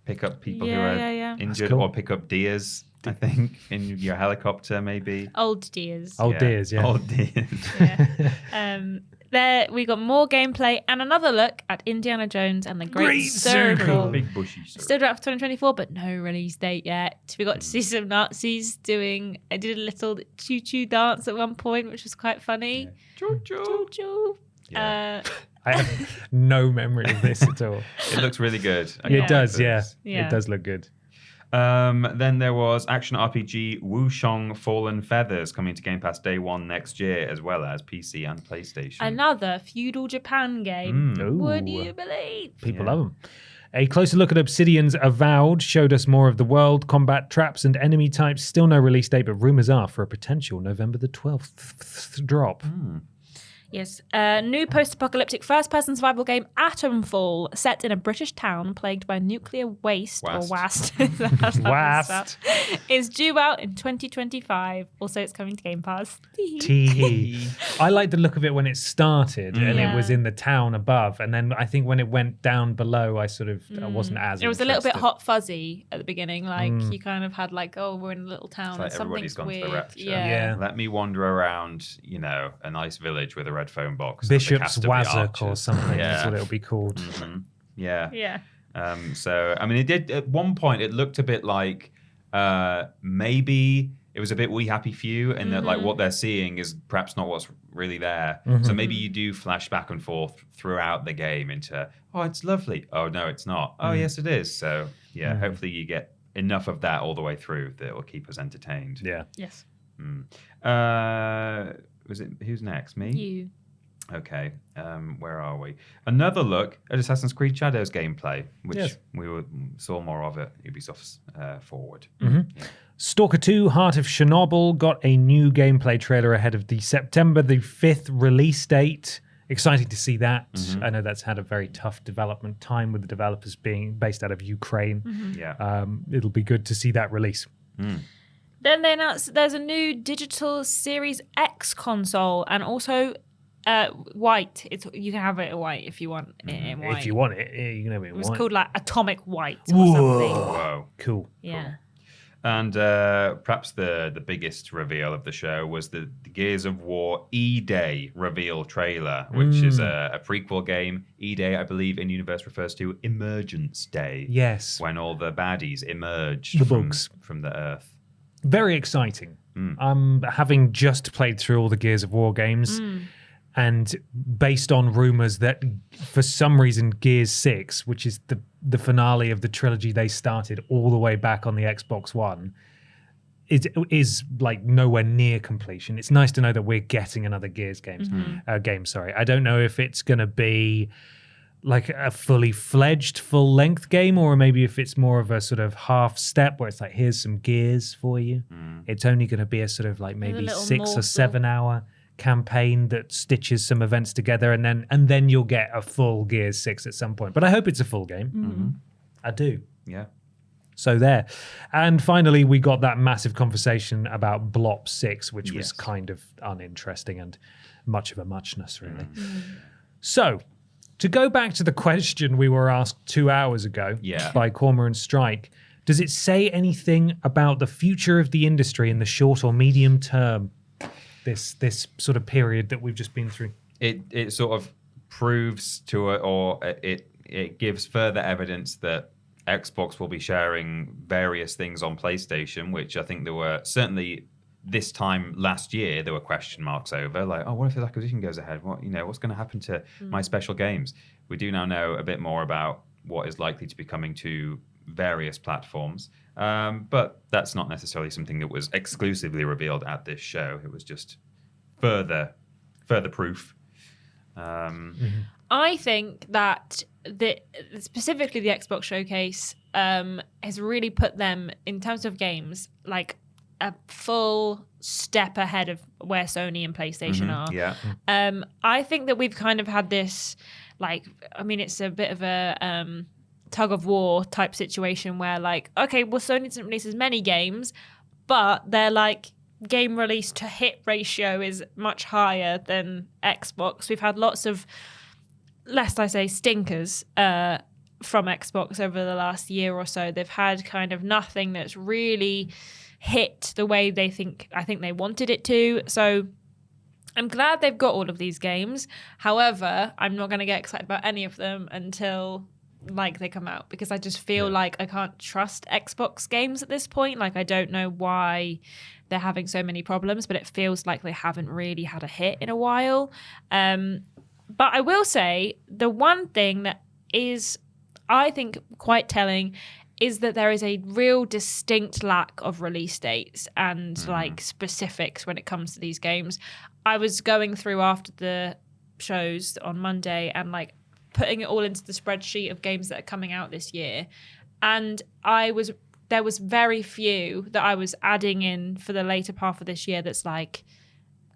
pick up people who are Yeah. injured, cool. or pick up deers. I think in your helicopter maybe. Old deers. Old deers, yeah. Old deers. Yeah. There we got more gameplay and another look at Indiana Jones and the Great Circle. Big bushy circle. Still draft for 2024, but no release date yet. We got to see some Nazis doing. I did a little choo-choo dance at one point, which was quite funny. Choo-choo. Yeah. I have no memory of this at all. It looks really good. I It can't does, wait for yeah. this. Yeah. It does look good. Then there was action RPG Wushong Fallen Feathers coming to Game Pass day 1 next year, as well as PC and PlayStation. Another feudal Japan game. Ooh. Would you believe? People love them. A closer look at Obsidian's Avowed showed us more of the world, combat traps, and enemy types. Still no release date, but rumors are for a potential November the 12th drop. Yes. New post-apocalyptic first-person survival game Atomfall, set in a British town plagued by nuclear waste or WAST. WAST. Is due out in 2025. Also, it's coming to Game Pass. Tee. I liked the look of it when it started and it was Yeah. in the town above. And then I think when it went down below, I sort of I wasn't as It was a little bit interested. hot fuzzy at the beginning. Like, you kind of had like, oh, we're in a little town. It's like and everybody's something's gone to the weird. rapture. Yeah. Let me wander around, a nice village with a red phone box. Bishop's and the cast of the Wazzock or archers. something. Yeah. That's what it'll be called. Yeah. Yeah. So, I mean, it did at one point, it looked a bit like maybe it was a bit We Happy Few, and that like what they're seeing is perhaps not what's really there. So maybe you do flash back and forth throughout the game into, oh, it's lovely. Oh, no, it's not. Oh, yes, it is. So, yeah, hopefully you get enough of that all the way through that it will keep us entertained. Yeah. Yes. Was it who's next? Me? You. Okay, where are we? Another look at Assassin's Creed Shadows gameplay, which saw more of at Ubisoft's Forward. Stalker 2 Heart of Chernobyl got a new gameplay trailer ahead of the September the 5th release date. Exciting to see that. I know that's had a very tough development time with the developers being based out of Ukraine. Yeah. It'll be good to see that release. Then they announced that there's a new digital Series X console and also white. You can have it in white if you want it in white. If you want it, you can have it. It was called like Atomic White or something. Whoa. Cool. Yeah. And perhaps the biggest reveal of the show was the Gears of War E-Day reveal trailer, which is a prequel game. E-Day, I believe, in universe refers to Emergence Day. Yes. When all the baddies emerged The from, bugs. from the Earth. Very exciting. Having just played through all the Gears of War games, And based on rumors that for some reason Gears 6, which is the finale of the trilogy they started all the way back on the Xbox One, is like nowhere near completion. It's nice to know that we're getting another Gears game. I don't know if it's going to be like a fully fledged full length game, or maybe if it's more of a sort of half step where it's like, here's some Gears for you. It's only going to be a sort of like maybe 6 or 7 hour campaign that stitches some events together, and then you'll get a full Gears 6 at some point. But I hope it's a full game. I do. Yeah. So there. And finally, we got that massive conversation about Blop 6, which was kind of uninteresting and much of a muchness, really. So, to go back to the question we were asked 2 hours ago by Korma and Strike, does it say anything about the future of the industry in the short or medium term, this sort of period that we've just been through? It sort of proves it gives further evidence that Xbox will be sharing various things on PlayStation, which I think there were certainly this time last year there were question marks over, like, oh, what if this acquisition goes ahead? What's going to happen to my special games? We do now know a bit more about what is likely to be coming to various platforms, but that's not necessarily something that was exclusively revealed at this show. It was just further proof. I think that specifically the Xbox showcase has really put them, in terms of games, like a full step ahead of where Sony and PlayStation are. Yeah. I think that we've kind of had this, like, I mean, it's a bit of a tug of war type situation where, like, okay, well, Sony doesn't release as many games, but they're like, game release to hit ratio is much higher than Xbox. We've had lots of, lest I say, stinkers from Xbox over the last year or so. They've had kind of nothing that's really hit the way I think they wanted it to. So I'm glad they've got all of these games. However, I'm not going to get excited about any of them until like they come out, because I just feel like I can't trust Xbox games at this point. Like, I don't know why they're having so many problems, but it feels like they haven't really had a hit in a while. But I will say the one thing that is, I think, quite telling is that there is a real distinct lack of release dates and like specifics when it comes to these games. I was going through after the shows on Monday and like putting it all into the spreadsheet of games that are coming out this year, and there was very few that I was adding in for the later part of this year that's like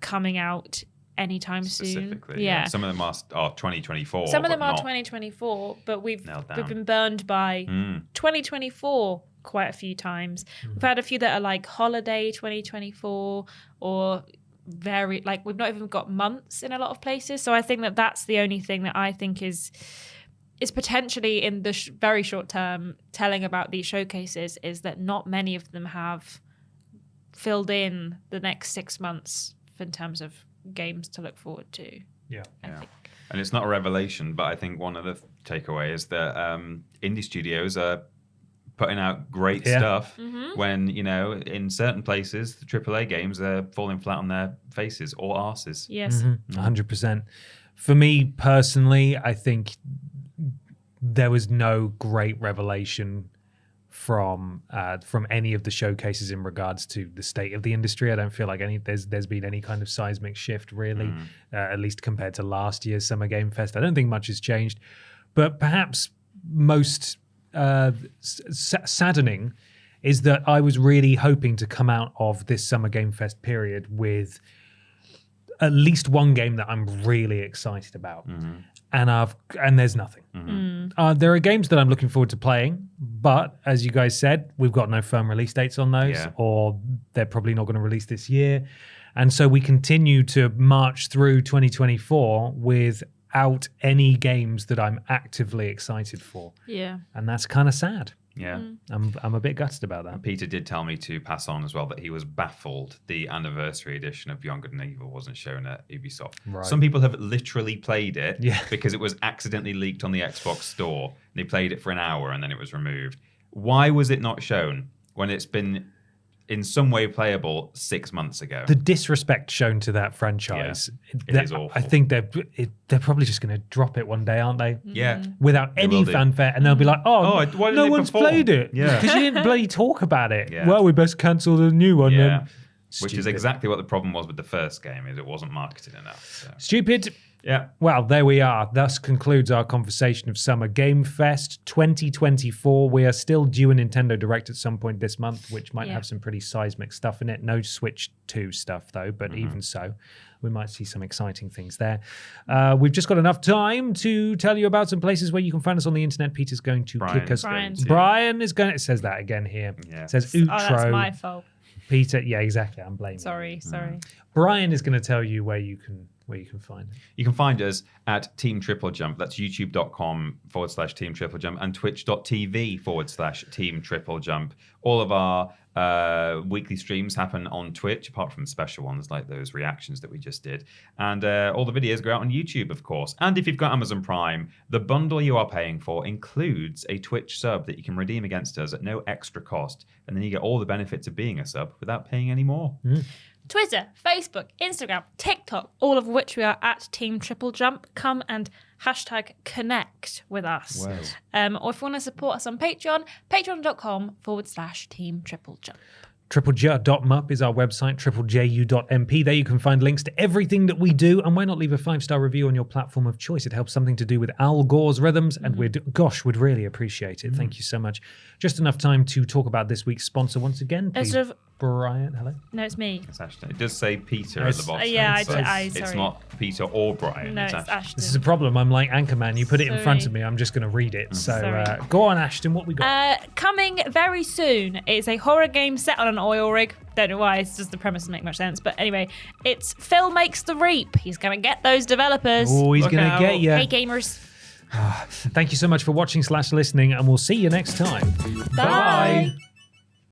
coming out anytime soon. Yeah. Some of them are 2024. Some of them are 2024, but we've been burned by 2024 quite a few times. We've had a few that are like holiday 2024 or very, like, we've not even got months in a lot of places. So I think that that's the only thing that I think is potentially in the very short term telling about these showcases, is that not many of them have filled in the next 6 months in terms of games to look forward to. Yeah. And it's not a revelation, but I think one of the takeaways is that indie studios are putting out great stuff when, in certain places, the AAA games are falling flat on their faces or arses. Yes. 100%. For me personally, I think there was no great revelation from any of the showcases in regards to the state of the industry. I don't feel like there's been any kind of seismic shift really, at least compared to last year's Summer Game Fest. I don't think much has changed, but perhaps most saddening is that I was really hoping to come out of this Summer Game Fest period with at least one game that I'm really excited about. And there's nothing. There are games that I'm looking forward to playing, but as you guys said, we've got no firm release dates on those, or they're probably not going to release this year. And so we continue to march through 2024 without any games that I'm actively excited for. Yeah. And that's kind of sad. Yeah. I'm a bit gutted about that. Peter did tell me to pass on as well that he was baffled the anniversary edition of Beyond Good and Evil wasn't shown at Ubisoft. Right. Some people have literally played it because it was accidentally leaked on the Xbox store. They played it for an hour and then it was removed. Why was it not shown when it's been in some way playable 6 months ago. The disrespect shown to that franchise, it is awful. I think they're probably just going to drop it one day, aren't they? Yeah. Without any fanfare. And they'll be like, why didn't no they one's perform? played it. Yeah. Because you didn't bloody talk about it. Yeah. Well, we best cancel the new one then. Which is exactly what the problem was with the first game, is it wasn't marketed enough. So. Stupid. Yeah. Well, there we are. Thus concludes our conversation of Summer Game Fest 2024. We are still due a Nintendo Direct at some point this month, which might have some pretty seismic stuff in it. No Switch 2 stuff, though, but even so, we might see some exciting things there. We've just got enough time to tell you about some places where you can find us on the internet. Peter's going to kick us. Brian is going to... It says that again here. Yeah. It says outro. Oh, that's my fault. Peter, yeah, exactly. I'm blaming Sorry. Brian is going to tell you where you can find it. You can find us at Team TripleJump. That's youtube.com/Team TripleJump and twitch.tv/Team TripleJump. All of our weekly streams happen on Twitch, apart from special ones like those reactions that we just did. And all the videos go out on YouTube, of course. And if you've got Amazon Prime, the bundle you are paying for includes a Twitch sub that you can redeem against us at no extra cost. And then you get all the benefits of being a sub without paying any more. Twitter, Facebook, Instagram, TikTok, all of which we are at Team TripleJump. Come and #connect with us. Wow. Or if you want to support us on Patreon, patreon.com/Team TripleJump. TripleJ.mup is our website, triplejU.mp. There you can find links to everything that we do. And why not leave a 5-star review on your platform of choice? It helps something to do with Al Gore's rhythms, and we'd really appreciate it. Thank you so much. Just enough time to talk about this week's sponsor once again. Please, Brian, hello? No, it's me. It's Ashton. It does say Peter at the bottom. Sorry. It's not Peter or Brian. No, it's Ashton. This is a problem. I'm like Anchorman. You put it in front of me, I'm just going to read it. So go on, Ashton. What we got? Coming very soon. It's a horror game set on an oil rig. Don't know why. It's just the premise doesn't make much sense. But anyway, it's Phil Makes the Reap. He's going to get those developers. Oh, he's going to get you. Hey, gamers. Thank you so much for watching /listening, and we'll see you next time. Bye.